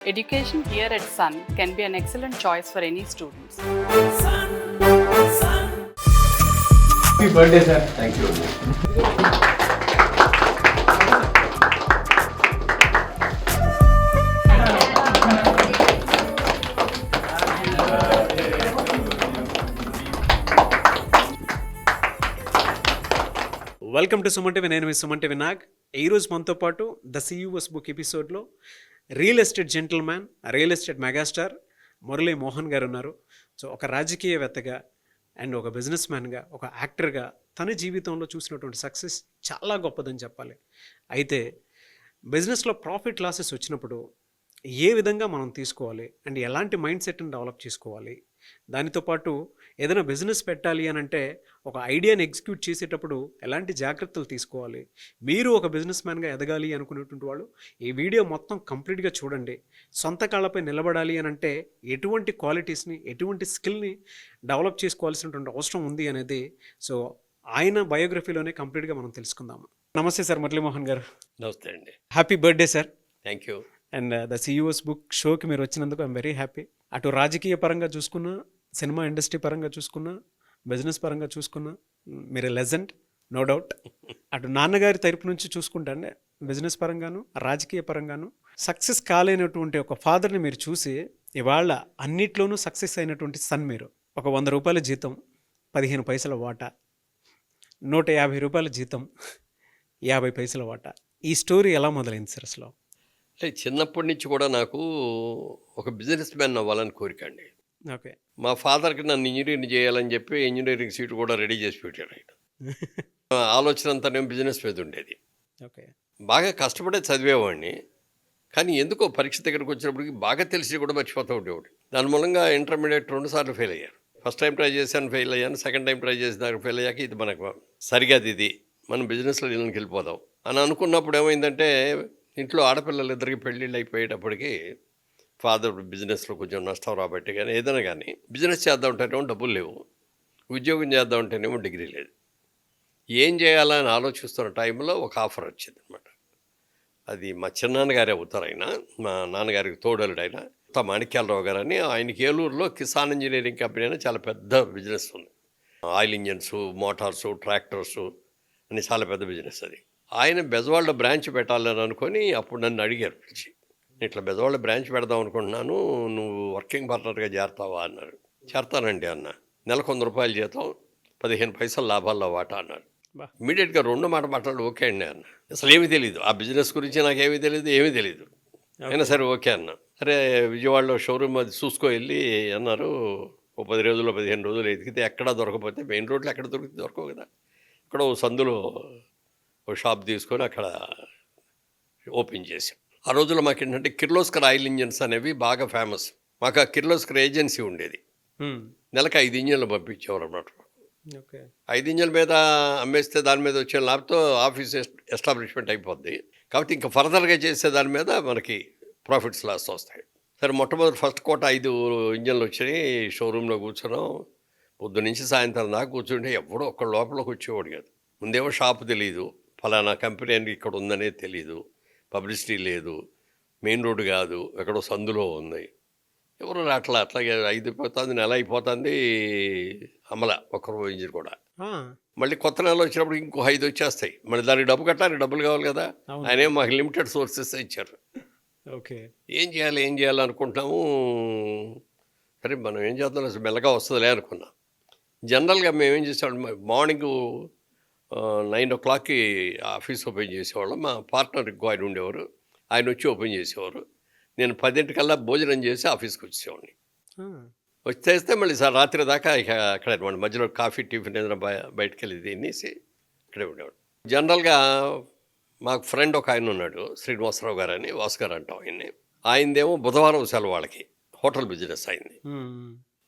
Education here at Sun can be an excellent choice for any students. Happy birthday, sir. Thank you. Welcome to Suman TV. నేను మీ Suman TV Nag. ఈరోజు మనతో పాటు the C U S book ఎపిసోడ్లో real estate gentleman, real estate megastar Murali Mohan గారు ఉన్నారు. So ఒక రాజకీయవేత్తగా and ఒక business మ్యాన్గా, ఒక యాక్టర్గా తన జీవితంలో చూసినటువంటి సక్సెస్ చాలా గొప్పదని చెప్పాలి. అయితే బిజినెస్లో ప్రాఫిట్ లాసెస్ వచ్చినప్పుడు ఏ విధంగా మనం తీసుకోవాలి అండ్ ఎలాంటి మైండ్ సెట్ని డెవలప్ చేసుకోవాలి, దానితో పాటు ఏదైనా బిజినెస్ పెట్టాలి అని అంటే ఒక ఐడియాని ఎగ్జిక్యూట్ చేసేటప్పుడు ఎలాంటి జాగ్రత్తలు తీసుకోవాలి, మీరు ఒక బిజినెస్ మ్యాన్గా ఎదగాలి అనుకునేటువంటి వాళ్ళు ఈ వీడియో మొత్తం కంప్లీట్గా చూడండి. సొంత కాళ్ళపై నిలబడాలి అని అంటే ఎటువంటి క్వాలిటీస్ని, ఎటువంటి స్కిల్ని డెవలప్ చేసుకోవాల్సినటువంటి అవసరం ఉంది అనేది సో ఆయన బయోగ్రఫీలోనే కంప్లీట్గా మనం తెలుసుకుందాము. నమస్తే సార్ మురళీమోహన్ గారు. నమస్తే అండి. Happy birthday sir. Thank you. And the C U S book షోకి మీరు వచ్చినందుకు ఐఎమ్ వెరీ హ్యాపీ. అటు రాజకీయ పరంగా చూసుకున్నా, సినిమా ఇండస్ట్రీ పరంగా చూసుకున్నా, బిజినెస్ పరంగా చూసుకున్నా మీరు లెజెండ్, నో డౌట్. అటు నాన్నగారి తరపు నుంచి చూసుకుంటే బిజినెస్ పరంగాను, రాజకీయ పరంగాను సక్సెస్ కాలేనటువంటి ఒక ఫాదర్ని మీరు చూసి ఇవాళ అన్నిట్లోనూ సక్సెస్ అయినటువంటి సన్ మీరు. ఒక 100 రూపాయల జీతం, 15 పైసల వాటా, 150 రూపాయల జీతం, 50 పైసల వాటా. ఈ స్టోరీ ఎలా మొదలైంది సార్ అసలు? అంటే చిన్నప్పటి నుంచి కూడా నాకు ఒక బిజినెస్ మ్యాన్ అవ్వాలని కోరిక అండి. ఓకే. మా ఫాదర్కి నన్ను ఇంజనీరింగ్ చేయాలని చెప్పి ఇంజనీరింగ్ సీట్ కూడా రెడీ చేసి పెట్టాడు ఆయన. ఆలోచన అంతానేమో బిజినెస్ మీద ఉండేది. ఓకే. బాగా కష్టపడే చదివేవాడిని, కానీ ఎందుకో పరీక్ష దగ్గరకు వచ్చినప్పటికి బాగా తెలిసి కూడా మర్చిపోతూ ఉండేవాడు. దాని మూలంగా ఇంటర్మీడియట్ 2 సార్లు ఫెయిల్ అయ్యాను. ఫస్ట్ టైం ట్రై చేశాను, ఫెయిల్ అయ్యాను. సెకండ్ టైం ట్రై చేసిన దానికి ఫెయిల్ అయ్యాక ఇది మనకు సరిగాది, ఇది మనం బిజినెస్లో ఇళ్ళకి వెళ్ళిపోదాం అని అనుకున్నప్పుడు ఏమైందంటే ఇంట్లో ఆడపిల్లలు ఇద్దరికి పెళ్ళిళ్ళు అయిపోయేటప్పటికి ఫాదర్ బిజినెస్లో కొంచెం నష్టం రాబట్టి కానీ ఏదైనా కానీ బిజినెస్ చేద్దాం ఉంటేనేమో డబ్బులు లేవు, ఉద్యోగం చేద్దాం ఉంటేనేమో డిగ్రీ లేదు. ఏం చేయాలని ఆలోచిస్తున్న టైంలో ఒక ఆఫర్ వచ్చింది అనమాట. అది మా చిన్నాన్నగారే అవుతారు ఆయన, మా నాన్నగారికి తోడలుడైన మాణిక్యాలరావు గారు అని. ఆయనకి ఏలూరులో కిసాన్ ఇంజనీరింగ్ కంపెనీ అని చాలా పెద్ద బిజినెస్ ఉంది. ఆయిల్ ఇంజన్స్, మోటార్సు, ట్రాక్టర్సు అని చాలా పెద్ద బిజినెస్ అది. ఆయన బెజవాడ బ్రాంచ్ పెట్టాలని అనుకొని అప్పుడు నన్ను అడిగారు పిలిచి, ఇట్లా బెజవాడ బ్రాంచ్ పెడదాం అనుకుంటున్నాను, నువ్వు వర్కింగ్ పార్ట్నర్గా చేరతావా అన్నారు. చేరతానండి అన్న. నెలకు 100 రూపాయలు జీతం, 15 పైసలు లాభాల్లో వాటా అన్నారు. ఇమీడియట్గా 2 మాట మాట్లాడు ఓకే అండి అన్న. అసలు ఏమీ తెలియదు, ఆ బిజినెస్ గురించి నాకేమీ తెలియదు, ఏమీ తెలియదు. అయినా సరే ఓకే అన్న. సరే విజయవాడలో షోరూమ్ అది చూసుకో వెళ్ళి అన్నారు. ఓ 10 రోజుల్లో 15 రోజులు ఎదిగితే ఎక్కడా దొరకపోతే, మెయిన్ రోడ్లో ఎక్కడ దొరికితే దొరకవు కదా, ఇక్కడ ఓ సందులో ఒక షాప్ తీసుకొని అక్కడ ఓపెన్ చేసాం. ఆ రోజుల్లో మాకు ఏంటంటే కిర్లోస్కర్ ఆయిల్ ఇంజన్స్ అనేవి బాగా ఫేమస్. మాకు ఆ కిర్లోస్కర్ ఏజెన్సీ ఉండేది. నెలకు 5 ఇంజన్లు పంపించేవారు అన్నమాట. ఓకే. 5 ఇంజన్ల మీద అమ్మేస్తే దాని మీద వచ్చే లాభంతో ఆఫీస్ ఎస్టాబ్లిష్మెంట్ అయిపోద్ది. కాబట్టి ఇంకా ఫర్దర్గా చేసే దాని మీద మనకి ప్రాఫిట్స్ లాస్ వస్తాయి. సరే మొట్టమొదటి ఫస్ట్ కోట 5 ఇంజన్లు వచ్చాయి. షోరూంలో కూర్చున్నాం. పొద్దు నుంచి సాయంత్రం దాకా కూర్చుంటే ఎవడో ఒక్క లోపలికి వచ్చేవాడు కాదు. ముందేమో షాపు తెలియదు, ఫలానా కంపెనీ అని ఇక్కడ ఉందనేది తెలీదు, పబ్లిసిటీ లేదు, మెయిన్ రోడ్డు కాదు, ఎక్కడో సందులో ఉంది, ఎవరు అట్లాగే 5 అయిపోతుంది, నెల అయిపోతుంది, అమల ఒక్కరు ఇంజిన్ కూడా. మళ్ళీ కొత్త నెల వచ్చినప్పుడు ఇంకో 5 వచ్చేస్తాయి. మళ్ళీ దానికి డబ్బు కట్టాలి, డబ్బులు కావాలి కదా. ఆయనే మాకు లిమిటెడ్ సోర్సెస్ ఇచ్చారు. ఓకే. ఏం చేయాలి అనుకుంటున్నాము. సరే మనం ఏం చేద్దాం, మెల్లగా వస్తుందిలే అనుకున్నాం. జనరల్గా మేము ఏం చేసాం, మార్నింగ్ 9 o'clockకి ఆఫీస్ ఓపెన్ చేసేవాళ్ళం. మా పార్ట్నర్ ఇంకో ఆయన ఉండేవారు, ఆయన వచ్చి ఓపెన్ చేసేవారు. నేను 10 భోజనం చేసి ఆఫీస్కి వచ్చేవాడిని. వచ్చేస్తే మళ్ళీ సార్ రాత్రి దాకా ఇక అక్కడే అనమాట. మధ్యలో కాఫీ, టిఫిన్ ఏదైనా బయటకు వెళ్ళి తినేసి ఇక్కడే ఉండేవాడు. జనరల్గా మాకు ఫ్రెండ్ ఒక ఆయన ఉన్నాడు, శ్రీనివాసరావు గారు అని, వాసు గారు అంటాం ఆయన్ని. ఆయనదేమో బుధవారం సెలవు, వాళ్ళకి హోటల్ బిజినెస్ అయింది.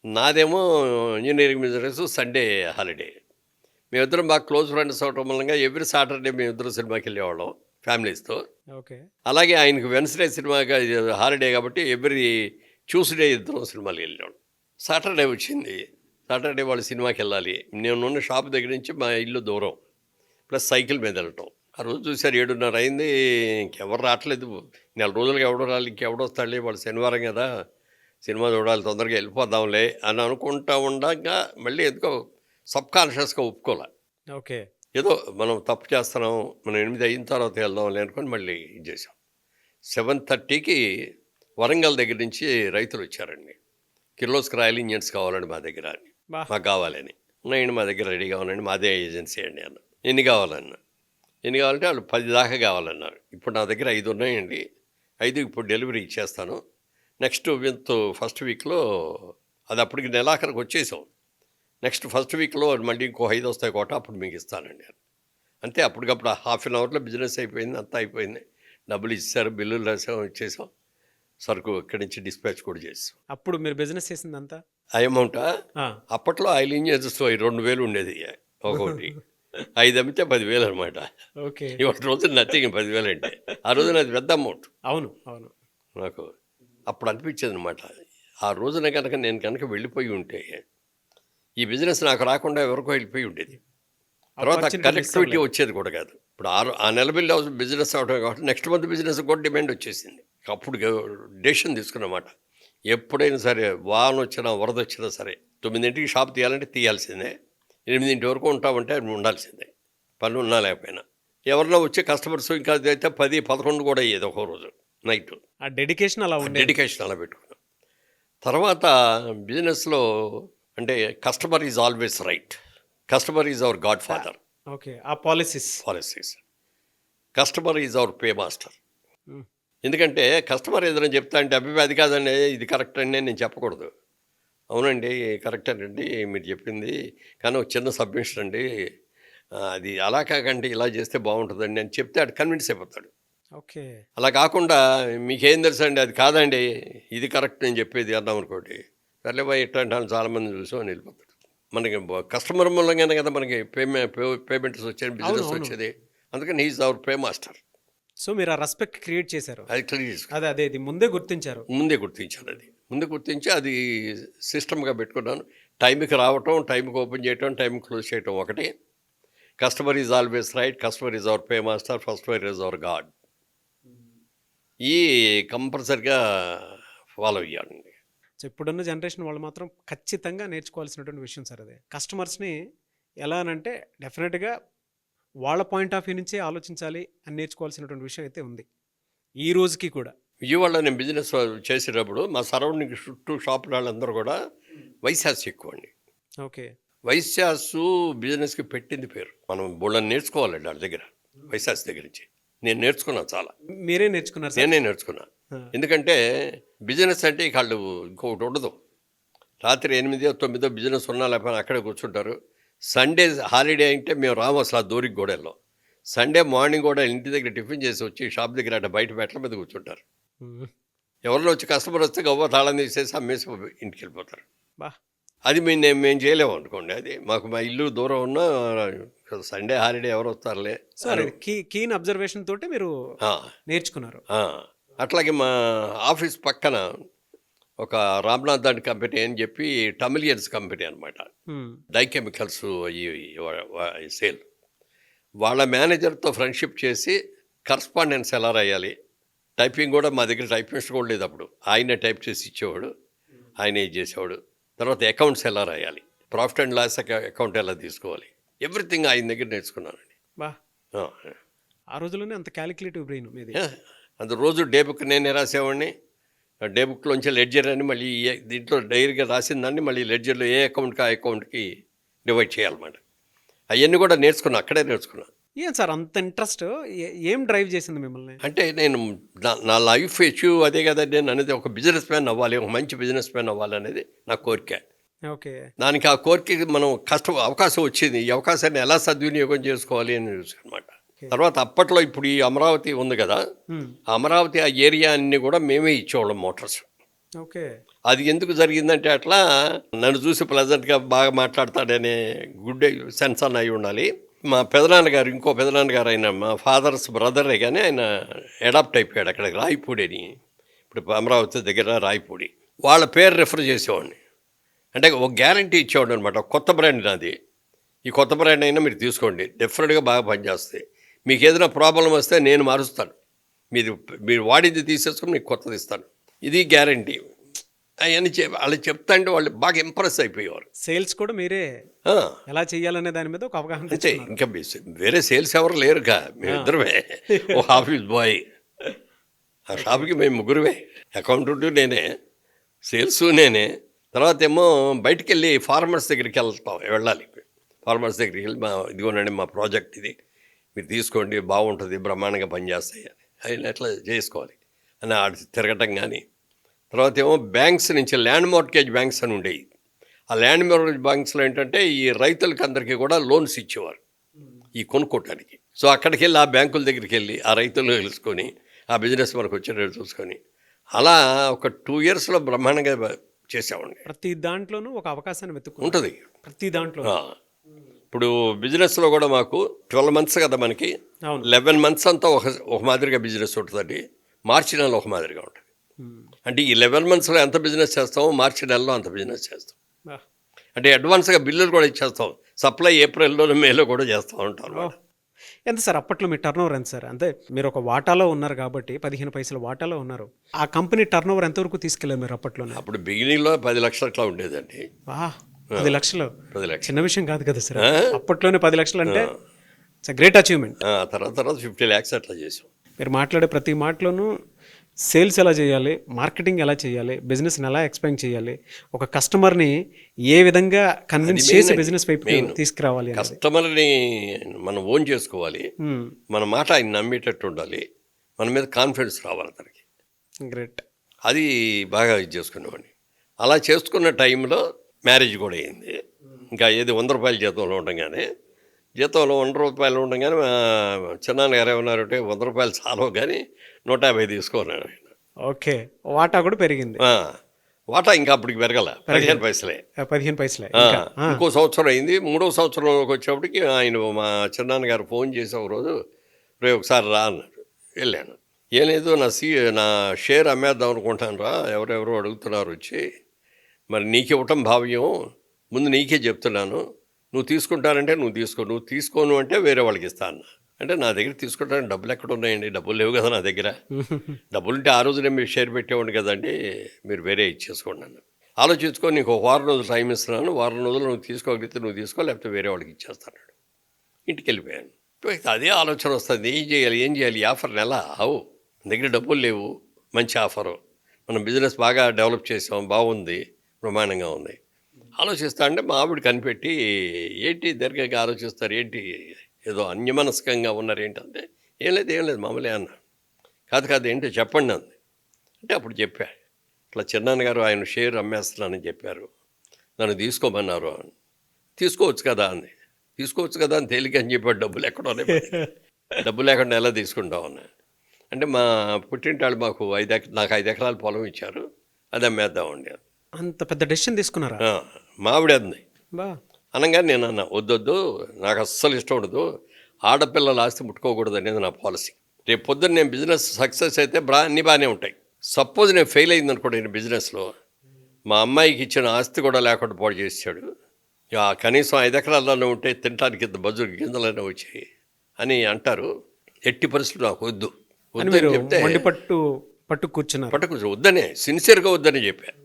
నాదేమో ఇంజనీరింగ్ బిజినెస్, సండే హాలిడే. మేమిద్దరం బాగా క్లోజ్ ఫ్రెండ్స్ అవటం వల్ల ఎవ్రీ సాటర్డే మేమిద్దరం సినిమాకి వెళ్ళేవాళ్ళం ఫ్యామిలీస్తో. ఓకే. అలాగే ఆయనకు వెన్స్డే సినిమాగా హాలిడే కాబట్టి ఎవ్రీ ట్యూస్డే ఇద్దరం సినిమాకి వెళ్ళేవాళ్ళం. సాటర్డే వచ్చింది, సాటర్డే వాళ్ళు సినిమాకి వెళ్ళాలి. నేను ఉన్న షాప్ దగ్గర నుంచి మా ఇల్లు దూరం, ప్లస్ సైకిల్ మీద వెళ్ళటం. ఆ రోజు చూశారు 7:30 అయింది, ఇంకెవరు రావట్లేదు, నెల రోజులుగా ఎవడో రాలి, ఇంకెవడో వస్తాడులే, వాళ్ళు శనివారం కదా సినిమా చూడాలి, తొందరగా వెళ్ళిపోదాంలే అని అనుకుంటా ఉండగా మళ్ళీ ఎందుకో సబ్కాన్షియస్గా ఒప్పుకోలే. ఓకే. ఏదో మనం తప్పు చేస్తున్నాం, మనం 8 అయిన తర్వాత వెళ్దాంలే అనుకొని మళ్ళీ ఇది చేసాం. 7:30కి వరంగల్ దగ్గర నుంచి రైతులు వచ్చారండి. కిర్లోస్కర్ ఆయిల్ ఇంజన్స్ కావాలండి మా దగ్గర అని, మాకు కావాలని. ఉన్నాయండి మా దగ్గర రెడీగా ఉన్నాయండి, మాదే ఏజెన్సీ అండి అన్న. ఎన్ని కావాలన్నా, ఎన్ని కావాలంటే వాళ్ళు 10 దాకా కావాలన్నారు. ఇప్పుడు నా దగ్గర 5 ఉన్నాయండి, 5 ఇప్పుడు డెలివరీ ఇచ్చేస్తాను, నెక్స్ట్ ఫస్ట్ వీక్లో, అది అప్పటికి నెలాఖరికి వచ్చేసాం, నెక్స్ట్ ఫస్ట్ వీక్లో మళ్ళీ ఇంకో 5 వస్తాయి కోట, అప్పుడు మీకు ఇస్తానండి అని. అంతే, అప్పటికప్పుడు హాఫ్ అన్ అవర్లో బిజినెస్ అయిపోయింది, అంతా అయిపోయింది. డబ్బులు ఇచ్చారు, బిల్లులు రాసాం, ఇచ్చేసాం, సరుకు ఇక్కడి నుంచి డిస్పాచ్ కూడా చేసాం. అప్పుడు మీరు బిజినెస్ చేసిందంతా ఆ అమౌంటా? అప్పట్లో ఆయిల్ ఇంజన్స్ 2,000 ఉండేది ఒకటి, 5 అమ్మితే 10,000 అనమాట. ఓకే. ఒక రోజు నథింగ్ 10,000 అంటే ఆ రోజున అది పెద్ద అమౌంట్. అవును అవును. నాకు అప్పుడు అనిపించేది అనమాట, ఆ రోజున కనుక నేను కనుక వెళ్ళిపోయి ఉంటే ఈ బిజినెస్ నాకు రాకుండా ఎవరికో వెళ్ళిపోయి ఉండేది. తర్వాత కనెక్టివిటీ వచ్చేది కూడా కాదు. ఇప్పుడు ఆ నెల బిల్లు బిజినెస్ అవడం కాబట్టి నెక్స్ట్ మంత్ బిజినెస్ కూడా డిమాండ్ వచ్చేసింది. అప్పుడు డెసిషన్ తీసుకున్నమాట, ఎప్పుడైనా సరే వాన వచ్చినా వరద వచ్చినా సరే 9ంటికి షాప్ తీయాలంటే తీయాల్సిందే, 8 వరకు ఉంటామంటే ఉండాల్సిందే, పనులు ఉన్నా లేకపోయినా. ఎవరన్నా వచ్చే కస్టమర్స్ ఇంకా అయితే 10, 11 కూడా అయ్యేది ఒక రోజు నైట్. ఆ డెడికేషన్ అలా ఉంది, డెడికేషన్ అలా పెట్టుకున్నాం. తర్వాత బిజినెస్లో అంటే customer is always right, customer is our god father. Okay. ఆ policies customer is our pay master. ఎందుకంటే కస్టమర్ ఏదైనా చెప్తా అంటే అభిప్రాయం అది కాదండి ఇది కరెక్ట్ అండి నేను చెప్పకూడదు. అవునండి కరెక్ట్ అండి మీరు చెప్పింది, కానీ ఒక చిన్న సబ్మిషన్ అండి, అది అలా కాకండి ఇలా చేస్తే బాగుంటుందండి అని చెప్తే అటు కన్విన్స్ అయిపోతాడు. ఓకే. అలా కాకుండా మీకేం తెలుసు అండి అది కాదండి ఇది కరెక్ట్ నేను చెప్పేది అన్నాం అనుకోండి, సర్లే బాయ్ ఇట్లాంటి వాళ్ళు చాలామంది చూసామని వెళ్ళిపోతాడు. మనకి కస్టమర్ మూలంగానే కదా మనకి పేమెంట్స్ వచ్చేది, బిజినెస్ వచ్చేది. అందుకని he is our pay master. So మీరు ఆ రెస్పెక్ట్ క్రియేట్ చేశారు, అది క్లియర్ అదే ఇది ముందే గుర్తించారు. ముందే గుర్తించి అది సిస్టమ్గా పెట్టుకున్నాను. టైంకి రావటం, టైంకి ఓపెన్ చేయటం, టైంకి క్లోజ్ చేయటం ఒకటి. Customer is always right, customer is our pay master, customer is our God. ఈ కంపల్సరిగా ఫాలో అయ్యానండి. సో ఇప్పుడున్న జనరేషన్ వాళ్ళు మాత్రం ఖచ్చితంగా నేర్చుకోవాల్సినటువంటి విషయం సార్ అదే. కస్టమర్స్ని ఎలా అనంటే డెఫినెట్గా వాళ్ళ పాయింట్ ఆఫ్ వ్యూ నుంచే ఆలోచించాలి అని నేర్చుకోవాల్సినటువంటి విషయం అయితే ఉంది ఈ రోజుకి కూడా. విజయవాడలో నేను బిజినెస్ చేసేటప్పుడు మా సరౌండింగ్ చుట్టూ షాపుల వాళ్ళందరూ కూడా వైశాస్ ఎక్కువ అండి. ఓకే. వైశాసు బిజినెస్కి పెట్టింది పేరు. మనం బోళ్ళని నేర్చుకోవాలండి వాళ్ళ దగ్గర, వైశాస్ దగ్గర నుంచి. నేను నేర్చుకున్నాను చాలా. మీరే నేర్చుకున్నారు? నేనే నేర్చుకున్నా. ఎందుకంటే బిజినెస్ అంటే ఇక వాళ్ళు ఇంకొకటి ఉండదు, రాత్రి 8, 9 బిజినెస్ ఉన్నా లేకపోతే అక్కడే కూర్చుంటారు. సండే హాలిడే అంటే మేము రాము అసలు ఆ దూరికి కూడా వెళ్ళాం. సండే మార్నింగ్ కూడా ఇంటి దగ్గర టిఫిన్ చేసి వచ్చి షాప్ దగ్గర అట్లా బయట మెట్ల మీద కూర్చుంటారు. ఎవరిలో వచ్చి కస్టమర్ వస్తే గవ్వ తాళం తీసేసి అమ్మేసి ఇంటికి వెళ్ళిపోతారు. అది మేము చేయలేము అనుకోండి. అది మాకు మా ఇల్లు దూరం ఉన్నా సండే హాలిడే ఎవరు వస్తారులే. కీన్ అబ్జర్వేషన్ తోటి మీరు నేర్చుకున్నారు. అట్లాగే మా ఆఫీస్ పక్కన ఒక రామ్నాథ్ దాని కంపెనీ అని చెప్పి టమిలియన్స్ కంపెనీ అనమాట, డై కెమికల్స్ సేల్. వాళ్ళ మేనేజర్తో ఫ్రెండ్షిప్ చేసి కరస్పాండెన్స్ ఎలా రాయాలి, టైపింగ్ కూడా మా దగ్గర టైపిస్ట్ కూడా లేదు అప్పుడు, ఆయనే టైప్ చేసి ఇచ్చేవాడు, ఆయనే చేసేవాడు. తర్వాత అకౌంట్స్ ఎలా రాయాలి, ప్రాఫిట్ అండ్ లాస్ అకౌంట్ ఎలా తీసుకోవాలి, ఎవ్రీథింగ్ ఆయన దగ్గర నేర్చుకున్నానండి. ఆ రోజుల్లోనే అంత క్యాలిక్యులేటివ్ బ్రెయిన్ మీది. అంత రోజు డే బుక్ నేనే రాసేవాడిని. డే బుక్లోంచి లెడ్జర్ అని మళ్ళీ దీంట్లో డైరీగా రాసిన దాన్ని మళ్ళీ లెడ్జర్లో ఏ అకౌంట్కి ఆ అకౌంట్కి డివైడ్ చేయాలన్నమాట. అవన్నీ కూడా నేర్చుకున్నా, అక్కడే నేర్చుకున్నా. ఏం సార్ అంత ఇంట్రెస్ట్ ఏం డ్రైవ్ చేసింది మిమ్మల్ని? అంటే నేను నా లైఫ్ అచీవ్ అదే కదా, నేను అనేది ఒక బిజినెస్ మ్యాన్ అవ్వాలి, ఒక మంచి బిజినెస్ మ్యాన్ అవ్వాలి అనేది నా కోరిక. ఓకే. దానికి ఆ కోరికకి మనం అవకాశం వచ్చింది, ఈ అవకాశాన్ని ఎలా సద్వినియోగం చేసుకోవాలి అని చూసానమాట. తర్వాత అప్పట్లో ఇప్పుడు ఈ అమరావతి ఉంది కదా, అమరావతి ఆ ఏరియా అన్ని కూడా మేమే ఇచ్చేవాళ్ళం మోటార్స్. ఓకే. అది ఎందుకు జరిగిందంటే అట్లా నన్ను చూసి ప్లెజెంట్గా బాగా మాట్లాడతాడనే గుడ్ సెన్స్ అన్న అయి ఉండాలి. మా పెదనాన్నగారు, ఇంకో పెదనాన్నగారు, ఆయన మా ఫాదర్స్ బ్రదరే, కానీ ఆయన అడాప్ట్ అయిపోయాడు అక్కడ రాయపూడి అని, ఇప్పుడు అమరావతి దగ్గర రాయపూడి. వాళ్ళ పేరు రెఫర్ చేసేవాడిని. అంటే ఒక గ్యారంటీ ఇచ్చేవాడు అనమాట, కొత్త బ్రాండ్ నాది, ఈ కొత్త బ్రాండ్ అయినా మీరు తీసుకోండి, డెఫినెట్గా బాగా పనిచేస్తాయి, మీకు ఏదైనా ప్రాబ్లం వస్తే నేను మారుస్తాను, మీరు వాడింది తీసేసుకుని మీకు కొత్తది ఇస్తాను, ఇది గ్యారంటీ అవన్నీ వాళ్ళు చెప్తా అంటే వాళ్ళు బాగా ఇంప్రెస్ అయిపోయేవారు. సేల్స్ కూడా మీరే ఎలా చేయాలనే దాని మీద ఒక అవగాహన అంతే, ఇంకా వేరే సేల్స్ ఎవరు లేరుగా, మేమిద్దరమే. ఓ ఆఫీస్ బాయ్, ఆ షాప్కి మేము ముగ్గురుమే, అకౌంటెంట్ నేనే, సేల్స్ నేనే. తర్వాత ఏమో బయటికి వెళ్ళి ఫార్మర్స్ దగ్గరికి వెళ్ళాలి. ఫార్మర్స్ దగ్గరికి వెళ్ళి ఇదిగోనండి మా ప్రాజెక్ట్ ఇది, మీరు తీసుకోండి బాగుంటుంది, బ్రహ్మాండంగా పనిచేస్తాయి అని ఆయన ఎట్లా చేసుకోవాలి అని తిరగటం. కానీ తర్వాత ఏమో బ్యాంక్స్ నుంచి ల్యాండ్ మార్ట్గేజ్ బ్యాంక్స్ అని ఉండేవి. ఆ ల్యాండ్ మార్ట్గేజ్ బ్యాంక్స్లో ఏంటంటే ఈ రైతులకి అందరికీ కూడా లోన్స్ ఇచ్చేవారు ఈ కొనుక్కోవటానికి. సో అక్కడికి వెళ్ళి ఆ బ్యాంకుల దగ్గరికి వెళ్ళి ఆ రైతులు తెలుసుకొని ఆ బిజినెస్ మనకు వచ్చేటట్టు చూసుకొని అలా ఒక 2 yearsలో బ్రహ్మాండంగా చేసామండి. ప్రతి దాంట్లోనూ ఒక అవకాశాన్ని వెతుక్కు ఉంటుంది ప్రతి దాంట్లో. ఇప్పుడు బిజినెస్లో కూడా మాకు 12 months కదా మనకి, 11 months అంతా ఒక మాదిరిగా బిజినెస్ ఉంటుందండి, మార్చి నెలలో ఒక మాదిరిగా ఉంటుంది. అంటే ఈ 11 monthsలో ఎంత బిజినెస్ చేస్తామో మార్చి నెలలో అంత బిజినెస్ చేస్తాం. అంటే అడ్వాన్స్గా బిల్లులు కూడా ఇచ్చేస్తాం, సప్లై ఏప్రిల్లో మేలో కూడా చేస్తూ ఉంటాం. ఎంత సార్ అప్పట్లో మీ టర్న్ ఓవర్ ఎంత సార్? అంటే మీరు ఒక వాటాలో ఉన్నారు కాబట్టి 15 పైసల వాటాలో ఉన్నారు. ఆ కంపెనీ టర్న్ ఓవర్ ఎంతవరకు తీసుకెళ్ళారు మీరు అప్పట్లోనే? అప్పుడు బిగినింగ్లో 10 లక్షలు అట్లా ఉండేదండి. 10 లక్షలు 10 లక్షలు చిన్న విషయం కాదు కదా సార్, అప్పట్లోనే 10 లక్షలు అంటే ఇట్స్ గ్రేట్ అచీవ్మెంట్. తర్వాత 50 lakhs అట్లా చేసాం. మీరు మాట్లాడే ప్రతి మాటలోనూ సేల్స్ ఎలా చేయాలి, మార్కెటింగ్ ఎలా చేయాలి, బిజినెస్ని ఎలా ఎక్స్పాండ్ చేయాలి, ఒక కస్టమర్ని ఏ విధంగా కన్విన్స్ చేసి బిజినెస్ వైపు తీసుకురావాలి, కస్టమర్ని మనం ఓన్ చేసుకోవాలి, మన మాట ఆయన నమ్మేటట్టు ఉండాలి, మన మీద కాన్ఫిడెన్స్ రావాలి అతనికి. గ్రేట్. అది బాగా ఇది చేసుకునేవాడిని. అలా చేసుకున్న టైంలో మ్యారేజ్ కూడా అయింది. ఇంకా ఏది 100 రూపాయల జీతంలో ఉండగానే, జీతంలో 100 రూపాయలు ఉండగానే చిన్నాన్నగారు ఏమన్నారంటే 100 రూపాయలు చాలవు కానీ 150 తీసుకున్నాడు. ఓకే, వాటా కూడా పెరిగింది. వాటా ఇంకా అప్పటికి పెరగల, 15 పైసలే. 15 పైసలే. ఇంకో సంవత్సరం అయింది. 3వ సంవత్సరంలోకి వచ్చేప్పటికి ఆయన మా చిన్నాన్నగారు ఫోన్ చేసి ఒక రోజు, రేపు ఒకసారి రా అన్నాడు. వెళ్ళాను. ఏం లేదు, నా షేర్ అమ్మేద్దాం అనుకుంటాను రా, ఎవరెవరో అడుగుతున్నారు వచ్చి, మరి నీకు ఇవ్వటం భావ్యం, ముందు నీకే చెప్తున్నాను, నువ్వు తీసుకుంటానంటే నువ్వు తీసుకోను అంటే వేరే వాళ్ళకి ఇస్తాను. అంటే నా దగ్గర తీసుకుంటాను, డబ్బులు ఎక్కడ ఉన్నాయండి, డబ్బులు లేవు కదా నా దగ్గర, డబ్బులుంటే ఆ రోజునే మీరు షేర్ పెట్టేవాడిని కదండి, మీరు వేరే ఇచ్చేసుకోండి అన్న. ఆలోచించుకొని నీకు 1 వారం రోజులు టైం ఇస్తున్నాను, 1 వారం రోజులు నువ్వు తీసుకోగలిగితే నువ్వు తీసుకో, లేకపోతే వేరే వాళ్ళకి ఇచ్చేస్తాను. ఇంటికి వెళ్ళిపోయాను. అదే ఆలోచన వస్తుంది, ఏం చేయాలి ఈ ఆఫర్ నెల అవు, దగ్గర డబ్బులు లేవు, మంచి ఆఫరు, మనం బిజినెస్ బాగా డెవలప్ చేసాం, బాగుంది, బ్రహ్మాండంగా ఉంది. ఆలోచిస్తా అంటే మా ఆవిడ కనిపెట్టి, ఏంటి దీర్ఘంగా ఆలోచిస్తారు, ఏంటి ఏదో అన్యమనస్కంగా ఉన్నారు ఏంటంటే, ఏం లేదు మామూలే అన్నా. కాదు ఏంటో చెప్పండి అంది. అంటే అప్పుడు చెప్పా, ఇట్లా చిన్నాన్నగారు ఆయన షేర్ అమ్మేస్తున్నానని చెప్పారు, నన్ను తీసుకోమన్నారు అని. తీసుకోవచ్చు కదా అని తేలిక అని చెప్పాడు. డబ్బులు ఎక్కడోనే, డబ్బు లేకుండా ఎలా తీసుకుంటాం అన్నా. అంటే మా పుట్టింటాళ్ళు మాకు నాకు 5 ఎకరాల పొలం ఇచ్చారు, అది అమ్మేద్దామండి. అంత పెద్ద డెసిషన్ తీసుకున్నారా? మావిడ అంది. అనగానే నేను అన్నా, వద్దొద్దు, నాకు అస్సలు ఇష్టం ఉండదు, ఆడపిల్లల ఆస్తి ముట్టుకోకూడదు అనేది నా పాలసీ. రేపు పొద్దున్న నేను బిజినెస్ సక్సెస్ అయితే అన్నీ బాగానే ఉంటాయి. సపోజ్ నేను ఫెయిల్ అయింది అనుకోండి నేను బిజినెస్లో, మా అమ్మాయికి ఇచ్చిన ఆస్తి కూడా లేకుండా పాడు చేసాడు, కనీసం 5 ఎకరాల్లోనే ఉంటే తినడానికి ఇంత బజ్జు గింజలైనా వచ్చాయి అని అంటారు. ఎట్టి పరిస్థితులు నాకు వద్దు అని చెప్తే పట్టు కూర్చుని వద్దనే, సిన్సియర్గా వద్దని చెప్పాను.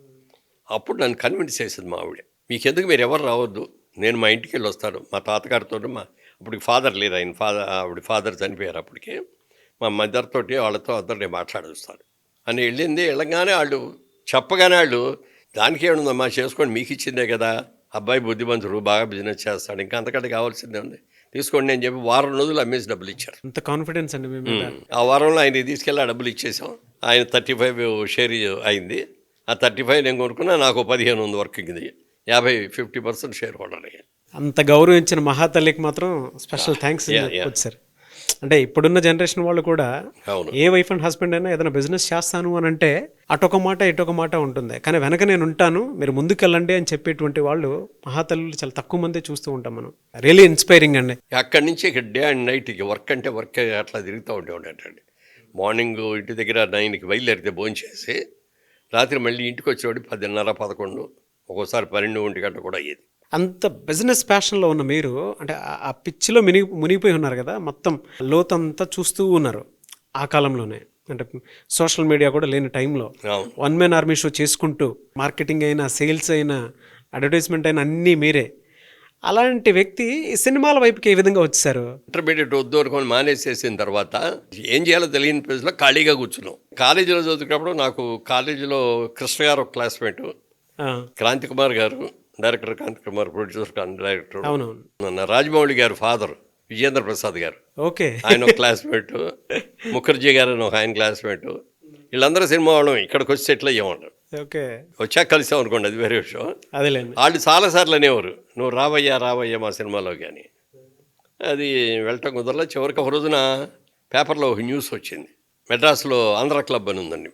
అప్పుడు నన్ను కన్విన్స్ చేసింది మా ఆవిడ, మీకెందుకు, మీరు ఎవరు రావద్దు, నేను మా ఇంటికి వెళ్ళి వస్తాను, మా తాతగారితో, అప్పటికి ఫాదర్ లేరు, ఆవిడ ఫాదర్ చనిపోయారు అప్పటికే, మా మదర్ తోటి వాళ్ళతో అందరు నేను మాట్లాడొస్తాను అని వెళ్ళింది. వెళ్ళగానే వాళ్ళు చెప్పగానే వాళ్ళు, దానికి ఏముందమ్మా చేసుకోండి, మీకు ఇచ్చిందే కదా, అబ్బాయి బుద్ధిమంతుడు, బాగా బిజినెస్ చేస్తాడు, ఇంకా అంతకంటే కావాల్సిందే ఉంది, తీసుకోండి అని చెప్పి 1 వారం రోజులు అమ్మేసి డబ్బులు ఇచ్చారు. అంత కాన్ఫిడెన్స్ అండి మేము. ఆ వారంలో ఆయన తీసుకెళ్ళి ఆ డబ్బులు ఇచ్చేసాం. ఆయన 35 షేర్ అయింది. ఆ 35 నేను కొనుక్కున్నా, నాకు 15 ఉంది వర్కింగ్, 50% షేర్ హోల్డర్. అంత గౌరవించిన మహాతల్లికి మాత్రం స్పెషల్ థ్యాంక్స్ సార్. అంటే ఇప్పుడున్న జనరేషన్ వాళ్ళు కూడా ఏ వైఫ్ అండ్ హస్బెండ్ అయినా ఏదైనా బిజినెస్ చేస్తాను అని అంటే అటొక మాట ఇటొక మాట ఉంటుంది, కానీ వెనక నేను ఉంటాను, మీరు ముందుకెళ్ళండి అని చెప్పేటువంటి వాళ్ళు మహాతల్లులు చాలా తక్కువ మంది చూస్తూ ఉంటాం మనం. రియలీ ఇన్స్పైరింగ్ అండి. అక్కడి నుంచి ఇక డే అండ్ నైట్ వర్క్ అంటే వర్క్ అట్లా తిరుగుతూ ఉండేవాడండి. మార్నింగ్ ఇంటి దగ్గర 9కి బయలుదేరితే భోజనం చేసి రాత్రి మళ్ళీ ఇంటికి వచ్చేవాడు 10:30, 11, ఒక్కోసారి 12, 1 గంట కూడా అయ్యేది. అంత బిజినెస్ ప్యాషన్లో ఉన్న మీరు అంటే ఆ పిచ్చిలో మునిగిపోయి ఉన్నారు కదా, మొత్తం లోతంతా చూస్తూ ఉన్నారు ఆ కాలంలోనే. అంటే సోషల్ మీడియా కూడా లేని టైంలో అవును. 1 man ఆర్మీ షో చేసుకుంటూ మార్కెటింగ్ అయినా, సేల్స్ అయినా, అడ్వర్టైజ్మెంట్ అయినా అన్నీ మీరే. అలాంటి వ్యక్తి ఈ సినిమాల వైపుకి ఏ విధంగా వచ్చేసారు? ఇంటర్మీడియట్ వద్దు అనుకొని మానేసేసిన తర్వాత ఏం చేయాలో తెలియని ప్లేస్లో ఖాళీగా కూర్చున్నాం. కాలేజీలో చదువుకున్నప్పుడు నాకు కాలేజీలో కృష్ణ గారు ఒక క్లాస్మేట్, ఆ, Kranthi Kumar garu director, Kranthi Kumar producer director, అవునవును. రాజమౌళి గారు ఫాదర్ విజేంద్ర ప్రసాద్ గారు ఓకే. ఆయన ఒక క్లాస్మేట్, ముఖర్జీ గారు అని ఒక ఆయన క్లాస్మేట్. వీళ్ళందరూ సినిమా వాళ్ళం ఇక్కడికి వచ్చి సెటిల్ అయ్యామంటారు. ఓకే, వచ్చాక కలిసాం అనుకోండి, అది వేరే విషయం. అదేలేండి. వాళ్ళు చాలాసార్లు అనేవారు, నువ్వు రావయ్యా మా సినిమాలో. కానీ అది వెళ్ళటం కుదరలా. చివరికి ఒక రోజున పేపర్లో ఒక న్యూస్ వచ్చింది. మెడ్రాస్లో ఆంధ్ర క్లబ్ అని ఉందండి,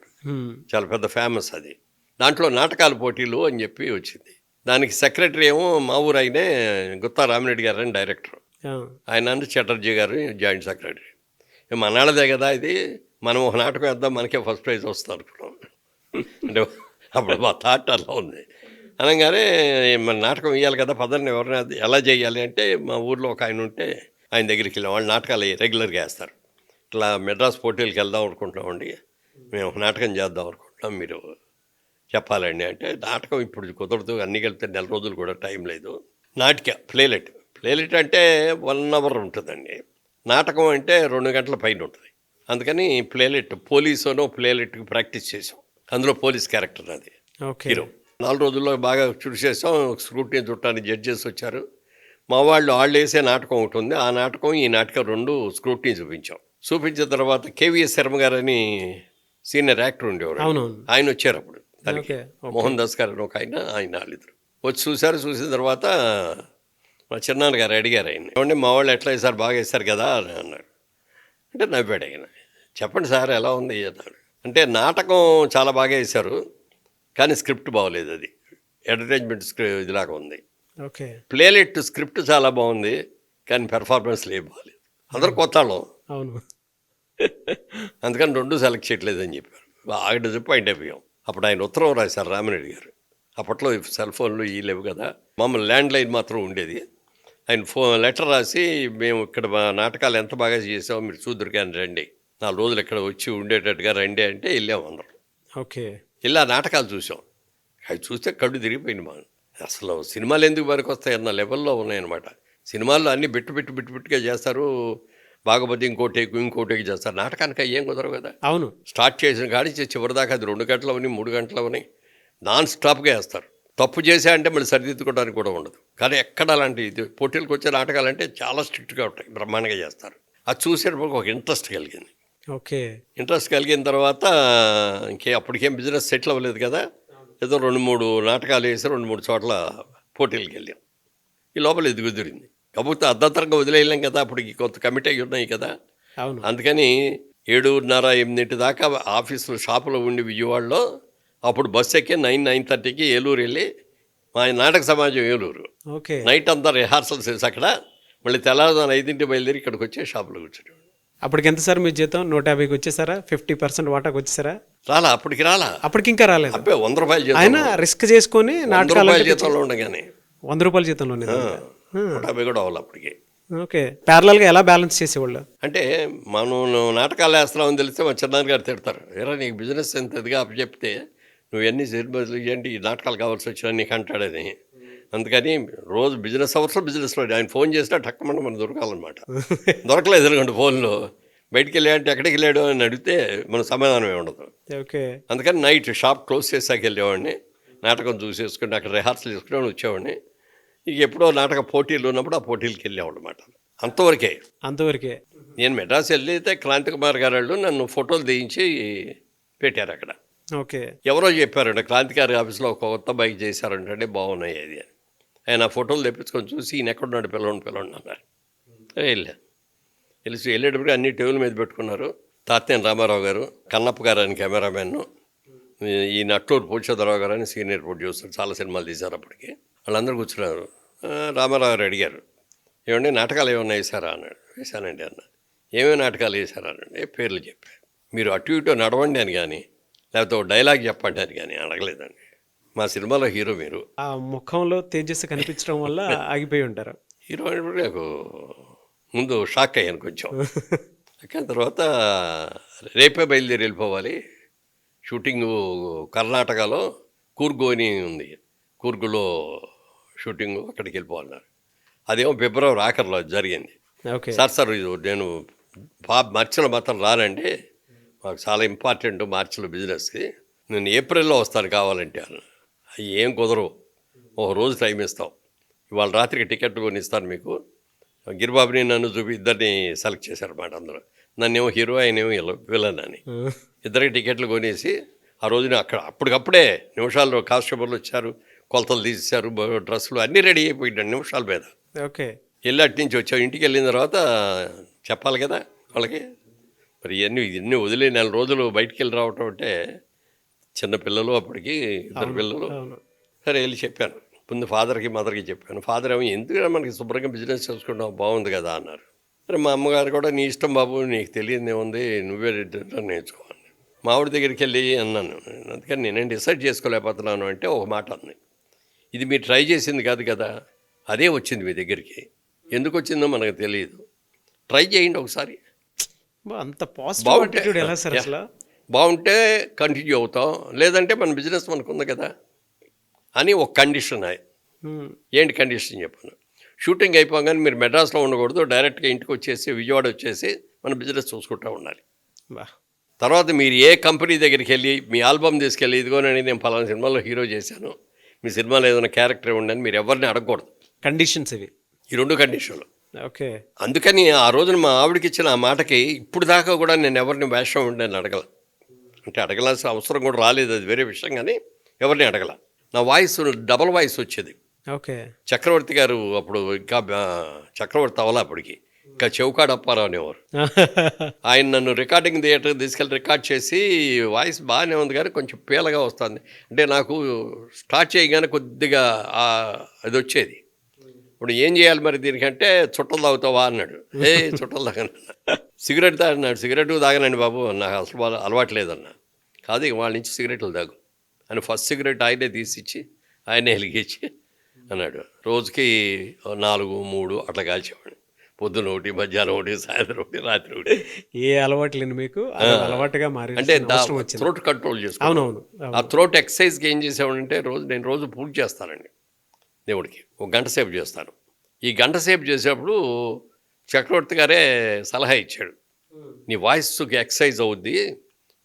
చాలా పెద్ద ఫేమస్ అది. దాంట్లో నాటకాల పోటీలు అని చెప్పి వచ్చింది. దానికి సెక్రటరీ ఏమో మా ఊరు ఆయనే గుత్తా రామిరెడ్డి గారు అని డైరెక్టర్, ఆయన చటర్జీ గారు జాయింట్ సెక్రటరీ. మనాళ్ళదే కదా ఇది, మనం ఒక నాటకం వేద్దాం, మనకే ఫస్ట్ ప్రైజ్ వస్తుంది అనుకున్నాం. అంటే అప్పుడు మా థాట్ అలా ఉంది. అనగానే మన నాటకం వేయాలి కదా, పదర్ని ఎవరైనా ఎలా చేయాలి అంటే మా ఊర్లో ఒక ఆయన ఉంటే ఆయన దగ్గరికి వెళ్ళాం. వాళ్ళు నాటకాలు రెగ్యులర్గా వేస్తారు. ఇట్లా మెడ్రాస్ పోటీలకు వెళ్దాం అనుకుంటున్నామండి, మేము ఒక నాటకం చేద్దాం అనుకుంటున్నాం, మీరు చెప్పాలండి అంటే. నాటకం ఇప్పుడు కుదరదు, అన్నీ కలిపితే 4 రోజులు కూడా టైం లేదు. నాటిక ప్లేలెట్ అంటే 1 hour ఉంటుందండి. నాటకం అంటే 2 గంటల పైన ఉంటుంది. అందుకని పోలీసునో ప్లేలెట్కి ప్రాక్టీస్ చేసాం. అందులో పోలీస్ క్యారెక్టర్ అది, హీరో. 4 రోజుల్లో బాగా చూసేసాం. స్క్రూటినీ చుట్టానికి జడ్జెస్ వచ్చారు. మా వాళ్ళు వేసే నాటకం ఒకటి ఉంది, ఆ నాటకం ఈ నాటకం 2 స్క్రూటినీ చూపించాం. చూపించిన తర్వాత కేవీఎస్ శర్మ గారు అని సీనియర్ యాక్టర్ ఉండేవారు, ఆయన వచ్చారు అప్పుడు. దానికి మోహన్ దాస్ గారు అని ఒక ఆయన వాళ్ళిద్దరు వచ్చి చూశారు. చూసిన తర్వాత మా చిన్నాన్న గారు అడిగారు ఆయన, ఏమంటే మా వాళ్ళు ఎట్లా వేశారు, బాగా వేశారు కదా అని అన్నాడు. అంటే నవ్వాడు ఆయన. చెప్పండి సార్ ఎలా ఉంది అన్నాడు. అంటే నాటకం చాలా బాగా వేశారు, కానీ స్క్రిప్ట్ బాగోలేదు, అది అడ్వర్టైజ్మెంట్ ఇదిలాగా ఉంది. ఓకే. ప్లేలెట్ స్క్రిప్ట్ చాలా బాగుంది, కానీ పెర్ఫార్మెన్స్లు ఏం బాగాలేదు. అందరూ కొత్త వాళ్ళం, అవును, అందుకని 2 సెలెక్ట్ చేయట్లేదని చెప్పారు. బాగా డిసప్పాయింట్ అయిపోయాం. అప్పుడు ఆయన ఉత్తరం రాశారు రామిరెడ్డి గారు. అప్పట్లో సెల్ ఫోన్లు ఈ లేవు కదా, మామూలు ల్యాండ్లైన్ మాత్రం ఉండేది. ఆయన లెటర్ రాసి, మేము ఇక్కడ నాటకాలు ఎంత బాగా చేసామో మీరు చూద్దరు కానీ రండి, 4 రోజులు ఇక్కడ వచ్చి ఉండేటట్టుగా రండి అంటే వెళ్ళాము అందరం. ఓకే. ఇలా నాటకాలు చూసాం. అవి చూస్తే కళ్ళు తిరిగిపోయింది. మా అసలు సినిమాలు ఎందుకు వరకు వస్తాయి అన్న లెవెల్లో ఉన్నాయన్నమాట. సినిమాల్లో అన్నీ బిట్టుగా చేస్తారు, బాగోపోతే ఇంకోటి చేస్తారు. నాటకానికి ఏం కుదరవు కదా. అవును, స్టార్ట్ చేసిన కాడి చివరిదాకా అది 2 గంటలు అవని 3 గంటలు అవని నాన్ స్టాప్గా వేస్తారు. తప్పు చేసా అంటే మళ్ళీ సరిదిద్దుకోవడానికి కూడా ఉండదు. కానీ ఎక్కడ అలాంటి పోటీలకు వచ్చే నాటకాలంటే చాలా స్ట్రిక్ట్గా ఉంటాయి, బ్రహ్మాండంగా చేస్తారు. అది చూసేటప్పుడు ఒక ఇంట్రెస్ట్ కలిగింది. ఓకే. ఇంట్రెస్ట్ కలిగిన తర్వాత అప్పటికేం బిజినెస్ సెటిల్ అవ్వలేదు కదా, ఏదో 2-3 నాటకాలు వేసి 2-3 చోట్ల పోటీలకు వెళ్ళాం. ఈ లోపల ఇది కుదిరింది. కాకపోతే అర్ధంతరంగా వదిలేయలేం కదా, అప్పటికి కొంత కమిటీ అయి ఉన్నాయి కదా. అవును. అందుకని 7:30-8 దాకా ఆఫీసులో షాపులో ఉండి విజయవాడలో, అప్పుడు బస్సు ఎక్కి 9-9:30కి ఏలూరు వెళ్ళి, మా నాటక సమాజం ఏలూరు, ఓకే, నైట్ అంతా రిహార్సల్స్ చేసి అక్కడ మళ్ళీ తెల్లవారుజామున 5ంటికి బయలుదేరి ఇక్కడికి వచ్చే షాపులో కూర్చుని. అప్పటికి ఎంత సార్ మీ జీతం? 150కి వచ్చేసారా? 50% వాటాకు వచ్చేసారా? అప్పటికి రాలా. అప్పటికి ఇంకా రాలేదు. అబ్బే 100 రూపాయలు జీతం. ఆయన రిస్క్ చేసుకొని 100 రూపాయల జీతంలో ఉండగానే 100 రూపాయల జీతంలోనే 150 కూడా అవ్వాలి అప్పటికి. ఓకే. ప్యారలల్గా ఎలా బ్యాలెన్స్ చేసేవాళ్ళు? అంటే మనం నాటకాలు వేస్తున్నామని తెలిస్తే మా చిన్నాన్న గారు తిడతారు, ఏరా నీకు బిజినెస్ ఎంత ఇదిగా అప్పచెప్తే నువ్వు ఎన్ని సినిమాలు ఏంటి ఈ నాటకాలు కావాల్సి వచ్చినా నీకు అంటాడని. అందుకని రోజు బిజినెస్ అవర్స్లో బిజినెస్లో ఆయన ఫోన్ చేసినా టక్కమని మనం దొరకాలన్నమాట. దొరకలేదు ఎందుకంటే ఫోన్లో బయటికి వెళ్ళా అంటే ఎక్కడికి వెళ్ళాడు అని అడిగితే మన సమాధానమే ఉండదు. ఓకే. అందుకని నైట్ షాప్ క్లోజ్ చేసాక వెళ్ళేవాడిని, నాటకం చూసేసుకుని అక్కడ రిహార్సల్ చేసుకుని వచ్చేవాడిని. ఇక ఎప్పుడో నాటక పోటీలు ఉన్నప్పుడు ఆ పోటీలకు వెళ్ళేవాడు అనమాట. అంతవరకే. నేను మెడ్రాస్ వెళ్ళితే క్రాంతి కుమార్ గారు వాళ్ళు నన్ను ఫోటోలు తీయించి పెట్టారు అక్కడ. ఓకే. ఎవరో చెప్పారంటే క్రాంతి గారి ఆఫీస్లో ఒక కొత్త బైక్ చేశారంటే బాగున్నాయి అది అని. ఆయన ఫోటోలు తెప్పించుకొని చూసి ఈయన ఎక్కడున్నాడు పిల్లవాడిని అన్నారు. వెళ్ళేటప్పుడు అన్ని టేబుల్ మీద పెట్టుకున్నారు. తాత్యాన్ రామారావు గారు, కన్నప్ప గారు అని కెమెరామెన్, ఈ నట్లూరు పూర్చోదరావు గారు అని సీనియర్ ప్రొడ్యూసర్, చాలా సినిమాలు తీశారు అప్పటికి. వాళ్ళందరూ కూర్చున్నారు. రామారావు గారు అడిగారు, ఏమండి నాటకాలు ఏమన్నా వేశారా అన్నాడు. వేశానండి అన్న. ఏమేమి నాటకాలు వేశారా అనండి. పేర్లు చెప్పారు. మీరు అటు ఇటు నడవండి అని కానీ, లేకపోతే ఒక డైలాగ్ చెప్పండి అని కానీ అడగలేదండి. మా సినిమాలో హీరో మీరు. ఆ ముఖంలో తేజస్సు కనిపించడం వల్ల ఆగిపోయి ఉంటారు. హీరో అనేప్పుడు నాకు ముందు షాక్ అయ్యాను కొంచెం. కానీ తర్వాత రేపే బయలుదేరి వెళ్ళిపోవాలి, షూటింగు కర్ణాటకలో కూర్గు అని ఉంది, కూర్గులో షూటింగు, అక్కడికి వెళ్ళిపోవాలన్నారు. అదేమో ఫిబ్రవరి ఆఖరిలో జరిగింది. ఓకే సార్ ఇది నేను మార్చిలో మాత్రం రానండి, మాకు చాలా ఇంపార్టెంట్ మార్చిలో బిజినెస్కి, నేను ఏప్రిల్లో వస్తాను కావాలంటే అన్న. అవి ఏం కుదరవు, ఒక రోజు టైం ఇస్తాం, ఇవాళ రాత్రికి టికెట్ కొని ఇస్తాను మీకు. గిరిబాబుని నన్ను చూపి ఇద్దరిని సెలెక్ట్ చేశారన్నమాట అందరూ. నన్నేమో హీరో, ఆయనేమో విలన్ అని. ఇద్దరికి టికెట్లు కొనేసి ఆ రోజున అప్పటికప్పుడే నిమిషాల్లో కానిస్టేబుల్ వచ్చారు, కొలతలు తీసేశారు, డ్రెస్సులు అన్నీ రెడీ అయిపోయిందండి నిమిషాల మీద. ఓకే వెళ్ళి అటు నుంచి వచ్చాం. ఇంటికి వెళ్ళిన తర్వాత చెప్పాలి కదా వాళ్ళకి, మరి ఇవన్నీ వదిలే 4 రోజులు బయటికి వెళ్ళి రావటం అంటే, చిన్న పిల్లలు అప్పటికి 2 పిల్లలు. సరే వెళ్ళి చెప్పాను, ముందు ఫాదర్కి మదర్కి చెప్పాను. ఫాదర్ ఏమో ఎందుకంటే మనకి శుభ్రంగా బిజినెస్ చేసుకుంటాం బాగుంది కదా అన్నారు. మరి మా అమ్మగారు కూడా నీ ఇష్టం బాబు, నీకు తెలియదు ఏముంది, నువ్వే నేర్చుకోవాలి. మా ఆవిడ దగ్గరికి వెళ్ళి అన్నాను, అందుకని నేనేం డిసైడ్ చేసుకోలేకపోతున్నాను అంటే ఒక మాట అంది, ఇది మీరు ట్రై చేసింది కాదు కదా, అదే వచ్చింది మీ దగ్గరికి, ఎందుకు వచ్చిందో మనకు తెలియదు, ట్రై చేయండి ఒకసారి, అంత పాజిటివ్ యాటిట్యూడ్ ఎలా సార్ అసలు? బాగుంటే కంటిన్యూ అవుతాం, లేదంటే మన బిజినెస్ మనకు ఉంది కదా అని ఒక కండిషన్. ఏంటి కండిషన్ చెప్పాను, షూటింగ్ అయిపోగానే మీరు మెడ్రాస్లో ఉండకూడదు, డైరెక్ట్గా ఇంటికి వచ్చేసి విజయవాడ వచ్చేసి మన బిజినెస్ చూసుకుంటూ ఉండాలి. తర్వాత మీరు ఏ కంపెనీ దగ్గరికి వెళ్ళి మీ ఆల్బమ్ తీసుకెళ్ళి, ఇదిగోనని నేను పలానా సినిమాలో హీరో చేశాను, మీ సినిమాలో ఏదైనా క్యారెక్టర్ ఉండని మీరు ఎవరిని అడగకూడదు. కండిషన్స్ ఇవి, ఈ 2 కండిషన్లు. ఓకే. అందుకని ఆ రోజున మా ఆవిడకి ఇచ్చిన ఆ మాటకి ఇప్పుడు దాకా కూడా నేను ఎవరిని వేషం ఉండని అడగల, అంటే అడగలాల్సిన అవసరం కూడా రాలేదు, అది వేరే విషయం, కానీ ఎవరిని అడగల. నా వాయిస్ డబల్ వాయిస్ వచ్చేది. ఓకే. చక్రవర్తి గారు అప్పుడు ఇంకా చక్రవర్తి అవలా అప్పటికి, ఇంకా చెవుకాడప్పారావు అనేవారు. ఆయన నన్ను రికార్డింగ్ థియేటర్కి తీసుకెళ్ళి రికార్డ్ చేసి, వాయిస్ బాగానే ఉంది కానీ కొంచెం పీలగా వస్తుంది, అంటే నాకు స్టార్ట్ చేయగానే కొద్దిగా అది వచ్చేది. ఇప్పుడు ఏం చేయాలి మరి దీనికంటే, చుట్టలు తాగుతావా అన్నాడు. చుట్టలు తాగను. సిగరెట్ తాగన్నాడు. సిగరెట్ తాగనండి బాబు, నాకు అసలు అలవాటు లేదన్నా. కాదు ఇక వాళ్ళ నుంచి సిగరెట్లు తాగు అని ఫస్ట్ సిగరెట్ ఆయనే తీసిచ్చి ఆయనే వెలిగించి అన్నాడు. రోజుకి 4, 3 అట్లా కాల్చేవాడు. పొద్దున 1, మధ్యాహ్నం 1, సాయంత్రం 1, రాత్రి 1. ఏ అలవాటు లేని మీకు అలవాటుగా మారి, అంటే థ్రోట్ కంట్రోల్ చేసుకో. అవునవును. ఆ థ్రోట్ ఎక్సర్సైజ్కి ఏం చేసామంటే, నేను రోజు పూజ చేస్తానండి దేవుడికి, 1 గంట సేపు చేస్తాను. ఈ గంట సేపు చేసేప్పుడు చక్రవర్తి గారే సలహా ఇచ్చాడు, నీ వాయిస్కి ఎక్సర్సైజ్ అవుద్ది,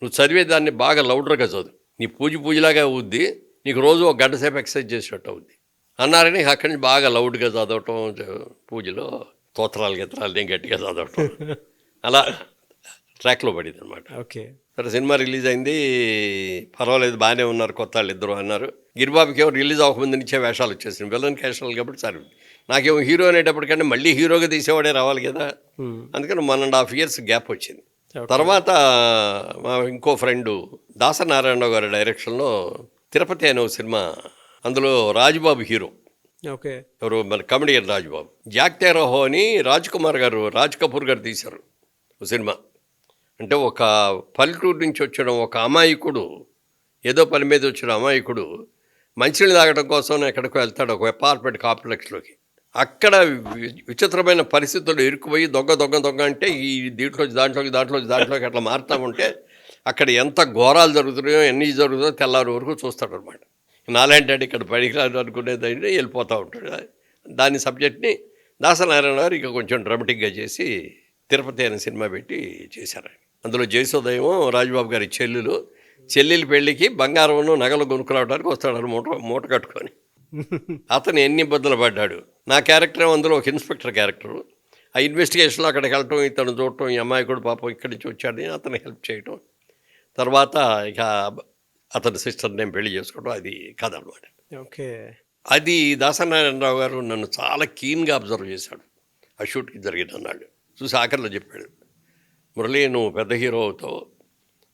నువ్వు చదివేదాన్ని బాగా లౌడర్గా చదువు, నీ పూజలాగా అవుద్ది, నీకు రోజు 1 గంట సేపు ఎక్సర్సైజ్ చేసినట్టు అవుద్ది అన్నారని అక్కడి నుంచి బాగా లౌడ్గా చదవటం, పూజలో స్తోత్రాలు గిత్రాలు నేను గట్టిగా చదవటం, అలా ట్రాక్లో పడింది అనమాట. ఓకే. సరే సినిమా రిలీజ్ అయింది, పర్వాలేదు బాగానే ఉన్నారు కొత్త వాళ్ళు ఇద్దరు అన్నారు. గిరిబాబుకి ఏమో రిలీజ్ అవ్వకముందు నుంచే వేషాలు వచ్చేసినాయి, విలన్ వేషాలు కాబట్టి. సరే నాకేమో హీరో అనేటప్పటికంటే మళ్ళీ హీరోగా తీసేవాడే రావాలి కదా, అందుకని 1.5 years గ్యాప్ వచ్చింది. తర్వాత మా ఇంకో ఫ్రెండు దాసనారాయణరావు గారి డైరెక్షన్లో తిరుపతి అనే ఒక సినిమా, అందులో రాజుబాబు హీరో. ఓకే. ఎవరు మన కమెడియన్ రాజుబాబు. జాక్తే రహో అని రాజ్ కపూర్ గారు తీశారు ఒక సినిమా. అంటే ఒక పల్లెటూరు నుంచి వచ్చిన ఒక అమాయకుడు, ఏదో పని మీద వచ్చిన అమాయకుడు మంచినీళ్ళు తాగడం కోసం ఎక్కడికో వెళ్తాడు, ఒక అపార్ట్మెంట్ కాంప్లెక్స్లోకి. అక్కడ విచిత్రమైన పరిస్థితుల్లో ఇరుక్కుపోయి దొంగ అంటే ఈ దాంట్లోకి అట్లా మారుతూ ఉంటే అక్కడ ఎంత ఘోరాలు జరుగుతున్నాయో, ఎన్ని జరుగుతుందో తెల్లారి వరకు చూస్తాడు అనమాట. నాలాంటి ఇక్కడ పడికిరాదు అనుకునేది వెళ్ళిపోతూ ఉంటాడు. దాని సబ్జెక్ట్ని దాసనారాయణ గారు ఇక కొంచెం డ్రామాటిక్గా చేసి తిరుపతి అనే సినిమా పెట్టి చేశారు. అందులో జయసోదయమో రాజుబాబు గారి చెల్లెలి పెళ్ళికి బంగారం నగలు కొనుక్కురావడానికి వస్తాడు మూట కట్టుకొని. అతను ఎన్ని ఇబ్బందులు పడ్డాడు. నా క్యారెక్టర్ అందులో ఒక ఇన్స్పెక్టర్ క్యారెక్టరు. ఆ ఇన్వెస్టిగేషన్లో అక్కడికి వెళ్ళటం, ఇతను చూడటం, ఈ అమ్మాయి కూడా పాపం ఇక్కడి నుంచి వచ్చాడని అతను హెల్ప్ చేయటం, తర్వాత ఇక అతని సిస్టర్ నేను పెళ్లి చేసుకోవడం, అది కథ అనమాట. ఓకే. అది దాసనారాయణరావు గారు నన్ను చాలా కీన్గా అబ్జర్వ్ చేశాడు. ఆ షూట్కి జరిగిన అన్నాడు చూసి ఆఖరిలో చెప్పాడు, మురళి నువ్వు పెద్ద హీరో అవుతావు,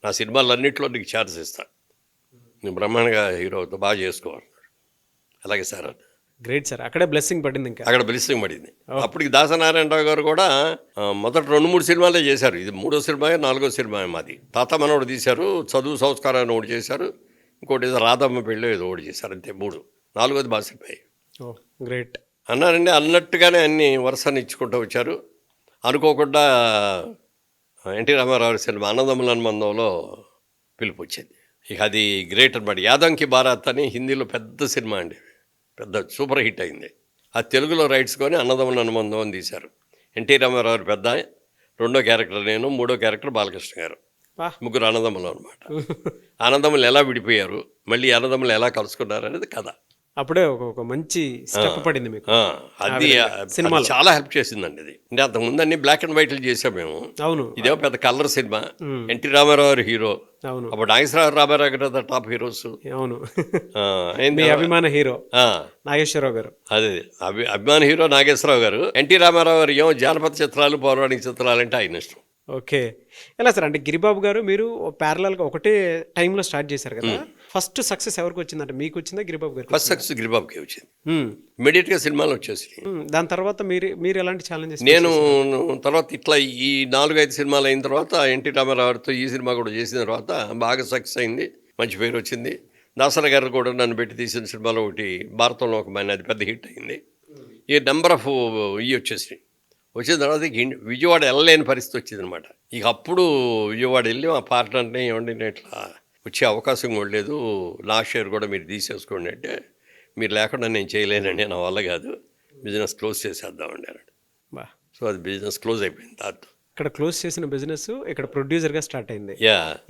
నా సినిమాలన్నింటిలో నీకు ఛాన్స్ ఇస్తాను, నువ్వు బ్రహ్మాండంగా హీరో అవుతావు, బాగా చేసుకోవాలి. అలాగే సార్. Great sir. అక్కడే బ్లెస్సింగ్ పడింది. ఇంకా అక్కడ బ్లెస్సింగ్ పడింది. అప్పటికి దాసనారాయణరావు గారు కూడా మొదటి 2-3 సినిమాలే చేశారు. ఇది 3వ సినిమా 4వ సినిమా మాది. తాత మనోడు తీశారు, చదువు సంస్కారాన్ని ఒకటి చేశారు, ఇంకోటి ఏదో రాధమ్మ పెళ్ళి ఏదో ఒకటి చేశారు, అంతే 3. 4వది బాసిపోయి ఓ గ్రేట్. అన్నారండి. అన్నట్టుగానే అన్ని వరుసని ఇచ్చుకుంటూ వచ్చారు. అనుకోకుండా ఎన్టీ రామారావు సినిమా అన్నదమ్ముల అనుబంధంలో పిలుపు వచ్చింది. ఇక అది గ్రేట్ అనమాట. యాదంకి బారాత్ అని హిందీలో పెద్ద సినిమా అండి, పెద్ద సూపర్ హిట్ అయింది. ఆ తెలుగులో రైట్స్ కొని అన్నదమ్ముల అనుబంధం అని తీశారు. ఎన్టీ రామారావు పెద్ద, 2వ క్యారెక్టర్ నేను, 3వ క్యారెక్టర్ బాలకృష్ణ గారు. ముగ్గురు అన్నదమ్ములు అనమాట. అన్నదమ్ములు ఎలా విడిపోయారు, మళ్ళీ అన్నదమ్ములు ఎలా కలుసుకున్నారు అనేది కథ. అప్పుడే ఒక మంచి స్టెప్ పడింది మీకు. అది సినిమాలో చాలా హెల్ప్ చేసిందండి అది. అంటే అంతకుముందు అన్ని బ్లాక్ అండ్ వైట్లు చేసాం మేము. అవును. ఇదేమో పెద్ద కలర్ సినిమా. ఎన్టీ రామారావు హీరో. అవును. అప్పుడు నాగేశ్వరరావు రామారావు గారు టాప్ హీరోస్. అవును. అభిమాన హీరో నాగేశ్వరరావు గారు. అదే అభిమాన హీరో నాగేశ్వరరావు గారు. ఎన్టీ రామారావు గారు ఏమో జానపద చిత్రాలు, పౌరాణిక చిత్రాలు అంటే ఆయన ఇష్టం. ఓకే. ఎలా సార్ అంటే గిరిబాబు గారు మీరు ప్యారలల్గా ఒకటే టైంలో స్టార్ట్ చేశారు కదా, ఫస్ట్ సక్సెస్ ఎవరికి వచ్చిందంటే మీకు వచ్చిందా గిరిబాబు గారు? ఫస్ట్ సక్సెస్ గిరిబాబుకి వచ్చింది. ఇమీడియట్గా సినిమాలు వచ్చేసి దాని తర్వాత మీరు ఎలాంటి ఛాలెంజెస్? నేను తర్వాత ఇట్లా ఈ 4-5 సినిమాలు అయిన తర్వాత ఎన్టీ రామారావుతో ఈ సినిమా కూడా చేసిన తర్వాత బాగా సక్సెస్ అయింది, మంచి పేరు వచ్చింది. దాసరా గారు కూడా నన్ను పెట్టి తీసిన సినిమాలో ఒకటి భారతంలో ఒక మైన అది పెద్ద హిట్ అయింది. ఈ నెంబర్ ఆఫ్ వచ్చేసి వచ్చిన తర్వాత విజయవాడ వెళ్ళలేని పరిస్థితి వచ్చింది అనమాట. ఇక అప్పుడు విజయవాడ వెళ్ళి మా పార్ట్నర్ని ఏమండి ఇట్లా వచ్చే అవకాశం కూడా లేదు, నా షేర్ కూడా మీరు తీసేసుకోండి అంటే, మీరు లేకుండా నేను చేయలేనండి, నా వల్ల కాదు, బిజినెస్ క్లోజ్ చేసేద్దామండి అన్నాడు. సో అది బిజినెస్ క్లోజ్ అయిపోయింది దాంతో. ఇక్కడ క్లోజ్ చేసిన బిజినెస్ ఇక్కడ ప్రొడ్యూసర్గా స్టార్ట్ అయింది.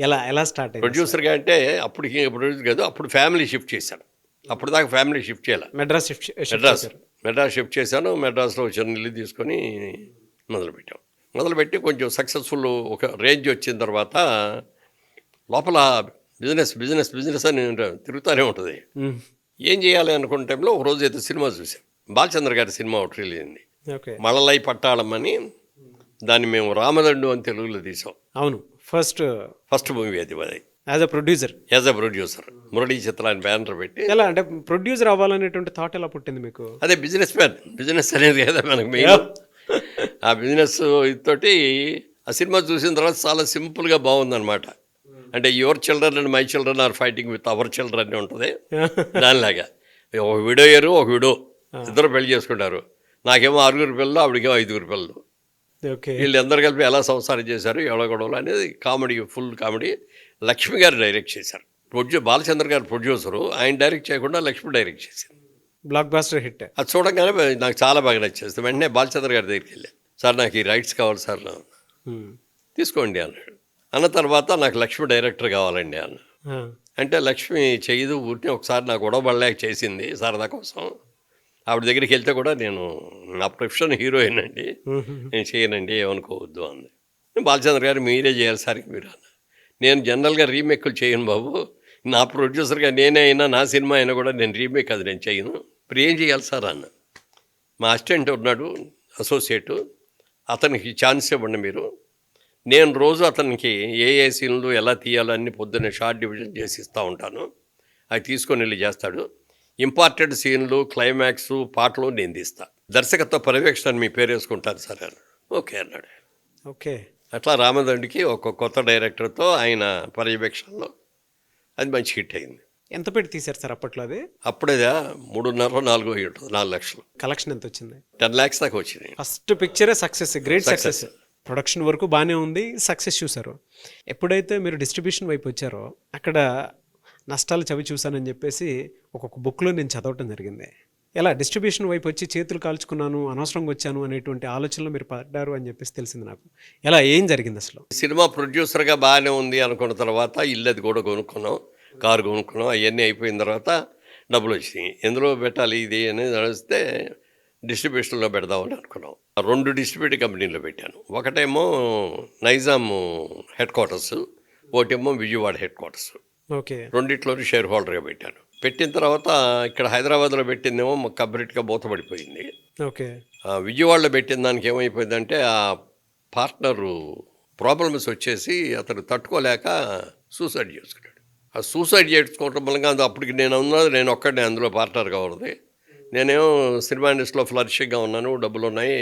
ఎలా స్టార్ట్ అయింది? ప్రొడ్యూసర్గా అంటే అప్పటికి ప్రొడ్యూసర్ కాదు, అప్పుడు ఫ్యామిలీ షిఫ్ట్ చేశాను. అప్పుడు దాకా ఫ్యామిలీ షిఫ్ట్ చేయాలి. మెడ్రాస్ షిఫ్ట్ చేశాను. మెడ్రాస్లో చిన్న ఇల్లు తీసుకొని మొదలుపెట్టి కొంచెం సక్సెస్ఫుల్ ఒక రేంజ్ వచ్చిన తర్వాత లోపల బిజినెస్ అని తిరుగుతూనే ఉంటుంది. ఏం చేయాలి అనుకున్న టైంలో ఒక రోజు అయితే సినిమా చూసాం, బాలచంద్ర గారి సినిమా ఒకటి రిలీజ్ అయింది, మళలై పట్టాళం అని. దాన్ని మేము రామదండు అని తెలుగులో తీసాం. అవును, ఫస్ట్ మూవీ అది. యాజ్ అ ప్రొడ్యూసర్ మురళీ చిత్ర అని బ్యానర్ పెట్టి. ఎలా అంటే ప్రొడ్యూసర్ అవ్వాలనేటువంటి థాట్ ఎలా పుట్టింది మీకు? అదే బిజినెస్ అనేది కదా మనకు మెయిన్. ఆ బిజినెస్ తోటి ఆ సినిమా చూసిన తర్వాత చాలా సింపుల్గా బాగుందన్నమాట. అంటే your children and my children are fighting with our children అని ఉంటుంది. దానిలాగా ఒక విడోయరు ఒక విడో ఇద్దరు పెళ్లి చేసుకుంటారు. నాకేమో 6 పిల్లలు, ఆవిడకేమో 5 పిల్లలు. వీళ్ళు అందరు కలిపి ఎలా సంసారం చేశారు, ఎవడో గొడవలు అనేది కామెడీ, ఫుల్ కామెడీ. లక్ష్మి గారు డైరెక్ట్ చేశారు. బాలచంద్ర గారు ప్రొడ్యూసరు, ఆయన డైరెక్ట్ చేయకుండా లక్ష్మి డైరెక్ట్ చేశారు. Blockbuster hit. అది చూడగానే నాకు చాలా బాగా నచ్చేస్తుంది. వెంటనే బాలచంద్ర గారి దగ్గరికి వెళ్ళా, సార్ నాకు ఈ రైట్స్ కావాలి సార్, తీసుకోండి అన్నాడు. అన్న తర్వాత నాకు లక్ష్మి డైరెక్టర్ కావాలండి అన్న. అంటే లక్ష్మి చేయదు, ఊరిని ఒకసారి నాకు గొడవబడలేక చేసింది సరదా కోసం. ఆవిడ దగ్గరికి వెళ్తే కూడా నేను నా ప్రొఫెషన్ హీరోయిన్ అండి, నేను చేయనండి ఏమనుకోవద్దు అంది. బాలచంద్ర గారు మీరే చేయాలి సార్ మీరు అన్న. నేను జనరల్గా రీమేక్లు చేయను బాబు, నా ప్రొడ్యూసర్గా నేనే అయినా నా సినిమా అయినా కూడా నేను రీమేక్ అది నేను చేయను, ఇప్పుడు ఏం చేయాలి సార్ అన్న. మా అసిస్టెంట్ ఉన్నాడు అసోసియేటు, అతనికి ఛాన్స్ ఇవ్వండి మీరు, నేను రోజు అతనికి ఏ సీన్లు ఎలా తీయాలో అన్ని పొద్దున్నే షార్ట్ డివిజన్ చేసి ఇస్తూ ఉంటాను, అవి తీసుకొని వెళ్ళి చేస్తాడు. ఇంపార్టెంట్ సీన్లు, క్లైమాక్స్, పాటలు నేను తీస్తా, దర్శకత్వ పర్యవేక్షణ మీ పేరు వేసుకుంటాను సార్ అన్నాడు. ఓకే అన్నాడు. ఓకే. అట్లా రామదండికి ఒక కొత్త డైరెక్టర్తో ఆయన పర్యవేక్షణలో అది మంచి హిట్ అయింది. ఎంత పెట్టి తీశారు సార్ అప్పట్లో? అది అప్పుడే 3.5-4 ఉంటుంది, 4 లక్షలు. కలెక్షన్ ఎంత వచ్చింది? 10 lakhs దాకా వచ్చింది. ఫస్ట్ పిక్చరే సక్సెస్, గ్రేట్ సక్సెస్. ప్రొడక్షన్ వరకు బాగానే ఉంది, సక్సెస్ చూశారు. ఎప్పుడైతే మీరు డిస్ట్రిబ్యూషన్ వైపు వచ్చారో అక్కడ నష్టాలు చవి చూశానని చెప్పేసి ఒక్కొక్క బుక్లో నేను చదవటం జరిగింది. ఎలా డిస్ట్రిబ్యూషన్ వైపు వచ్చి చేతులు కాల్చుకున్నాను, అనవసరంగా వచ్చాను అనేటువంటి ఆలోచనలో మీరు పడ్డారు అని చెప్పేసి తెలిసింది నాకు. ఎలా, ఏం జరిగింది అసలు? సినిమా ప్రొడ్యూసర్గా బాగానే ఉంది అనుకున్న తర్వాత ఇల్లు అది కూడా కొనుక్కున్నాం, కారు కొనుక్కున్నాం, అవన్నీ అయిపోయిన తర్వాత డబ్బులు వచ్చినాయి. ఎందులో పెట్టాలి ఇది అనేది నడిస్తే డిస్ట్రిబ్యూషన్లో పెడదామని అనుకున్నాం. 2 డిస్ట్రిబ్యూటర్ కంపెనీలో పెట్టాను. ఒకటేమో నైజాం హెడ్ క్వార్టర్స్, ఒకటేమో విజయవాడ హెడ్ క్వార్టర్స్. ఓకే. రెండిట్లోనే షేర్ హోల్డర్గా పెట్టాను. పెట్టిన తర్వాత ఇక్కడ హైదరాబాద్లో పెట్టిందేమో కంప్లీట్గా మూతపడిపోయింది. ఓకే. విజయవాడలో పెట్టిన దానికి ఏమైపోయిందంటే ఆ పార్ట్నరు ప్రాబ్లమ్స్ వచ్చేసి అతను తట్టుకోలేక సూసైడ్ చేసుకున్నాడు. ఆ సూసైడ్ చేసుకోవటం వల్ల అప్పటికి నేను ఒక్కడే అందులో పార్ట్నర్గా ఉన్నది. నేనేమో సినిమా ఇండస్ట్రీలో ఫ్లరిషింగ్గా ఉన్నాను, డబ్బులు ఉన్నాయి,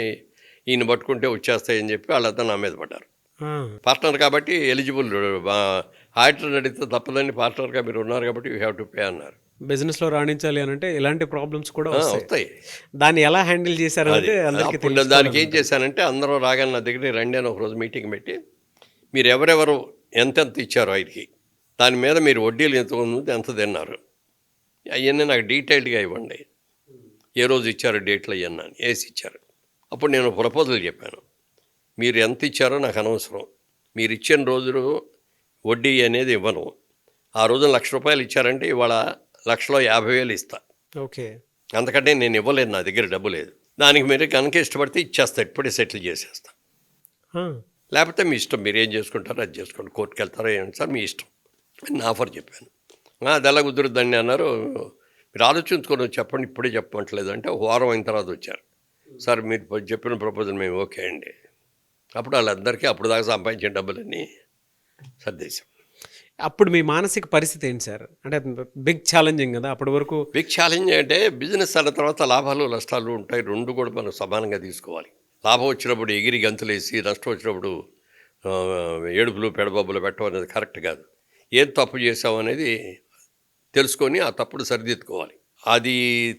ఈయన పట్టుకుంటే వచ్చేస్తాయని చెప్పి వాళ్ళంతా నా మీద పడ్డారు. పార్ట్నర్ కాబట్టి ఎలిజిబుల్, ఆడిటర్ అడిగితే తప్పదండి, పార్ట్నర్గా మీరు ఉన్నారు కాబట్టి యూ హ్యావ్ టు పే అన్నారు. బిజినెస్లో రాణించాలి అని అంటే ఇలాంటి ప్రాబ్లమ్స్ కూడా వస్తాయి. వస్తాయి. దాన్ని ఎలా హ్యాండిల్ చేశారు అంటే అందరికీ అప్పుడు దానికి ఏం చేశానంటే, అందరూ రాగానే నా దగ్గర రండి అని ఒకరోజు మీటింగ్ పెట్టి, మీరు ఎవరెవరు ఎంతెంత ఇచ్చారు ఆయనకి, దాని మీద మీరు వడ్డీలు ఎంత ఉంది, ఎంత తిన్నారు, అవన్నీ నాకు డీటెయిల్డ్గా ఇవ్వండి. ఏ రోజు ఇచ్చారు, డేట్లు అవన్నీ వేసి ఇచ్చారు. అప్పుడు నేను ప్రపోజల్ చెప్పాను, మీరు ఎంత ఇచ్చారో నాకు అనవసరం, మీరు ఇచ్చిన రోజులు వడ్డీ అనేది ఇవ్వను. ఆ రోజున ₹1,00,000 ఇచ్చారంటే ఇవాళ 1,50,000 ఇస్తా. ఓకే. అంతకంటే నేను ఇవ్వలేదు, నా దగ్గర డబ్బు లేదు. దానికి మీరు కనుక ఇష్టపడితే ఇచ్చేస్తా, ఇప్పుడే సెటిల్ చేసేస్తా. లేకపోతే మీ ఇష్టం, మీరు ఏం చేసుకుంటారో అది చేసుకోండి, కోర్టుకు వెళ్తారో ఏంటి సార్ మీ ఇష్టం అని నా ఆఫర్ చెప్పాను. అది ఎలా కుదురుద్దండి అన్నారు. మీరు ఆలోచించుకొని చెప్పండి, ఇప్పుడే చెప్పమంటలేదు అంటే ఒక వారం అయిన తర్వాత వచ్చారు. సార్ మీరు చెప్పిన ప్రపోజల్ మేము ఓకే అండి. అప్పుడు వాళ్ళందరికీ అప్పుడు దాకా సంపాదించిన డబ్బులన్నీ సర్దేశాం. అప్పుడు మీ మానసిక పరిస్థితి ఏంటి సార్? అంటే బిగ్ ఛాలెంజింగ్ కదా అప్పటి వరకు. బిగ్ ఛాలెంజ్ అంటే బిజినెస్ అన్న తర్వాత లాభాలు నష్టాలు ఉంటాయి, రెండు కూడా మనం సమానంగా తీసుకోవాలి. లాభం వచ్చినప్పుడు ఎగిరి గంతులేసి, నష్టం వచ్చినప్పుడు ఏడుపులు పెడబొబ్బులు పెట్టడం అనేది కరెక్ట్ కాదు. ఏం తప్పు చేసాం అనేది తెలుసుకొని ఆ తప్పును సరిదిద్దుకోవాలి. అది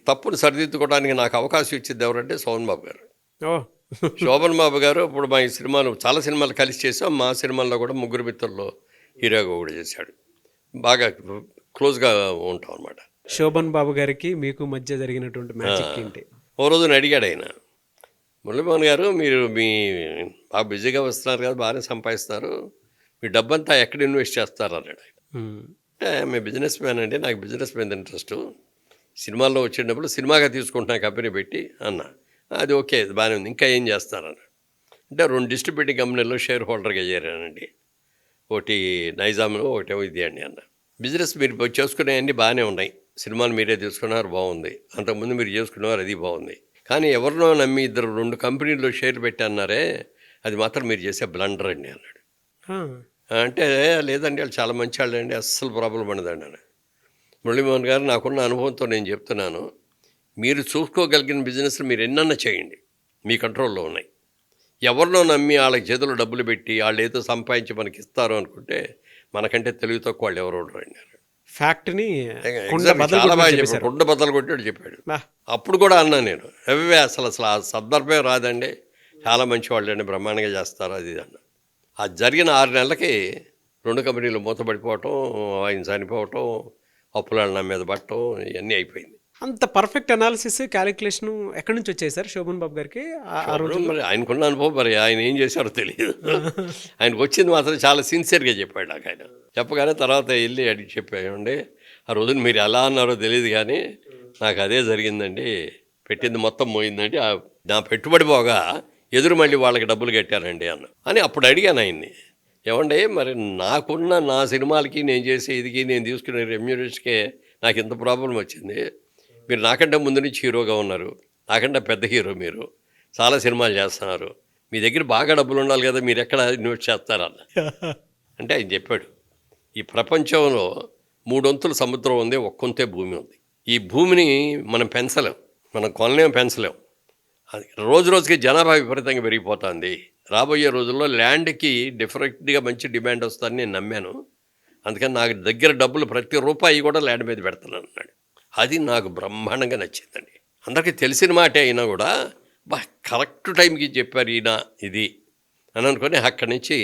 తప్పును సరిదిద్దుకోవడానికి నాకు అవకాశం ఇచ్చింది ఎవరంటే శోభన్ బాబు గారు. శోభన్ బాబు గారు ఇప్పుడు మా ఈ సినిమాలు చాలా సినిమాలు కలిసి చేసాం. మా సినిమాల్లో కూడా ముగ్గురు మిత్రుల్లో హీరోగా కూడా చేశాడు. బాగా క్లోజ్గా ఉంటాం అనమాట. శోభన్ బాబు గారికి మీకు మధ్య జరిగినటువంటి మ్యాజిక్ ఏంటి? ఓ రోజున అడిగాడు ఆయన, మురళీమోహన్ గారు మీరు బాగా బిజీగా వస్తున్నారు కదా, బాగానే సంపాదిస్తున్నారు, మీ డబ్బంతా ఎక్కడ ఇన్వెస్ట్ చేస్తారు అన్నాడు ఆయన. అంటే మీ బిజినెస్ మ్యాన్ అండి, నాకు బిజినెస్ మీద ఇంట్రెస్ట్, సినిమాల్లో వచ్చేటప్పుడు సినిమాగా తీసుకుంటున్నా కంపెనీ పెట్టి అన్నా. అది ఓకే, అది బాగానే ఉంది, ఇంకా ఏం చేస్తారన్నాడు. అంటే 2 డిస్ట్రిబ్యూటింగ్ కంపెనీల్లో షేర్ హోల్డర్గా చేరానండి. ఒకటి నైజాంలో, ఒకటేమో ఇది అండి అన్న. బిజినెస్ మీరు చేసుకునేవన్నీ బాగానే ఉన్నాయి, సినిమాలు మీరే తీసుకున్నారు బాగుంది, అంతకుముందు మీరు చేసుకున్నారు అది బాగుంది, కానీ ఎవరినో నమ్మి 2 కంపెనీల్లో షేర్ పెట్టన్నారే, అది మాత్రం మీరు చేసే బ్లండర్ అండి అన్నాడు. అంటే లేదండి వాళ్ళు చాలా మంచి వాళ్ళు అండి, అస్సలు ప్రాబ్లం ఉండదండి అని. మురళీమోహన్ గారు, నాకున్న అనుభవంతో నేను చెప్తున్నాను, మీరు చూసుకోగలిగిన బిజినెస్ మీరు ఎన్నన్నా చేయండి, మీ కంట్రోల్లో ఉన్నాయి. ఎవరినో నమ్మి వాళ్ళకి చేతులు డబ్బులు పెట్టి వాళ్ళు ఏదో సంపాదించి మనకి ఇస్తారు అనుకుంటే మనకంటే తెలివి తక్కువ వాళ్ళు ఎవరు ఉండరండి. ఫ్యాక్ట్ని చాలా బాగా చెప్పాడు, కుండ బద్దలు కొట్టాడు చెప్పాడు. అప్పుడు కూడా అన్నా నేను, అవే అసలు ఆ సందర్భమే రాదండి, చాలా మంచి వాళ్ళు అండి, బ్రహ్మాండంగా చేస్తారు అది అన్న. అది జరిగిన 6 నెలలకి 2 కంపెనీలు మూతపడిపోవటం, ఆయన చనిపోవటం, అప్పుల నా మీద పట్టడం, ఇవన్నీ అయిపోయింది. అంత పర్ఫెక్ట్ అనాలిసిస్ క్యాలిక్యులేషన్ ఎక్కడి నుంచి వచ్చాయి సార్ శోభన్ బాబు గారికి ఆ రోజు? మరి ఆయనకున్న అనుభవం, మరి ఆయన ఏం చేశారో తెలియదు. ఆయనకు వచ్చింది మాత్రం చాలా సిన్సియర్గా చెప్పాడు నాకు. ఆయన చెప్పగానే తర్వాత వెళ్ళి అడిగి చెప్పాయండి, ఆ రోజున మీరు ఎలా అన్నారో తెలియదు కానీ నాకు అదే జరిగిందండి, పెట్టింది మొత్తం పోయిందండి, నా పెట్టుబడి పోగా ఎదురు మళ్ళీ వాళ్ళకి డబ్బులు కట్టారండి అన్న అని. అప్పుడు అడిగాను ఆయన్ని, ఏమండి మరి నాకున్న నా సినిమాలకి నేను చేసే ఇదికి నేను తీసుకునే రెమ్యూనరేషన్కే నాకు ఇంత ప్రాబ్లం వచ్చింది, మీరు నాకంటే ముందు నుంచి హీరోగా ఉన్నారు, నాకంటే పెద్ద హీరో, మీరు చాలా సినిమాలు చేస్తున్నారు, మీ దగ్గర బాగా డబ్బులు ఉండాలి కదా, మీరు ఎక్కడ ఇన్వెస్ట్ చేస్తారన్న. అంటే ఆయన చెప్పాడు, ఈ ప్రపంచంలో 3 వంతుల సముద్రం ఉంది, 1 వంతే భూమి ఉంది. ఈ భూమిని మనం పెంచలేం, మనం కొనలేం, పెంచలేం. అది రోజు రోజుకి జనాభా విపరీతంగా పెరిగిపోతుంది. రాబోయే రోజుల్లో ల్యాండ్కి డెఫినెట్గా మంచి డిమాండ్ వస్తుందని నేను నమ్మాను, అందుకని నాకు దగ్గర డబ్బులు ప్రతి రూపాయి కూడా ల్యాండ్ మీద పెడతాను అన్నాడు. అది నాకు బ్రహ్మాండంగా నచ్చిందండి. అందరికీ తెలిసిన మాటే అయినా కూడా కరెక్ట్ టైంకి చెప్పారు ఈయన ఇది అని అనుకుని అక్కడి నుంచి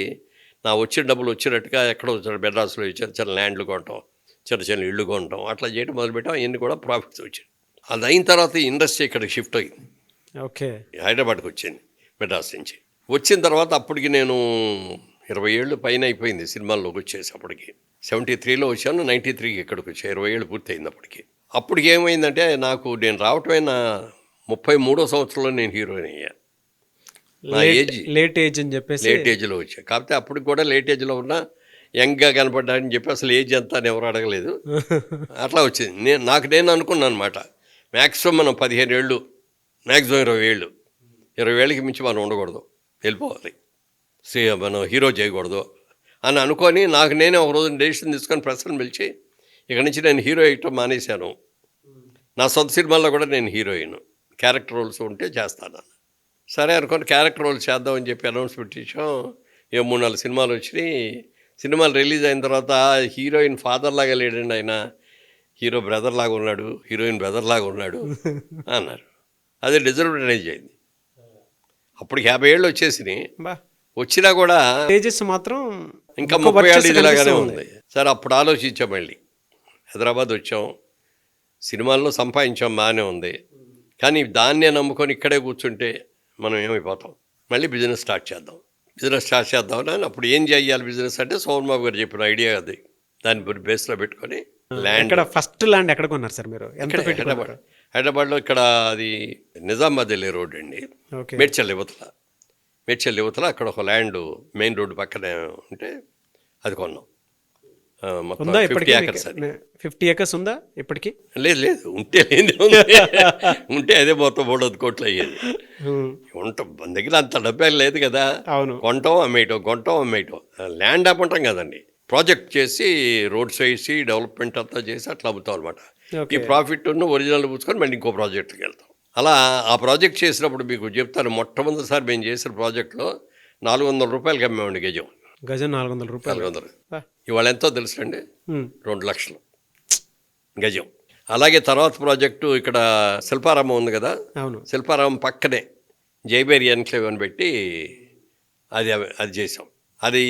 నా వచ్చిన డబ్బులు వచ్చినట్టుగా ఎక్కడో బెడ్రాస్లో చిన్న ల్యాండ్లు కొనటం, చిన్న ఇళ్ళు కొనటం, అట్లా చేయడం మొదలుపెట్టాం. అవన్నీ కూడా ప్రాఫిట్స్ వచ్చాయి. అది అయిన తర్వాత ఈ ఇండస్ట్రీ ఇక్కడికి షిఫ్ట్ అయ్యింది. ఓకే, హైదరాబాద్కి వచ్చింది మెడ్రాస్ నుంచి. వచ్చిన తర్వాత అప్పటికి నేను 20 ఏళ్ళు పైన అయిపోయింది సినిమాల్లోకి వచ్చేసి. అప్పటికి 73లో వచ్చాను, 93కి ఇక్కడికి వచ్చాను, 20 ఏళ్ళు పూర్తయింది అప్పటికి. అప్పటికి ఏమైందంటే నేను రావటమే నా 33వ సంవత్సరంలో నేను హీరోయిన్ అయ్యా. నా ఏజ్ లేట్ ఏజ్ అని చెప్పేసి లేట్ ఏజ్లో వచ్చా. కాకపోతే అప్పటికి కూడా లేట్ ఏజ్లో ఉన్నా యంగ్గా కనపడ్డాడని చెప్పి అసలు ఏజ్ ఎంత అని ఎవరు అడగలేదు. అట్లా వచ్చింది. నేను అనుకున్నాను అనమాట, మ్యాక్సిమం మనం 15 ఏళ్ళు, మ్యాక్సిమం 20 ఏళ్ళు, 20 ఏళ్ళకి మించి మనం ఉండకూడదు, వెళ్ళిపోవాలి, మనం హీరో చేయకూడదు అని అనుకొని నాకు నేనే ఒక రోజు డెసిషన్ తీసుకొని ప్రెస్ని పిలిచి ఇక్కడి నుంచి నేను హీరో అయ్యటం మానేశాను, నా సొంత సినిమాల్లో కూడా నేను హీరోయిన్, క్యారెక్టర్ రోల్స్ ఉంటే చేస్తాను. సరే అనుకొని క్యారెక్టర్ రోల్స్ చేద్దామని చెప్పి అనౌన్స్మెంట్ ఇచ్చాం. 3-4 సినిమాలు వచ్చినాయి. సినిమాలు రిలీజ్ అయిన తర్వాత హీరోయిన్ ఫాదర్ లాగా లేడండి ఆయన, హీరో బ్రదర్ లాగా ఉన్నాడు, హీరోయిన్ బ్రదర్ లాగా ఉన్నాడు అన్నారు. అదే డిజర్వేజ్ అయింది. అప్పుడు 50 ఏళ్ళు వచ్చేసినాయి, బా వచ్చినా కూడా తేజస్ మాత్రం ఇంకా 30 ఏళ్ళు ఇదిలాగానే ఉంది. సరే అప్పుడు ఆలోచించాం, మళ్ళీ హైదరాబాద్ వచ్చాం, సినిమాల్లో సంపాదించాం, బాగానే ఉంది. కానీ దాన్నే నమ్ముకొని ఇక్కడే కూర్చుంటే మనం ఏమైపోతాం, మళ్ళీ బిజినెస్ స్టార్ట్ చేద్దాం అని. అప్పుడు ఏం చేయాలి బిజినెస్ అంటే సోమన్ బాబు గారు చెప్పిన ఐడియా అది. దాన్ని బేస్లో పెట్టుకొని ల్యాండ్, ఇక్కడ ఫస్ట్ ల్యాండ్ ఎక్కడ కొన్నారు సార్ మీరు? ఎంత పెట్టుకున్నారు? హైదరాబాద్లో ఇక్కడ అది నిజామాబాద్ వెళ్ళే రోడ్ అండి, ఓకే. మేడ్చల్ యువతల అక్కడ ఒక ల్యాండ్ మెయిన్ రోడ్డు పక్కనే ఉంటే అది కొన్నాం. మొత్తం ఉందా 50 ఇప్పటికీ? acres అది. 50 acres ఉందా ఇప్పటికి? లేదు ఉంటే ఉంటే అదే మొత్తం 300 కోట్లు అయ్యేది. ఉంటాం మన దగ్గర అంత డబ్బే లేదు కదా, అవును. కొంటాం అమ్మేయటం. ల్యాండ్ అమ్మంటాం కదండి, ప్రాజెక్ట్ చేసి రోడ్స్ వేసి డెవలప్మెంట్ అంతా చేసి అట్లా అమ్ముతాం అనమాట. ఈ ప్రాఫిట్ ఒరిజినల్ పుచ్చుకొని మళ్ళీ ఇంకో ప్రాజెక్ట్కి వెళ్తాం. అలా ఆ ప్రాజెక్ట్ చేసినప్పుడు మీకు చెప్తాను, మొట్టమొదటిసారి మేము చేసిన ప్రాజెక్ట్లో 400 రూపాయలకి అమ్మేవాడి గజం 400 రూపాయలు. 400. ఇవాళ ఎంతో తెలుసండి, 2 లక్షలు గజం. అలాగే తర్వాత ప్రాజెక్టు ఇక్కడ శిల్పారామం ఉంది కదా, అవును. శిల్పారామం పక్కనే జైబేరి ఎన్క్లేవ్ అని పెట్టి అది చేసాం. అది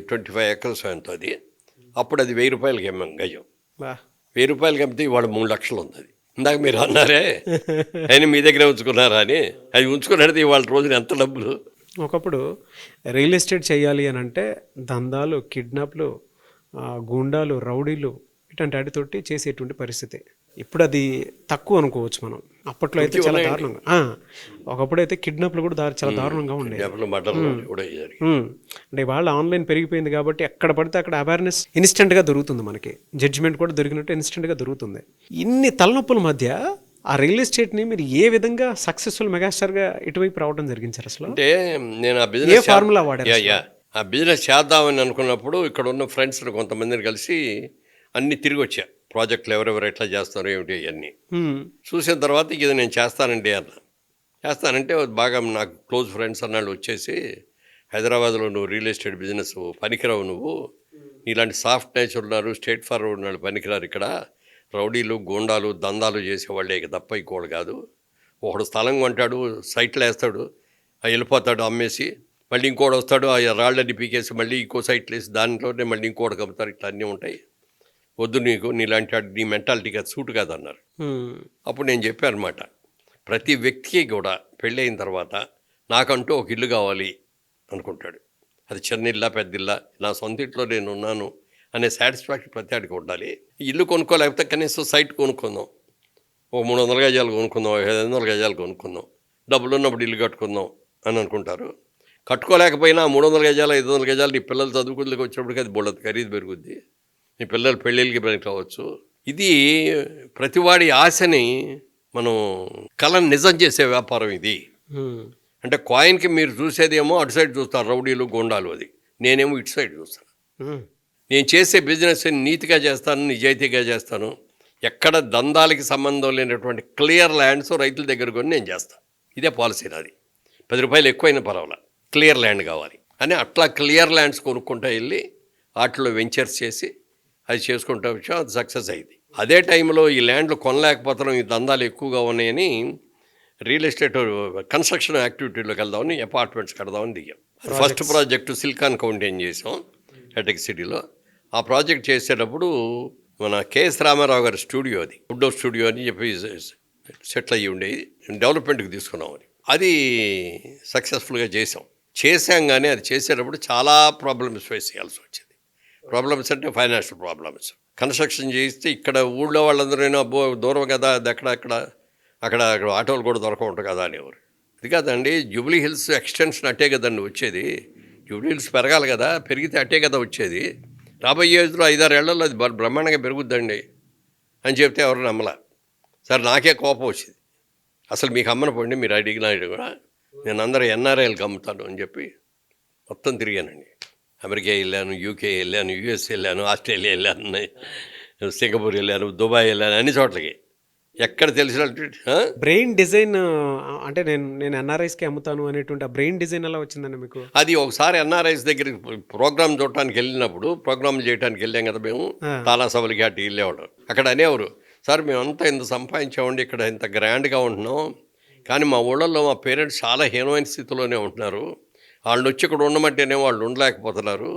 25 acres ఎంతో అది. అప్పుడు అది 1000 రూపాయలకి అమ్మాం గజం. 1000 రూపాయలకి అమ్మితే ఇవాళ 3 లక్షలు ఉంది. అది ఇందాక మీరు అన్నారే అయినా మీ దగ్గర ఉంచుకున్నారా అని, అది ఉంచుకున్నది ఇవాళ రోజున ఎంత డబ్బులు. ఒకప్పుడు రియల్ ఎస్టేట్ చేయాలి అని అంటే దందాలు, కిడ్నాప్లు, గూండాలు, రౌడీలు ఇట్లాంటి వాటితోటి చేసేటువంటి పరిస్థితి. ఇప్పుడు అది తక్కువ అనుకోవచ్చు మనం. అప్పట్లో అయితే చాలా దారుణంగా, ఒకప్పుడు అయితే కిడ్నాప్లు కూడా చాలా దారుణంగా ఉండేవి. అంటే ఇవాళ ఆన్లైన్ పెరిగిపోయింది కాబట్టి ఎక్కడ పడితే అక్కడ అవేర్నెస్ ఇన్స్టెంట్గా దొరుకుతుంది మనకి, జడ్జిమెంట్ కూడా దొరికినట్టు ఇన్స్టెంట్గా దొరుకుతుంది. ఇన్ని తలనొప్పుల మధ్య ఆ రియల్ ఎస్టేట్ని మీరు ఏ విధంగా సక్సెస్ఫుల్ మెగాస్టార్గా ఇటువైపు రావడం జరిగింది సార్? అసలు అంటే నేను ఆ బిజినెస్ ఏ ఫార్ములా వాడారు? ఆ బిజినెస్ చేద్దామని అనుకున్నప్పుడు ఇక్కడ ఉన్న ఫ్రెండ్స్ని కొంతమందిని కలిసి అన్నీ తిరిగి వచ్చా, ప్రాజెక్టులు ఎవరెవరు ఎట్లా చేస్తారో ఏమిటి అవన్నీ చూసిన తర్వాత ఇది నేను చేస్తానండి చేస్తానంటే బాగా నాకు క్లోజ్ ఫ్రెండ్స్ అన్నాళ్ళు వచ్చేసి, హైదరాబాద్లో నువ్వు రియల్ ఎస్టేట్ బిజినెస్ పనికిరావు, నువ్వు ఇలాంటి సాఫ్ట్ నేచర్ ఉన్నారు, స్ట్రేట్ ఫార్వర్డ్ ఉన్నాడు పనికిరారు, ఇక్కడ రౌడీలు, గూండాలు, దందాలు చేసేవాళ్ళే తప్ప ఇంకోడు కాదు. ఒకడు స్థలం కొంటాడు, సైట్లు వేస్తాడు, వెళ్ళిపోతాడు అమ్మేసి, మళ్ళీ ఇంకోటి వస్తాడు, ఆ రాళ్ళని పీకేసి మళ్ళీ ఇంకో సైట్లు వేసి దాంట్లోనే మళ్ళీ ఇంకోటి కమ్ముతారు. ఇట్లా అన్నీ ఉంటాయి, వద్దు నీలాంటి నీ మెంటాలిటీకి అది సూట్ కాదన్నారు. అప్పుడు నేను చెప్పాను అనమాట, ప్రతి వ్యక్తికి కూడా పెళ్ళయిన తర్వాత నాకంటూ ఒక ఇల్లు కావాలి అనుకుంటాడు. అది చిన్న ఇల్లా పెద్ద ఇల్లా, నా సొంత ఇంట్లో నేను ఉన్నాను అనే సాటిస్ఫాక్షన్ ప్రతి ఆడికి ఉండాలి. ఇల్లు కొనుక్కోలేకపోతే కనీసం సైట్ కొనుక్కుందాం, ఒక 300 గజాలు కొనుక్కుందాం, 500 గజాలు కొనుక్కుందాం, డబ్బులు ఉన్నప్పుడు ఇల్లు కట్టుకుందాం అని అనుకుంటారు. కట్టుకోలేకపోయినా 300 గజాలు 500 గజాలు నీ పిల్లలు చదువుకులకు వచ్చినప్పటికీ అది బోళ్ళది ఖరీదు పెరుగుద్ది, నీ పిల్లలు పెళ్ళిళ్ళకి పనికి రావచ్చు. ఇది ప్రతివాడి ఆశని మనం కళను నిజం చేసే వ్యాపారం ఇది. అంటే కాయిన్కి మీరు చూసేదేమో అటు సైడ్ చూస్తారు, రౌడీలు, గోండాలు, అది నేనేమో ఇటు సైడ్ చూస్తాను. నేను చేసే బిజినెస్ నీతిగా చేస్తాను, నిజాయితీగా చేస్తాను. ఎక్కడ దందాలకి సంబంధం లేనటువంటి క్లియర్ ల్యాండ్స్ రైతుల దగ్గర కొని నేను చేస్తాను. ఇదే పాలసీ నాది. 10 రూపాయలు ఎక్కువైనా పర్వాలా, క్లియర్ ల్యాండ్ కావాలి అని అట్లా క్లియర్ ల్యాండ్స్ కొనుక్కుంటూ వెళ్ళి వాటిలో వెంచర్స్ చేసి అది చేసుకుంటూ వచ్చాం. అది సక్సెస్ అయింది. అదే టైంలో ఈ ల్యాండ్లు కొనలేకపోతున్నాం, ఈ దందాలు ఎక్కువగా ఉన్నాయని రియల్ ఎస్టేట్ కన్స్ట్రక్షన్ యాక్టివిటీలోకి వెళ్దామని అపార్ట్మెంట్స్ కడదామని దిగాం. ఫస్ట్ ప్రాజెక్టు సిలికాన్ కౌంటీన్ చేసాం హెటెక్ సిటీలో. ఆ ప్రాజెక్ట్ చేసేటప్పుడు మన కేఎస్ రామారావు గారి స్టూడియో, అది అవుట్డోర్ స్టూడియో అని చెప్పి సెటిల్ అయ్యి ఉండేది, డెవలప్మెంట్కి తీసుకున్నాం. అది సక్సెస్ఫుల్గా చేసాం కానీ అది చేసేటప్పుడు చాలా ప్రాబ్లమ్స్ ఫేస్ చేయాల్సి వచ్చింది. ప్రాబ్లమ్స్ అంటే ఫైనాన్షియల్ ప్రాబ్లమ్స్. కన్స్ట్రక్షన్ చేస్తే ఇక్కడ ఊళ్ళో వాళ్ళందరూ అబ్బో దూరం కదా, అది అక్కడ ఆటోలు కూడా దొరకవుంటాయి కదా అనేవారు. అది కాదండి, జూబ్లీ హిల్స్ ఎక్స్టెన్షన్ అట్టే కదండి వచ్చేది. జూబ్లీ హిల్స్ పెరగాలి కదా, పెరిగితే అట్టే కదా వచ్చేది. రాబోయే రోజుల్లో 5-6 ఏళ్లలో అది బ్రహ్మాండంగా పెరుగుద్దండి అని చెప్తే ఎవరు నమ్మలా. సరే నాకే కోపం వచ్చింది, అసలు మీకు అమ్మనపోండి, మీరు అడిగినా కూడా నేను అందరూ ఎన్ఆర్ఐలకు అమ్ముతాను అని చెప్పి మొత్తం తిరిగానండి. అమెరికా వెళ్ళాను, యూకే వెళ్ళాను, యూఎస్ వెళ్ళాను, ఆస్ట్రేలియా వెళ్ళాను, సింగపూర్ వెళ్ళాను, దుబాయ్ వెళ్ళాను, అన్ని చోట్లకి ఎక్కడ తెలిసినట్టు బ్రెయిన్ డిజైన్ అంటే నేను ఎన్ఆర్ఐస్కి అమ్ముతాను అనేటువంటి ఆ బ్రెయిన్ డిజైన్ ఎలా వచ్చిందండి మీకు? అది ఒకసారి ఎన్ఆర్ఐస్ దగ్గరికి ప్రోగ్రామ్ చూడటానికి వెళ్ళినప్పుడు, ప్రోగ్రామ్ చేయడానికి వెళ్ళాం కదా మేము, తాలా సభలకి అటు వెళ్ళేవాడు. అక్కడ అనేవారు, సార్ మేమంతా ఇంత సంపాదించామండి, ఇక్కడ ఇంత గ్రాండ్గా ఉంటున్నాం, కానీ మా ఊళ్ళల్లో మా పేరెంట్స్ చాలా హీనమైన స్థితిలోనే ఉంటున్నారు, వాళ్ళని వచ్చి ఇక్కడ ఉండమంటేనే వాళ్ళు ఉండలేకపోతున్నారు,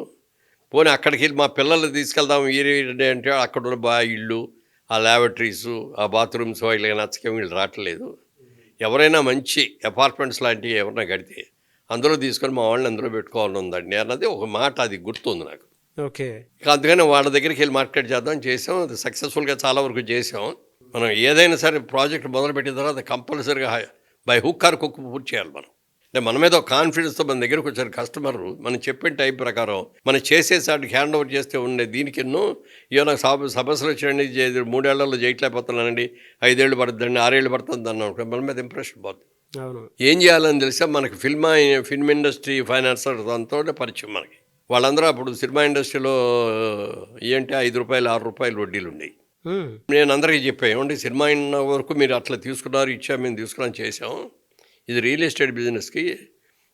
పోనీ అక్కడికి వెళ్ళి మా పిల్లల్ని తీసుకెళ్దాం అంటే అక్కడ ఉన్న ఇళ్ళు, ఆ ల్యాబొరేటరీసు, ఆ బాత్రూమ్స్ వీళ్ళకి నచ్చకే వీళ్ళు రావట్లేదు, ఎవరైనా మంచి అపార్ట్మెంట్స్ లాంటివి ఎవరైనా కడితే అందులో తీసుకొని మా వాళ్ళని అందులో పెట్టుకోవాలని ఉందండి అన్నది ఒక మాట, అది గుర్తుంది నాకు. ఓకే. అందుకని వాళ్ళ దగ్గరికి వెళ్ళి మార్కెట్ చేద్దాం చేసాం, అది సక్సెస్ఫుల్గా చాలా వరకు చేసాం. మనం ఏదైనా సరే ప్రాజెక్ట్ మొదలుపెట్టిన తర్వాత కంపల్సరీగా బై హుక్ ఆర్ కుక్ పూర్తి చేయాలి మనం. అంటే మన మీద కాన్ఫిడెన్స్తో మన దగ్గరకు వచ్చారు కస్టమర్, మనం చెప్పిన టైం ప్రకారం మనం చేసేసాటికి హ్యాండ్ ఓవర్ చేస్తే ఉండే దీనికి ఎన్నో నాకు సమస్యలు వచ్చాయండి, 3 ఏళ్లలో చేయట్లేకపోతున్నానండి, 5 ఏళ్ళు పడుతుందండి, 6 ఏళ్ళు పడుతుంది అన్నాను, మన మీద ఇంప్రెషన్ పోతుంది. ఏం చేయాలని తెలిసా మనకి ఫిల్మ్ ఇండస్ట్రీ ఫైనాన్సర్ దాంతో పరిచయం మనకి. వాళ్ళందరూ అప్పుడు సినిమా ఇండస్ట్రీలో ఏంటి 5 రూపాయలు 6 రూపాయలు వడ్డీలు ఉండేవి. నేను అందరికీ చెప్పాను, ఏమంటే సినిమా అయిన వరకు మీరు అట్లా తీసుకున్నారు, ఇచ్చాము, మేము తీసుకున్నాం, చేసాం, ఇది రియల్ ఎస్టేట్ బిజినెస్కి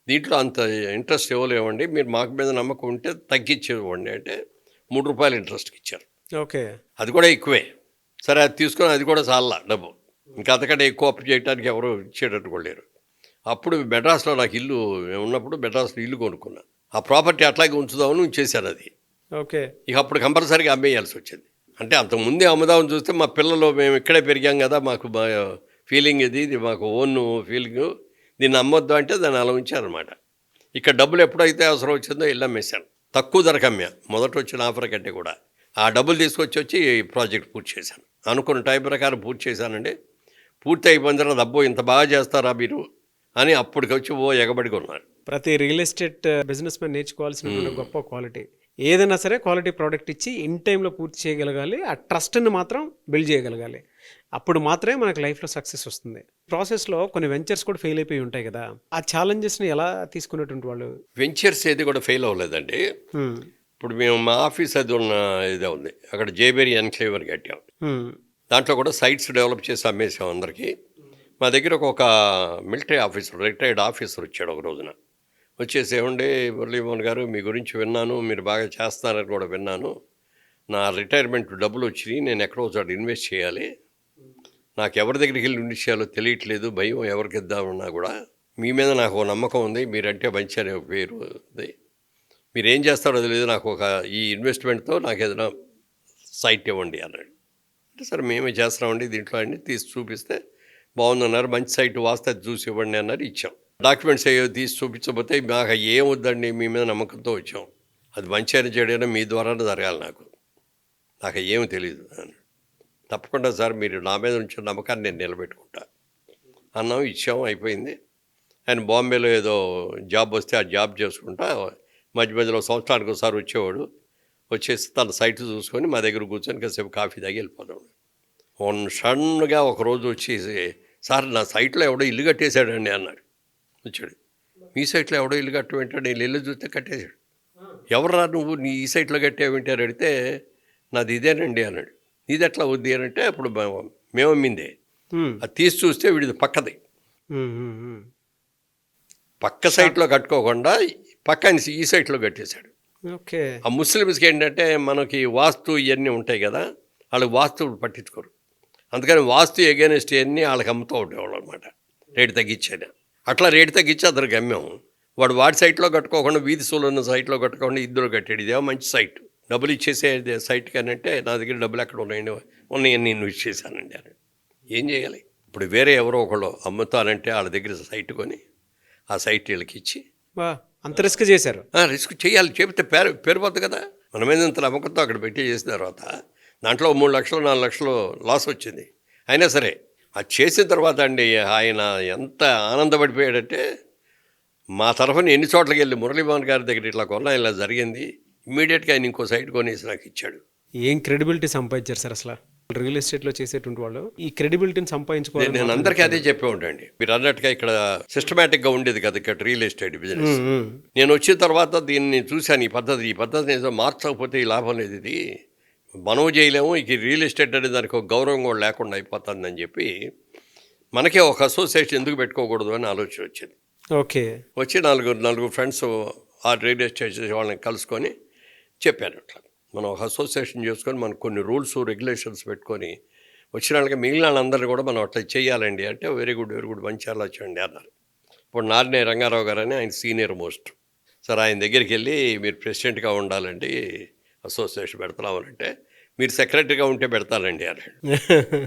దీంట్లో అంత ఇంట్రెస్ట్ ఇవ్వలేమండి, మీరు మాకు మీద నమ్మకం ఉంటే తగ్గించేవ్వండి అంటే 3 రూపాయలు ఇంట్రెస్ట్కి ఇచ్చారు. ఓకే. అది కూడా ఎక్కువే. సరే అది తీసుకొని అది కూడా చాలా డబ్బు, ఇంకా అంతకంటే ఎక్కువ అప్పు చేయడానికి ఎవరు ఇచ్చేటట్టు కూడా లేరు. అప్పుడు మెడ్రాస్లో నాకు ఇల్లు ఉన్నప్పుడు మెడ్రాస్లో ఇల్లు కొనుక్కున్నాను, ఆ ప్రాపర్టీ అట్లాగే ఉంచుదామని ఉంచేశాను అది. ఓకే. ఇక అప్పుడు కంపల్సరీగా అమ్మేయాల్సి వచ్చింది. అంటే అంతకుముందే అమ్ముదామని చూస్తే మా పిల్లలు మేము ఇక్కడే పెరిగాం కదా, మాకు ఫీలింగ్ ఇది మాకు ఓన్ ఫీలింగ్, దీన్ని అమ్మొద్దు అంటే దాన్ని అలా ఉంచారనమాట. ఇక్కడ డబ్బులు ఎప్పుడైతే అవసరం వచ్చిందో ఇల్లు అమ్మేశాను, తక్కువ ధరకు అమ్మా, మొదట వచ్చిన ఆఫర్ కంటే కూడా. ఆ డబ్బులు తీసుకొచ్చి ప్రాజెక్ట్ పూర్తి చేశాను, అనుకున్న టైం ప్రకారం పూర్తి చేశానండి. పూర్తి అయిపోయిన తర్వాత అబ్బో ఇంత బాగా చేస్తారా మీరు అని అప్పటికి వచ్చి ఎగబడిగా ఉన్నారు. ప్రతి రియల్ ఎస్టేట్ బిజినెస్ మ్యాన్ నేర్చుకోవాల్సిన గొప్ప క్వాలిటీ, ఏదైనా సరే క్వాలిటీ ప్రోడక్ట్ ఇచ్చి ఇన్ టైంలో పూర్తి చేయగలగాలి, ఆ ట్రస్ట్ని మాత్రం బిల్డ్ చేయగలగాలి, అప్పుడు మాత్రమే మనకు లైఫ్లో సక్సెస్ వస్తుంది. ప్రాసెస్లో కొన్ని వెంచర్స్ కూడా ఫెయిల్ అయిపోయి ఉంటాయి కదా, ఆ ఛాలెంజెస్ని ఎలా తీసుకునేటువంటి వాళ్ళు? వెంచర్స్ ఏది కూడా ఫెయిల్ అవ్వలేదండి. ఇప్పుడు మేము మా ఆఫీస్ అది ఉన్న ఇదే ఉంది, అక్కడ జేబేరి ఎన్క్లేవర్ కట్టాం, దాంట్లో కూడా సైట్స్ డెవలప్ చేసి అమ్మేసాం అందరికీ. మా దగ్గర ఒక మిలిటరీ ఆఫీసర్, రిటైర్డ్ ఆఫీసర్ వచ్చాడు ఒక రోజున, వచ్చేసి ఏమండి మురళీమోహన్ గారు మీ గురించి విన్నాను, మీరు బాగా చేస్తారని కూడా విన్నాను, నా రిటైర్మెంట్ డబ్బులు వచ్చినాయి, నేను ఎక్కడో చోట ఇన్వెస్ట్ చేయాలి, నాకు ఎవరి దగ్గరికి వెళ్ళి ఇన్వెస్ట్ చేయాలో తెలియట్లేదు, భయం ఎవరికి ఇద్దామన్నా కూడా, మీ మీద నాకు నమ్మకం ఉంది, మీరంటే మంచి అనే పేరు ఉంది, మీరు ఏం చేస్తారో తెలియదు, నాకు ఒక ఈ ఇన్వెస్ట్మెంట్తో నాకు ఏదైనా సైట్ ఇవ్వండి అన్నాడు. అంటే సరే మేమే చేస్తామండి, దీంట్లో అన్నీ తీసి చూపిస్తే బాగుందన్నారు, మంచి సైట్ వాస్తే అది చూసి ఇవ్వండి అన్నారు, ఇచ్చాం. డాక్యుమెంట్స్ అయ్యో తీసి చూపించకపోతే మాకు ఏం వద్దండి, మీ మీద నమ్మకంతో వచ్చాం, అది మంచి అయినా చెడైనా మీ ద్వారానే జరగాలి, నాకు ఏమీ తెలియదు అన్నాడు. తప్పకుండా సార్ మీరు నా మీద ఉంచిన నమ్మకాన్ని నేను నిలబెట్టుకుంటా అన్నాం, ఇచ్చాం, అయిపోయింది. ఆయన బాంబేలో ఏదో జాబ్ వస్తే ఆ జాబ్ చేసుకుంటా మధ్య మధ్యలో సంవత్సరానికి ఒకసారి వచ్చేవాడు, వచ్చేసి తన సైట్ చూసుకొని మా దగ్గర కూర్చొని కాసేపు కాఫీ తాగి వెళ్ళిపోతాడు. సడన్గా ఒకరోజు వచ్చేసి సార్ నా సైట్లో ఎవడో ఇల్లు కట్టేశాడండి అన్నాడు. వచ్చాడు, మీ సైట్లో ఎవడో ఇల్లు కట్టమంటాడు, నేను ఇల్లు చూస్తే కట్టేశాడు, ఎవరా నువ్వు నీ ఈ సైట్లో కట్టేవింటే అని అడిగితే నాది ఇదేనండి అన్నాడు. ఇది ఎట్లా వద్ది అని అంటే అప్పుడు మేము అమ్మిందే, అది తీసి చూస్తే వీడిది పక్కది, పక్క సైట్లో కట్టుకోకుండా పక్కన ఈ సైట్లో కట్టేశాడు. ఓకే. ఆ ముస్లిమ్స్కి ఏంటంటే మనకి వాస్తు ఇవన్నీ ఉంటాయి కదా, వాళ్ళకి వాస్తు పట్టించుకోరు, అందుకని వాస్తు ఎగైనెస్ట్ ఇవన్నీ వాళ్ళకి అమ్ముతూ ఉండేవాళ్ళు అనమాట, రేటు తగ్గించాను. అట్లా రేటు తగ్గించి అతనికి అమ్మాము. వాడి సైట్లో కట్టుకోకుండా వీధి సోలు ఉన్న సైట్లో కట్టుకోకుండా ఇద్దరు కట్టాడు, ఇదేమో మంచి సైట్, డబ్బులు ఇచ్చేసే సైట్ కానీ అంటే నా దగ్గర డబ్బులు ఎక్కడ ఉన్నాయండి, ఉన్నాయని నేను ఇచ్చేసానండి అని. ఏం చేయాలి ఇప్పుడు? వేరే ఎవరో ఒకళ్ళు అమ్ముతానంటే వాళ్ళ దగ్గర సైట్ కొని ఆ సైట్ వీళ్ళకి ఇచ్చి అంత రిస్క్ చేశారు. రిస్క్ చేయాలి, చెబితే పేరుపోద్దు కదా. మన మీద ఇంత నమ్మకంతో అక్కడ పెట్టి చేసిన తర్వాత దాంట్లో 3 లక్షలు 4 లక్షలు లాస్ వచ్చింది. అయినా సరే అది చేసిన తర్వాత అండి ఆయన ఎంత ఆనందపడిపోయాడంటే, మా తరఫున ఎన్ని చోట్లకి వెళ్ళి మురళీమోహన్ గారి దగ్గర ఇట్లా కొన్నా ఇలా జరిగింది, ఇమ్మీడియట్గా ఆయన ఇంకో సైట్ కొనేసి నాకు ఇచ్చాడు. ఏం క్రెడిబిలిటీ సంపాదించారు సార్ అసలు రియల్ ఎస్టేట్లో చేసేటువంటి వాళ్ళు? ఈ క్రెడిబిలిటీని సంపాదించుకోవాలి. నేను అందరికీ అదే చెప్పే ఉంటాండి, మీరు అన్నట్టుగా ఇక్కడ సిస్టమేటిక్గా ఉండేది కదా ఇక్కడ రియల్ ఎస్టేట్ బిజినెస్. నేను వచ్చిన తర్వాత దీన్ని చూశాను, ఈ పద్ధతి ఏదో మార్చకపోతే ఈ లాభం లేదు, ఇది మనం చేయలేము, ఇక రియల్ ఎస్టేట్ అనే దానికి ఒక గౌరవం కూడా లేకుండా అయిపోతుందని చెప్పి మనకే ఒక అసోసియేషన్ ఎందుకు పెట్టుకోకూడదు అని ఆలోచన వచ్చింది. ఓకే. వచ్చి నలుగురు ఫ్రెండ్స్ ఆ రియల్ ఎస్టేట్ వాళ్ళని కలుసుకొని చెప్పాను, అట్లా మనం ఒక అసోసియేషన్ చేసుకొని మనకు కొన్ని రూల్స్ రెగ్యులేషన్స్ పెట్టుకొని వచ్చిన వాళ్ళకి మిగిలిన వాళ్ళందరినీ కూడా మనం అట్లా చేయాలండి అంటే వెరీ గుడ్ మంచి ఆలోచన అండి అన్నారు. ఇప్పుడు నార్నే రంగారావు గారు అని ఆయన సీనియర్ మోస్ట్ సార్, ఆయన దగ్గరికి వెళ్ళి మీరు ప్రెసిడెంట్గా ఉండాలండి అసోసియేషన్ పెడతామనంటే మీరు సెక్రటరీగా ఉంటే పెడతానండి అన్నాడు.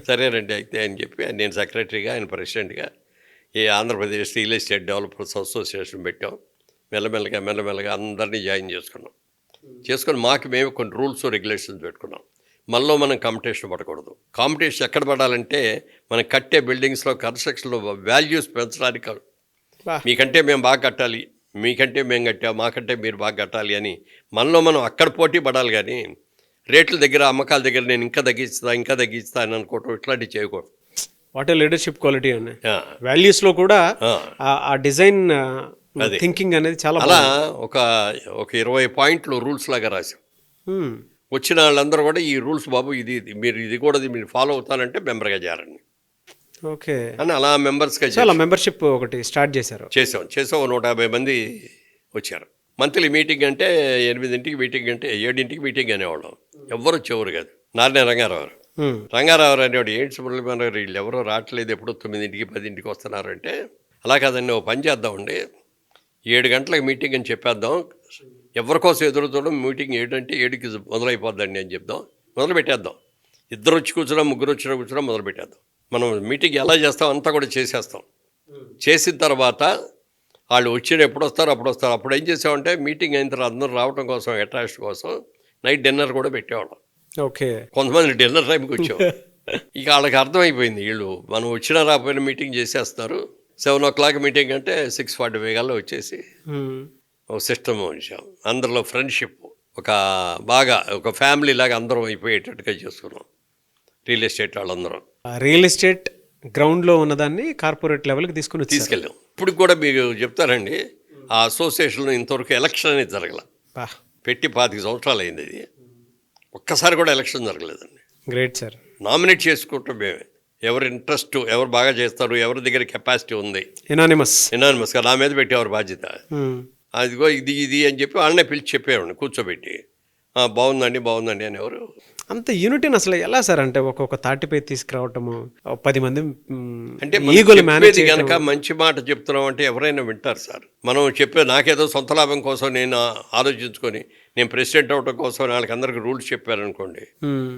సరేనండి అయితే అని చెప్పి నేను సెక్రటరీగా ఆయన ప్రెసిడెంట్గా ఈ Andhra Pradesh real estate developers association పెట్టాం. మెల్లమెల్లగా అందరినీ జాయిన్ చేసుకొని మాకు మేము కొన్ని రూల్స్ రెగ్యులేషన్స్ పెట్టుకున్నాం. మనలో మనం కాంపిటీషన్ పడకూడదు. కాంపిటీషన్ ఎక్కడ పడాలంటే మనం కట్టే బిల్డింగ్స్లో కన్స్ట్రక్షన్లో వాల్యూస్ పెంచడానికి కాదు. మీకంటే మేము బాగా కట్టాలి, మీకంటే మేము కట్టాం, మాకంటే మీరు బాగా కట్టాలి అని మనలో మనం అక్కడ పోటీ పడాలి. కానీ రేట్ల దగ్గర అమ్మకాల దగ్గర నేను ఇంకా తగ్గిస్తా అని అనుకోవటం ఇట్లాంటివి చేయకూడదు. వాట్ ఏ లీడర్షిప్ క్వాలిటీ అండి. వాల్యూస్లో కూడా ఆ డిజైన్ థింకింగ్ అనేది చాలా అలా ఒక 20 పాయింట్లు రూల్స్ లాగా రాశాం. వచ్చిన వాళ్ళందరూ కూడా ఈ రూల్స్ బాబు ఇది కూడా మీరు ఫాలో అవుతానంటే మెంబర్గా చేరండి. ఓకే అని అలా మెంబర్స్గా చాలా మెంబర్షిప్ ఒకటి స్టార్ట్ చేసాం 150 మంది వచ్చారు. మంత్లీ మీటింగ్ అంటే 8ంటికి మీటింగ్ అంటే 7ంటికి మీటింగ్ అనేవాళ్ళం. ఎవ్వరు వచ్చేవారు కాదు. నార్నే రంగారావు అనేవాడు ఏంటి సుబ్రహ్మణ్యం వీళ్ళు ఎవరో రావట్లేదు, ఎప్పుడో 9ంటికి 10ంటికి వస్తున్నారంటే అలా కాదండి, ఓ పని చేద్దామండి, 7 గంటలకు మీటింగ్ అని చెప్పేద్దాం, ఎవరి కోసం ఎదురుతూడం మీటింగ్ 7కి మొదలైపోద్దండి అని చెప్దాం, మొదలు పెట్టేద్దాం. 2 వచ్చి కూర్చున్నా 3 వచ్చి కూర్చున్నా మొదలు పెట్టేద్దాం. మనం మీటింగ్ ఎలా చేస్తాం అంతా కూడా చేసేస్తాం. చేసిన తర్వాత వాళ్ళు వచ్చిన ఎప్పుడు వస్తారు అప్పుడు ఏం చేసామంటే మీటింగ్ అయిన తర్వాత అందరూ రావడం కోసం అట్రాక్షన్ కోసం నైట్ డిన్నర్ కూడా పెట్టేవాళ్ళం. ఓకే. కొంతమంది డిన్నర్ టైంకి వచ్చేవాళ్ళు. ఇక వాళ్ళకి అర్థమైపోయింది వీళ్ళు మనం వచ్చినా రాకపోయినా మీటింగ్ చేసేస్తారు. 7 o'clock మీటింగ్ అంటే 6:45 కల్లా వచ్చేసి ఒక సిస్టమ్ ఉంచాం. అందరిలో ఫ్రెండ్షిప్ ఒక ఫ్యామిలీ లాగా అందరం అయిపోయేటట్టుగా చేసుకున్నాం రియల్ ఎస్టేట్ వాళ్ళందరం. రియల్ ఎస్టేట్ గ్రౌండ్లో ఉన్నదాన్ని కార్పొరేట్ లెవెల్కి తీసుకెళ్ళాం. ఇప్పుడు కూడా మీకు చెప్తారండి, ఆ అసోసియేషన్లో ఇంతవరకు ఎలక్షన్ అనేది జరగల. పెట్టి 25 సంవత్సరాలు అయింది. ఇది ఒక్కసారి కూడా ఎలక్షన్ జరగలేదండి. Great sir. నామినేట్ చేసుకుంటాం మేమే, ఎవరు ఇంట్రెస్ట్, ఎవరు బాగా చేస్తారు, ఎవరి దగ్గర కెపాసిటీ ఉంది, ఎనానిమస్గా నా మీద పెట్టేవారు బాధ్యత. అదిగో ఇది అని చెప్పి వాళ్ళనే పిలిచి చెప్పేవాడిని కూర్చోబెట్టి, బాగుందండి అనేవారు. అంత యూనిటీని అసలు ఎలా సార్, అంటే ఒక్కొక్క తాటిపై తీసుకురావటము, 10 మంది అంటే కనుక మంచి మాట చెప్తున్నాం అంటే ఎవరైనా వింటారు సార్. మనం నాకేదో సొంత లాభం కోసం నేను ఆలోచించుకొని నేను ప్రెసిడెంట్ అవడం కోసం వాళ్ళకి అందరికి రూల్స్ చెప్పారనుకోండి,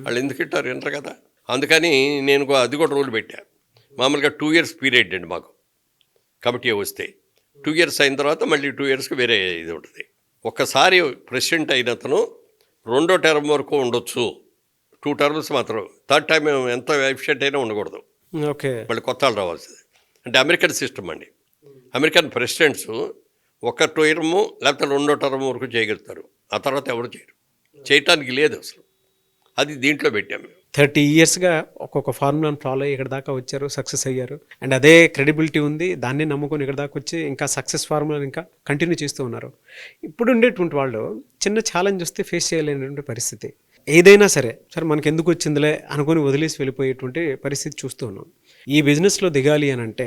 వాళ్ళు ఎందుకు వింటారు కదా. అందుకని నేను అది కూడా రూల్ పెట్టా. మామూలుగా 2 years పీరియడ్ అండి మాకు కమిటీ వస్తే. 2 years అయిన తర్వాత మళ్ళీ 2 yearsకి వేరే ఇది ఉంటుంది. ఒక్కసారి ప్రెసిడెంట్ అయినతను 2వ టర్మ్ వరకు ఉండొచ్చు, 2 terms మాత్రం. 3rd time ఎంత ఎఫిషియెంట్ అయినా ఉండకూడదు. ఓకే. మళ్ళీ కొత్త వాళ్ళు రావాల్సింది. అంటే అమెరికన్ సిస్టమ్ అండి. అమెరికన్ ప్రెసిడెంట్స్ 1 term లేకపోతే 2వ term వరకు చేయగలుగుతారు, ఆ తర్వాత ఎవరు చేయటానికి లేదు అసలు. అది దీంట్లో పెట్టాము. 30 yearsగా ఒక్కొక్క ఫార్ములాను ఫాలో అయ్యి ఇక్కడ దాకా వచ్చారు, సక్సెస్ అయ్యారు. అండ్ అదే క్రెడిబిలిటీ ఉంది, దాన్ని నమ్ముకొని ఇక్కడ దాకా వచ్చి ఇంకా సక్సెస్ ఫార్ములాని ఇంకా కంటిన్యూ చేస్తూ ఉన్నారు. ఇప్పుడు ఉండేటువంటి వాళ్ళు చిన్న ఛాలెంజ్ వస్తే ఫేస్ చేయలేనటువంటి పరిస్థితి. ఏదైనా సరే మనకి ఎందుకు వచ్చిందిలే అనుకుని వదిలేసి వెళ్ళిపోయేటువంటి పరిస్థితి చూస్తూ ఉన్నాం. ఈ బిజినెస్లో దిగాలి అని అంటే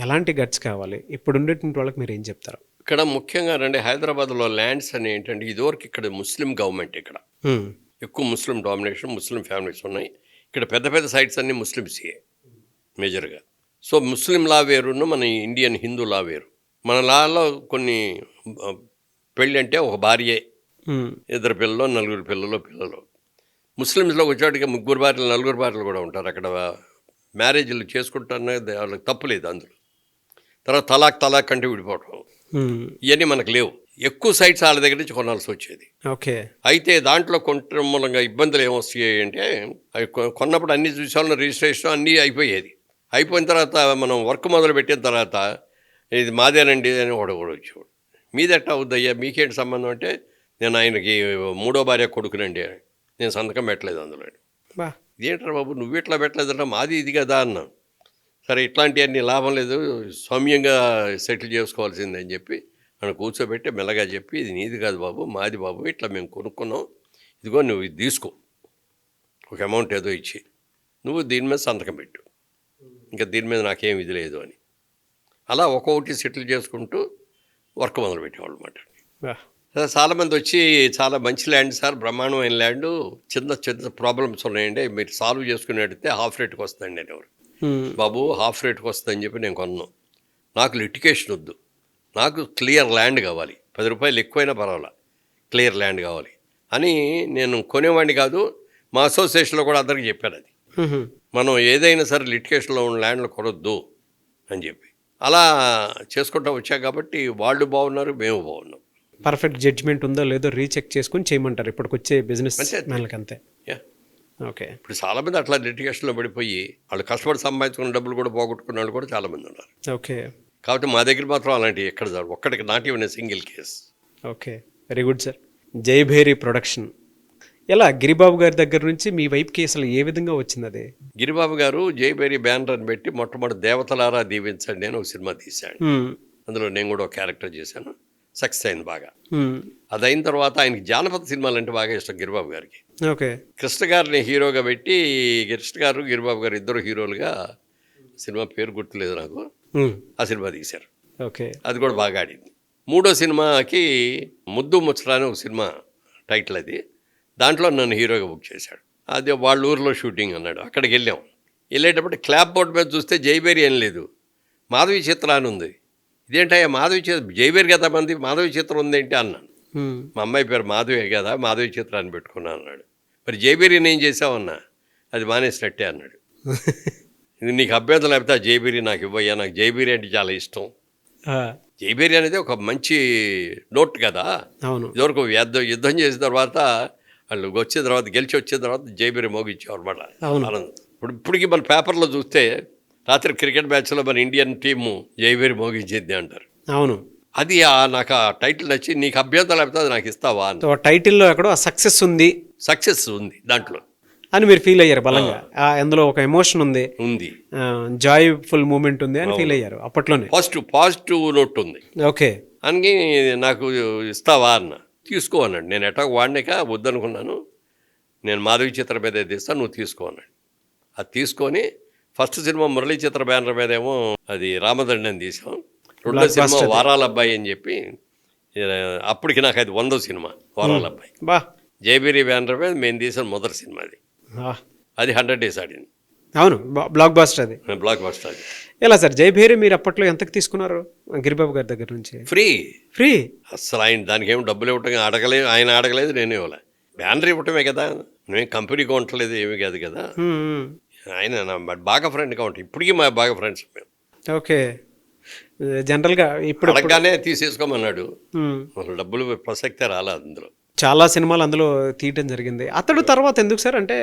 ఎలాంటి గట్స్ కావాలి? ఇప్పుడు ఉండేటువంటి వాళ్ళకి మీరు ఏం చెప్తారు? ఇక్కడ ముఖ్యంగా రండి, హైదరాబాద్లో ల్యాండ్స్ అని ఏంటంటే ఇదివరకు ఇక్కడ ముస్లిం గవర్నమెంట్, ఇక్కడ ఎక్కువ ముస్లిం డామినేషన్, ముస్లిం ఫ్యామిలీస్ ఉన్నాయి. ఇక్కడ పెద్ద సైట్స్ అన్నీ ముస్లిమ్స్యే మేజర్గా. సో ముస్లిం లా వేరును మన ఇండియన్ హిందూ లా వేరు. మన లాలో కొన్ని పెళ్ళి అంటే ఒక భార్యే, 2 పిల్లలు 4 పిల్లలు. ముస్లిమ్స్లోకి వచ్చేటికి 3 భార్యలు 4 భార్యలు కూడా ఉంటారు. అక్కడ మ్యారేజ్లు చేసుకుంటానే వాళ్ళకి తప్పులేదు అందులో. తర్వాత తలాక్ అంటే విడిపోవడం, ఇవన్నీ మనకు లేవు. ఎక్కువ సైట్స్ వాళ్ళ దగ్గర నుంచి కొనాల్సి వచ్చేది. ఓకే. అయితే దాంట్లో కొనడం మూలంగా ఇబ్బందులు ఏమొస్తాయి అంటే, అవి కొన్నప్పుడు అన్ని చూసాలను రిజిస్ట్రేషన్ అన్నీ అయిపోయేది. అయిపోయిన తర్వాత మనం వర్క్ మొదలు పెట్టిన తర్వాత ఇది మాదేనండి అని కూడా వచ్చేవాడు. మీదెట్టా అవుద్దయ్యా, మీకేంటి సంబంధం అంటే, నేను ఆయనకి 3వ భార్య కొడుకునండి, నేను సంతకం పెట్టలేదు అందులో. ఇదేంటారు బాబు నువ్వు ఇట్లా పెట్టలేదంటే, మాది ఇది కదా అన్నాను. సరే ఇట్లాంటివన్నీ లాభం లేదు, సౌమ్యంగా సెటిల్ చేసుకోవాల్సిందే అని చెప్పి అని కూర్చోబెట్టి మెల్లగా చెప్పి, ఇది నీది కాదు బాబు, మాది బాబు, ఇట్లా మేము కొనుక్కున్నాం, ఇదిగో నువ్వు ఇది తీసుకో, ఒక అమౌంట్ ఏదో ఇచ్చి నువ్వు దీని మీద సంతకం పెట్టు, ఇంకా దీని మీద నాకేం ఇది లేదు అని. అలా ఒక్కొక్కటి సెటిల్ చేసుకుంటూ వర్క్ మొదలుపెట్టేవాళ్ళు అనమాట. చాలామంది వచ్చి చాలా మంచి ల్యాండ్ సార్, బ్రహ్మాండమైన ల్యాండ్, చిన్న చిన్న ప్రాబ్లమ్స్ ఉన్నాయండి, మీరు సాల్వ్ చేసుకుని అడిగితే హాఫ్ రేట్కి వస్తుందండి అని. ఎవరు బాబు హాఫ్ రేట్కి వస్తుందని చెప్పి నేను కొన్నాను. నాకు లిటికేషన్ వద్దు, నాకు క్లియర్ ల్యాండ్ కావాలి, 10 రూపాయలు ఎక్కువైనా పర్వాలా, క్లియర్ ల్యాండ్ కావాలి అని నేను కొనేవాడిని కాదు. మా అసోసియేషన్లో కూడా అందరికీ చెప్పాను అది. మనం ఏదైనా సరే లిటికేషన్లో ఉన్న ల్యాండ్లు కొనొద్దు అని చెప్పి అలా చేసుకుంటూ వచ్చాం. కాబట్టి వాళ్ళు బాగున్నారు, మేము బాగున్నాం. పర్ఫెక్ట్ జడ్జ్మెంట్ ఉందో లేదో రీచెక్ చేసుకుని చేయమంటారు ఇప్పటికొచ్చే బిజినెస్ మ్యాన్లకి. అంతే. ఓకే. ఇప్పుడు చాలామంది అట్లా లిటిగేషన్లో పడిపోయి వాళ్ళు కష్టపడి సంపాదించుకున్న డబ్బులు కూడా పోగొట్టుకున్న వాళ్ళు కూడా చాలామంది ఉన్నారు. ఓకే. కాబట్టి మా దగ్గర మాత్రం అలాంటివి ఎక్కడ సార్, ఒక్కడికి not even single case. Okay, very good sir. Jayabheri production ఎలా గిరిబాబు గారి దగ్గర నుంచి మీ వైపుకి అసలు ఏ విధంగా వచ్చింది అది? గిరిబాబు గారు జయభేరి బ్యానర్ అని పెట్టి మొట్టమొదటి దేవతలారా దీవించండి అని ఒక సినిమా తీశాడు. అందులో నేను కూడా ఒక క్యారెక్టర్ చేశాను, సక్సెస్ అయింది బాగా. అది అయిన తర్వాత ఆయనకి జానపద సినిమాలు అంటే బాగా ఇష్టం గిరిబాబు గారికి. ఓకే. కృష్ణ గారిని హీరోగా పెట్టి కృష్ణ గారు గిరిబాబు గారు ఇద్దరు హీరోలుగా, సినిమా పేరు గుర్తులేదు నాకు, ఆ సినిమా తీశారు. ఓకే. అది కూడా బాగా ఆడింది. మూడో సినిమాకి ముద్దు ముచ్చట అని ఒక సినిమా టైటిల్ అది, దాంట్లో నన్ను హీరోగా బుక్ చేశాడు. అది వాళ్ళ ఊరిలో షూటింగ్ అన్నాడు, అక్కడికి వెళ్ళాం. వెళ్ళేటప్పుడు క్లాప్ బోర్డ్ మీద చూస్తే జయభేరి ఏం లేదు, మాధవి చిత్ర అని ఉంది. ఇదేంటయ్యా మాధవి చిత్ర, జయభేరి కదా మంది, మాధవి చిత్రం ఉందేంటి అన్నాను. మా అమ్మాయి పేరు మాధవి కదా, మాధవి చిత్ర అని పెట్టుకున్నాను అన్నాడు. మరి జయభేరిని ఏం చేసావన్నా, అది మానేసినట్టే అన్నాడు. ఇది నీకు అభ్యంతరం లేకపోతే ఆ జయభేరి నాకు ఇవ్వయ్యా, నాకు జయభేరి అంటే చాలా ఇష్టం. జయభేరి అనేది ఒక మంచి నోట్ కదా. అవును. ఇదివరకు యుద్ధం చేసిన తర్వాత వాళ్ళు వచ్చిన తర్వాత గెలిచి వచ్చిన తర్వాత జయభేరి మోగించేవారు అనమాట. ఆనందం. ఇప్పటికీ మన పేపర్లో చూస్తే రాత్రి క్రికెట్ మ్యాచ్లో మన ఇండియన్ టీము జయభేరి మోగించింది అంటారు. అవును. అది నాకు ఆ టైటిల్ నచ్చి, నీకు అభ్యంతరం లేకపోతే అది నాకు ఇస్తావా అని. టైటిల్లో ఎక్కడో సక్సెస్ ఉంది, సక్సెస్ ఉంది దాంట్లో అని మీరు ఫీల్ అయ్యారు బలంగా. అందులో ఒక ఎమోషన్ ఉంది, జాయ్ఫుల్ మూమెంట్ ఉంది అని ఫీల్ అయ్యారు అప్పట్లోనే. పాజిటివ్ నోట్ ఉంది. ఓకే. అని నాకు ఇస్తావా అన్న. తీసుకో అన్నాడు. నేను ఎటా వాడినాక వద్దనుకున్నాను, నేను మాధవి చిత్ర మీద తీస్తాను, నువ్వు తీసుకో అన్నాడు. అది తీసుకొని ఫస్ట్ సినిమా మురళీ చిత్ర బ్యానర్ మీద ఏమో అది రామదండి అని తీసాం. రెండో సినిమా వారాల అబ్బాయి అని చెప్పి, అప్పటికి నాకు అది 100వ సినిమా వారాల అబ్బాయి. జయభేరి బ్యానర్ మీద మేము తీసిన మొదటి సినిమా అది 100 days ఆడింది. అవును, బ్లాక్ బాస్టర్. అది బ్లాక్ బాస్టర్. అది ఎలా సార్ జయభేరి మీరు అప్పట్లో ఎంతకు తీసుకున్నారు గిరిబాబు గారి దగ్గర నుంచి? ఫ్రీ అసలు. ఆయన దానికి ఏమి డబ్బులు ఇవ్వటం అడగలేదు, ఆయన అడగలేదు, నేను ఇవ్వలే. బ్యానర్ ఇవ్వటమే కదా, నేను కంపెనీకి ఉండలేదు, ఏమీ కాదు కదా. ఆయన నా బాగా ఫ్రెండ్గా ఉంటాయి, ఇప్పటికీ మా బాగా ఫ్రెండ్స్ మేము. ఓకే. జనరల్గా ఇప్పుడు అడగగానే తీసేసుకోమన్నాడు, డబ్బులు ప్రసక్తే రాలే. అందులో చాలా సినిమాలు అందులో తీయటం జరిగింది. అతడు తర్వాత ఎందుకు సార్ అంటే?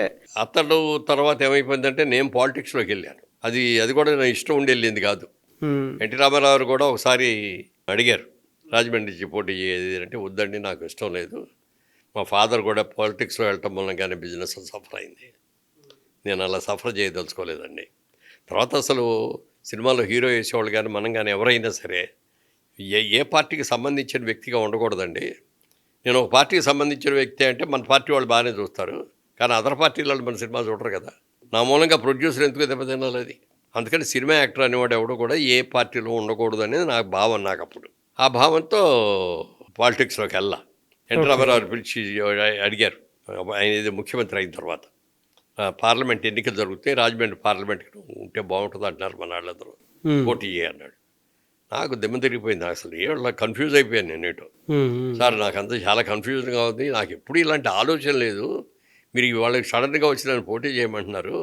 అతడు తర్వాత ఏమైపోయిందంటే నేను పాలిటిక్స్లోకి వెళ్ళాను. అది కూడా నా ఇష్టం ఉండి వెళ్ళింది కాదు. ఎన్టీ రామారావు కూడా ఒకసారి అడిగారు రాజమండ్రి నుంచి పోటీ చేయేది అంటే, వద్దండి నాకు ఇష్టం లేదు, మా ఫాదర్ కూడా పాలిటిక్స్లో వెళ్ళటం మూలంగానే బిజినెస్ సఫర్ అయింది, నేను అలా సఫర్ చేయదలుచుకోలేదండి. తర్వాత అసలు సినిమాలో హీరో వేసేవాళ్ళు కానీ మనం కానీ ఎవరైనా సరే ఏ పార్టీకి సంబంధించిన వ్యక్తిగా ఉండకూడదండి. నేను ఒక పార్టీకి సంబంధించిన వ్యక్తి అంటే మన పార్టీ వాళ్ళు బాగానే చూస్తారు, కానీ అదర్ పార్టీల వాళ్ళు మన సినిమా చూడరు కదా. నా మూలంగా ప్రొడ్యూసర్ ఎందుకు దెబ్బతినాలి అది. అందుకని సినిమా యాక్టర్ అనేవాడు ఎవడో కూడా ఏ పార్టీలో ఉండకూడదు అనేది నాకు భావం. నాకు అప్పుడు ఆ భావంతో పాలిటిక్స్లోకి వెళ్ళా. ఎన్టీ రామారావు పిలిచి అడిగారు, ఆయన ఇది ముఖ్యమంత్రి అయిన తర్వాత పార్లమెంట్ ఎన్నికలు జరుగుతాయి, రాజమండ్రి పార్లమెంట్కి ఉంటే బాగుంటుంది అంటున్నారు మన వాళ్ళందరూ, పోటీ అన్నాడు. నాకు దెమ్మ తిరిగిపోయింది. అసలు ఏళ్ళ కన్ఫ్యూజ్ అయిపోయాను నేను. ఏటో సార్ నాకంతా చాలా కన్ఫ్యూజన్గా ఉంది, నాకు ఎప్పుడు ఇలాంటి ఆలోచన లేదు, మీరు వాళ్ళకి సడన్గా వచ్చి నన్ను పోటీ చేయమంటున్నారు,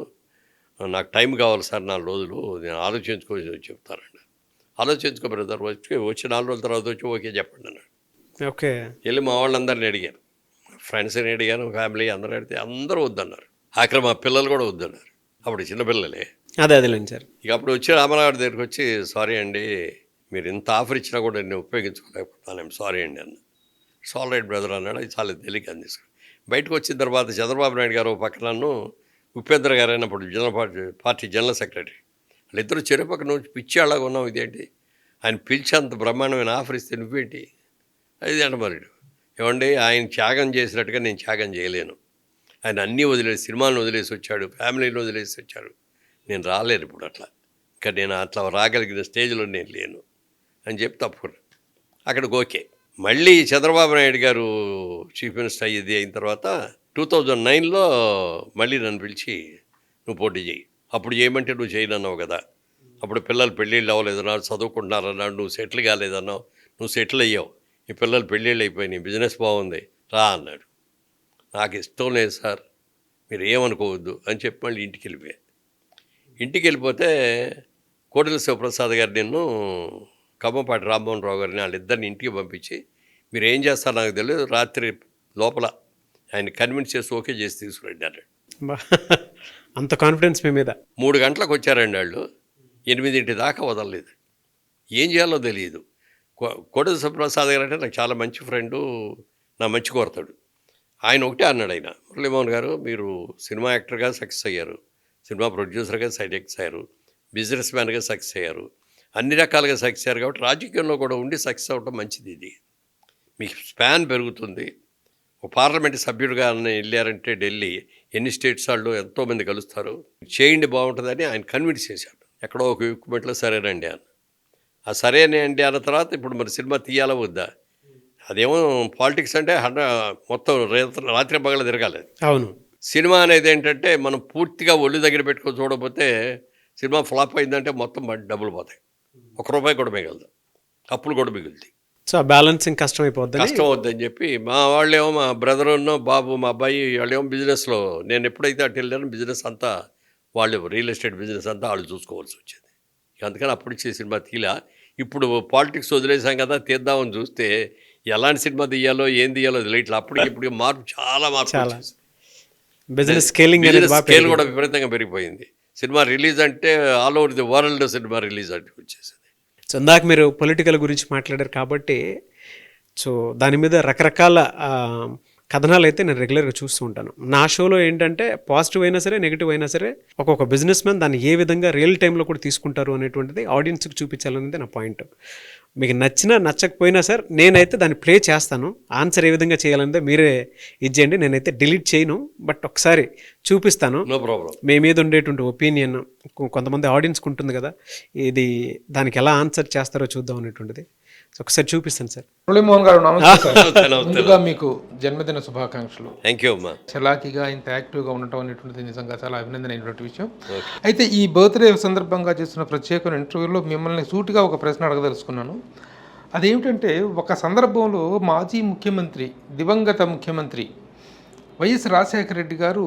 నాకు టైం కావాలి సార్ 4 రోజులు, నేను ఆలోచించుకొని చెప్తానండి. ఆలోచించుకో బ్రదర్, వచ్చి 4 రోజుల తర్వాత వచ్చి ఓకే చెప్పండి అన్నాడు. ఓకే. వెళ్ళి మా వాళ్ళందరినీ అడిగాను, ఫ్రెండ్స్ని అడిగాను, ఫ్యామిలీ అందరూ అడిగితే అందరూ వద్దన్నారు. ఆఖరి మా పిల్లలు కూడా వద్దన్నారు. అప్పుడు చిన్నపిల్లలే. అదేలేండి సార్. ఇక అప్పుడు వచ్చి రామారావు దగ్గరికి వచ్చి, సారీ అండి మీరు ఇంత ఆఫర్ ఇచ్చినా కూడా నేను ఉపయోగించుకోలేకపోతాను, సారీ అండి అన్న. సాల్ రైట్ బ్రదర్ అన్నాడు. అది చాలా తేలిక అందించుకుని బయటకు వచ్చిన తర్వాత చంద్రబాబు నాయుడు గారు పక్కనను, ఉపేంద్ర గారు అయినప్పుడు పార్టీ జనరల్ సెక్రటరీ, వాళ్ళిద్దరూ చెరుపక్క నుంచి పిచ్చి అలాగా ఉన్నావు, ఇదేంటి ఆయన పిలిచేంత బ్రహ్మాండమైన ఆఫర్ ఇస్తే నువ్వేంటి అది అంట. మరి ఏమండి ఆయన త్యాగం చేసినట్టుగా నేను త్యాగం చేయలేను, ఆయన అన్నీ వదిలేసి సినిమాలను వదిలేసి వచ్చాడు, ఫ్యామిలీని వదిలేసి వచ్చాడు. నేను రాలేను ఇప్పుడు అట్లా, ఇంకా నేను అట్లా రాగలిగిన స్టేజ్లో నేను లేను అని చెప్పి తప్పుకున్నాను. అక్కడికి ఓకే. మళ్ళీ చంద్రబాబు నాయుడు గారు చీఫ్ మినిస్టర్ అయ్యేది అయిన తర్వాత 2009లో మళ్ళీ నన్ను పిలిచి నువ్వు పోటీ చేయి, అప్పుడు చేయమంటే నువ్వు చేయనన్నావు కదా, అప్పుడు పిల్లలు పెళ్ళిళ్ళు అవ్వలేదన్నావు, చదువుకుంటున్నారన్నాడు, నువ్వు సెటిల్ కాలేదన్నావు, నువ్వు సెటిల్ అయ్యావు, ఈ పిల్లలు పెళ్ళిళ్ళు అయిపోయినాయి, బిజినెస్ బాగుంది, రా అన్నాడు. నాకు ఇష్టం లేదు సార్, మీరు ఏమనుకోవద్దు అని చెప్పి మళ్ళీ ఇంటికి వెళ్ళిపోయా. ఇంటికి వెళ్ళిపోతే కోడెల శివప్రసాద్ గారు నిన్ను కమ్మపాటి రామ్మోహన్ రావు గారిని వాళ్ళిద్దరిని ఇంటికి పంపించి మీరు ఏం చేస్తారో నాకు తెలియదు, రాత్రి లోపల ఆయన కన్విన్స్ చేసి ఓకే చేసి తీసుకురండి అన్నాడు. అంత కాన్ఫిడెన్స్ మీ మీద? 3 గంటలకు వచ్చారండి వాళ్ళు, 8 దాకా వదలలేదు. ఏం చేయాలో తెలియదు. కోడెల శివప్రసాద్ గారు అంటే నాకు చాలా మంచి ఫ్రెండు, నా మంచి కోరతాడు. ఆయన ఒకటే అన్నాడు, ఆయన మురళీమోహన్ గారు మీరు సినిమా యాక్టర్గా సక్సెస్ అయ్యారు, సినిమా ప్రొడ్యూసర్గా సక్సెస్ అయ్యారు, బిజినెస్ మ్యాన్గా సక్సెస్ అయ్యారు, అన్ని రకాలుగా సక్సెస్ అయ్యారు, కాబట్టి రాజకీయంలో కూడా ఉండి సక్సెస్ అవ్వడం మంచిది. ఇది మీకు స్పాన్ పెరుగుతుంది. ఒక పార్లమెంట్ సభ్యుడిగా వెళ్ళారంటే ఢిల్లీ ఎన్ని స్టేట్స్ వాళ్ళు ఎంతోమంది కలుస్తారు, చేయండి బాగుంటుందని ఆయన కన్విన్స్ చేశాడు. ఎక్కడో ఒక ఎక్విప్మెంట్లో సరేనండి అన్న. ఆ సరేనండి అన్న తర్వాత ఇప్పుడు మరి సినిమా తీయాలా వద్దా, అదేమో పాలిటిక్స్ అంటే మొత్తం రాత్రి పగల తిరగాలి. అవును. సినిమా అనేది ఏంటంటే మనం పూర్తిగా ఒళ్ళు దగ్గర పెట్టుకొని చూడకపోతే సినిమా ఫ్లాప్ అయిందంటే మొత్తం డబ్బులు పోతాయి, ₹1 కూడా మిగలదు, అప్పులు కూడా మిగులుతాయి. సో బ్యాలెన్సింగ్ కష్టం అయిపోద్ది, కష్టం అవుద్దని చెప్పి మా వాళ్ళేమో, మా బ్రదరున్నో బాబు మా అబ్బాయి వాళ్ళేమో బిజినెస్లో, నేను ఎప్పుడైతే అటు వెళ్ళానో బిజినెస్ అంతా వాళ్ళు, రియల్ ఎస్టేట్ బిజినెస్ అంతా వాళ్ళు చూసుకోవాల్సి వచ్చేది. అందుకని అప్పుడు ఇచ్చే సినిమా తీలా. ఇప్పుడు పాలిటిక్స్ వదిలేసాం కదా, తీద్దామని చూస్తే ఎలాంటి సినిమా తీయాలో ఏం తీయాలో ఇట్లా అప్పటికి ఇప్పుడు మార్పు చాలా బిజినెస్ స్కేలింగ్ స్కేల్ కూడా విపరీతంగా పెరిగిపోయింది. సినిమా రిలీజ్ అంటే all over the world cinema release అంటే వచ్చేసింది. సో ఇందాక మీరు పొలిటికల్ గురించి మాట్లాడారు కాబట్టి, సో దాని మీద రకరకాల కథనాలు అయితే నేను రెగ్యులర్గా చూస్తూ ఉంటాను. నా షోలో ఏంటంటే పాజిటివ్ అయినా సరే నెగిటివ్ అయినా సరే ఒక్కొక్క బిజినెస్ మ్యాన్ దాన్ని ఏ విధంగా రియల్ టైంలో కూడా తీసుకుంటారు అనేటువంటిది ఆడియన్స్కి చూపించాలనేది నా పాయింట్. మీకు నచ్చినా నచ్చకపోయినా సార్ నేనైతే దాన్ని ప్లే చేస్తాను. ఆన్సర్ ఏ విధంగా చేయాలనేది మీరే ఇచ్చేయండి, నేనైతే డిలీట్ చేయను, బట్ ఒకసారి చూపిస్తాను. No problem. మీ మీద ఉండేటువంటి ఒపీనియన్ కొంతమంది ఆడియన్స్కి ఉంటుంది కదా, ఇది దానికి ఎలా ఆన్సర్ చేస్తారో చూద్దాం అనేటువంటిది. ఒకసారి చూపిస్తాను సార్. మురళీమోహన్ గారు నమస్తే. ముందుగా మీకు జన్మదిన శుభాకాంక్షలు. థ్యాంక్ యూ అమ్మా. చలాకీగా ఇంత యాక్టివ్గా ఉండటం అనేటువంటిది నిజంగా చాలా అభినందనైనటువంటి విషయం. అయితే ఈ బర్త్డే సందర్భంగా చేస్తున్న ప్రత్యేకమైన ఇంటర్వ్యూలో మిమ్మల్ని సూటిగా ఒక ప్రశ్న అడగదలుచుకున్నాను. అదేమిటంటే, ఒక సందర్భంలో మాజీ ముఖ్యమంత్రి, దివంగత ముఖ్యమంత్రి వైఎస్ రాజశేఖర రెడ్డి గారు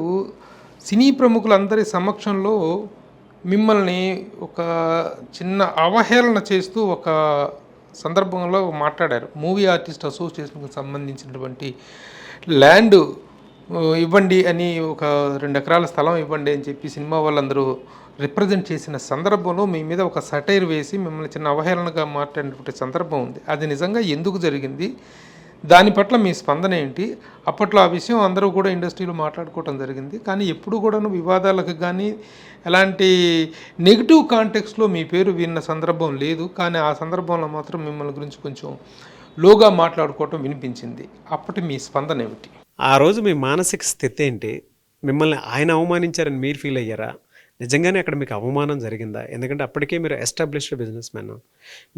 సినీ ప్రముఖులందరి సమక్షంలో మిమ్మల్ని ఒక చిన్న అవహేళన చేస్తూ ఒక సందర్భంలో మాట్లాడారు. మూవీ ఆర్టిస్ట్ అసోసియేషన్కి సంబంధించినటువంటి ల్యాండ్ ఇవ్వండి అని, ఒక 2 ఎకరాల స్థలం ఇవ్వండి అని చెప్పి సినిమా వాళ్ళందరూ రిప్రజెంట్ చేసిన సందర్భంలో మీ మీద ఒక సటైర్ వేసి మిమ్మల్ని చిన్న అవహేళనగా మాట్లాడినటువంటి సందర్భం ఉంది. అది నిజంగా ఎందుకు జరిగింది, దాని పట్ల మీ స్పందన ఏంటి? అప్పట్లో ఆ విషయం అందరూ కూడా ఇండస్ట్రీలో మాట్లాడుకోవడం జరిగింది, కానీ ఎప్పుడు కూడాను వివాదాలకు కానీ ఎలాంటి నెగిటివ్ కాంటెక్స్లో మీ పేరు విన్న సందర్భం లేదు. కానీ ఆ సందర్భంలో మాత్రం మిమ్మల్ని గురించి కొంచెం లోగా మాట్లాడుకోవటం వినిపించింది. అప్పటి మీ స్పందన ఏమిటి? ఆ రోజు మీ మానసిక స్థితి ఏంటి? మిమ్మల్ని ఆయన అవమానించారని మీరు ఫీల్ అయ్యారా? నిజంగానే అక్కడ మీకు అవమానం జరిగిందా? ఎందుకంటే అప్పటికే మీరు ఎస్టాబ్లిష్డ్ బిజినెస్ మ్యాన్,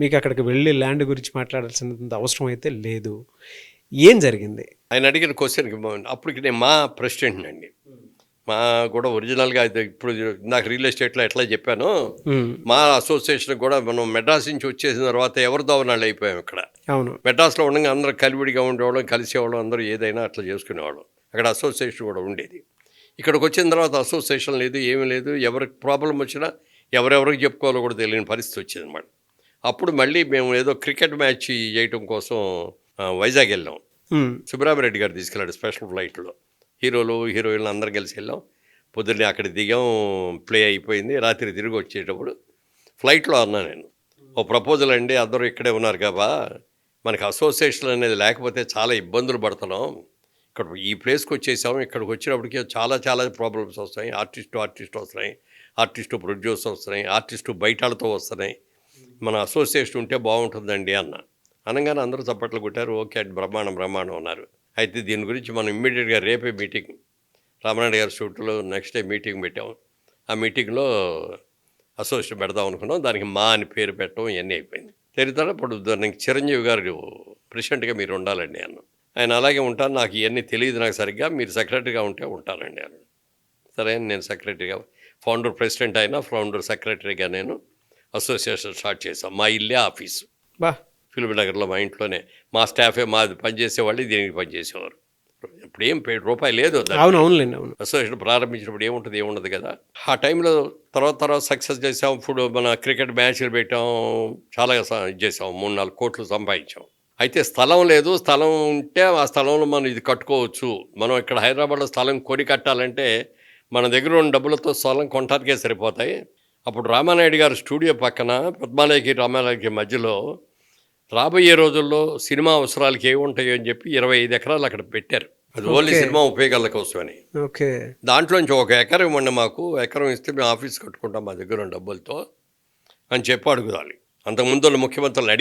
మీకు అక్కడికి వెళ్ళి ల్యాండ్ గురించి మాట్లాడాల్సినంత అవసరం అయితే లేదు. ఏం జరిగింది? ఆయన అడిగిన క్వశ్చన్కి అప్పటికి నేను మా ప్రెసిడెంట్ అండి, మా కూడా ఒరిజినల్గా అయితే ఇప్పుడు నాకు రియల్ ఎస్టేట్లో ఎట్లా చెప్పానో, మా అసోసియేషన్ కూడా మనం మెడ్రాస్ నుంచి వచ్చేసిన తర్వాత ఎవరిదో వాళ్ళు అయిపోయాం ఇక్కడ. అవును, మెడ్రాస్లో ఉండగా అందరూ కలివిడిగా ఉండేవాళ్ళం, కలిసేవాళ్ళం, అందరూ ఏదైనా అట్లా చేసుకునేవాళ్ళం. అక్కడ అసోసియేషన్ కూడా ఉండేది. ఇక్కడికి వచ్చిన తర్వాత అసోసియేషన్ లేదు, ఏమీ లేదు. ఎవరికి ప్రాబ్లం వచ్చినా ఎవరెవరికి చెప్పుకోవాలో కూడా తెలియని పరిస్థితి వచ్చింది అన్నమాట. అప్పుడు మళ్ళీ మేము ఏదో క్రికెట్ మ్యాచ్ చేయటం కోసం వైజాగ్ వెళ్ళాం. సుబ్రహ్మరెడ్డి గారు తీసుకెళ్ళాడు స్పెషల్ ఫ్లైట్లో. హీరోలు హీరోయిన్లు అందరం కలిసి వెళ్ళాం. పొద్దున్నే అక్కడ దిగాం, ప్లే అయిపోయింది. రాత్రి తిరిగి వచ్చేటప్పుడు ఫ్లైట్లో అన్నా నేను, ఓ ప్రపోజల్ అండి, అందరూ ఇక్కడే ఉన్నారు కాబా, మనకి అసోసియేషన్ అనేది లేకపోతే చాలా ఇబ్బందులు పడుతున్నాం. ఇక్కడ ఈ ప్లేస్కి వచ్చేసాము, ఇక్కడికి వచ్చినప్పటికీ చాలా చాలా ప్రాబ్లమ్స్ వస్తాయి. ఆర్టిస్టు వస్తున్నాయి, ఆర్టిస్టు ప్రొడ్యూసర్ వస్తున్నాయి, ఆర్టిస్టు బయటతో వస్తున్నాయి. మన అసోసియేషన్ ఉంటే బాగుంటుందండి అన్న. అనగానే అందరూ చప్పట్లు కొట్టారు. ఓకే, బ్రహ్మాండం అన్నారు. అయితే దీని గురించి మనం ఇమ్మీడియట్గా రేపే మీటింగ్ రామనాయుడు గారి షూట్లో నెక్స్ట్ డే మీటింగ్ పెట్టాం. ఆ మీటింగ్లో అసోసియేషన్ పెడదాం అనుకున్నాం. దానికి మా అని పేరు పెట్టడం ఇవన్నీ అయిపోయింది. తెలియదు అప్పుడు దానికి చిరంజీవి గారు ప్రెసిడెంట్గా మీరు ఉండాలండి అన్న. ఆయన అలాగే ఉంటాను, నాకు ఇవన్నీ తెలియదు నాకు సరిగ్గా, మీరు సెక్రటరీగా ఉంటే ఉంటానండి అన్న. సరే నేను సెక్రటరీగా, ఫౌండర్ ప్రెసిడెంట్ అయినా ఫౌండర్ సెక్రటరీగా నేను అసోసియేషన్ స్టార్ట్ చేశాం. మా ఇల్లే ఆఫీసు, బా ఫిల్మ్ నగర్లో మా ఇంట్లోనే. మా స్టాఫే మాది పనిచేసేవాళ్ళు, దీనికి పనిచేసేవారు. ఇప్పుడు ఏం రూపాయి లేదు. అవునులేండి, అవును. అసోసియేషన్ ప్రారంభించినప్పుడు ఏముంటుంది, ఏముండదు కదా. ఆ టైంలో తర్వాత సక్సెస్ చేసాం. ఇప్పుడు మన క్రికెట్ మ్యాచ్లు పెట్టాం, చాలా ఇది చేసాం, 3-4 కోట్లు సంపాదించాం. అయితే స్థలం లేదు. స్థలం ఉంటే ఆ స్థలంలో మనం ఇది కట్టుకోవచ్చు. మనం ఇక్కడ హైదరాబాద్లో స్థలం కొని కట్టాలంటే మన దగ్గర ఉన్న డబ్బులతో స్థలం కొనటానికే సరిపోతాయి. అప్పుడు రామానాయుడు గారు స్టూడియో పక్కన పద్మాలయకి రామాలయకి మధ్యలో రాబోయే రోజుల్లో సినిమా అవసరాలకి ఏమి ఉంటాయో అని చెప్పి 25 ఎకరాలు అక్కడ పెట్టారు. అది ఓన్లీ సినిమా ఉపయోగాల కోసమని. ఓకే. దాంట్లోంచి 1 ఎకరం ఇవ్వండి మాకు, ఎకరం ఇస్తే మేము ఆఫీస్ కట్టుకుంటాం మా దగ్గర ఉన్న డబ్బులతో అని చెప్పి అడుగుదాలి. అంతకుముందు ముఖ్యమంత్రులు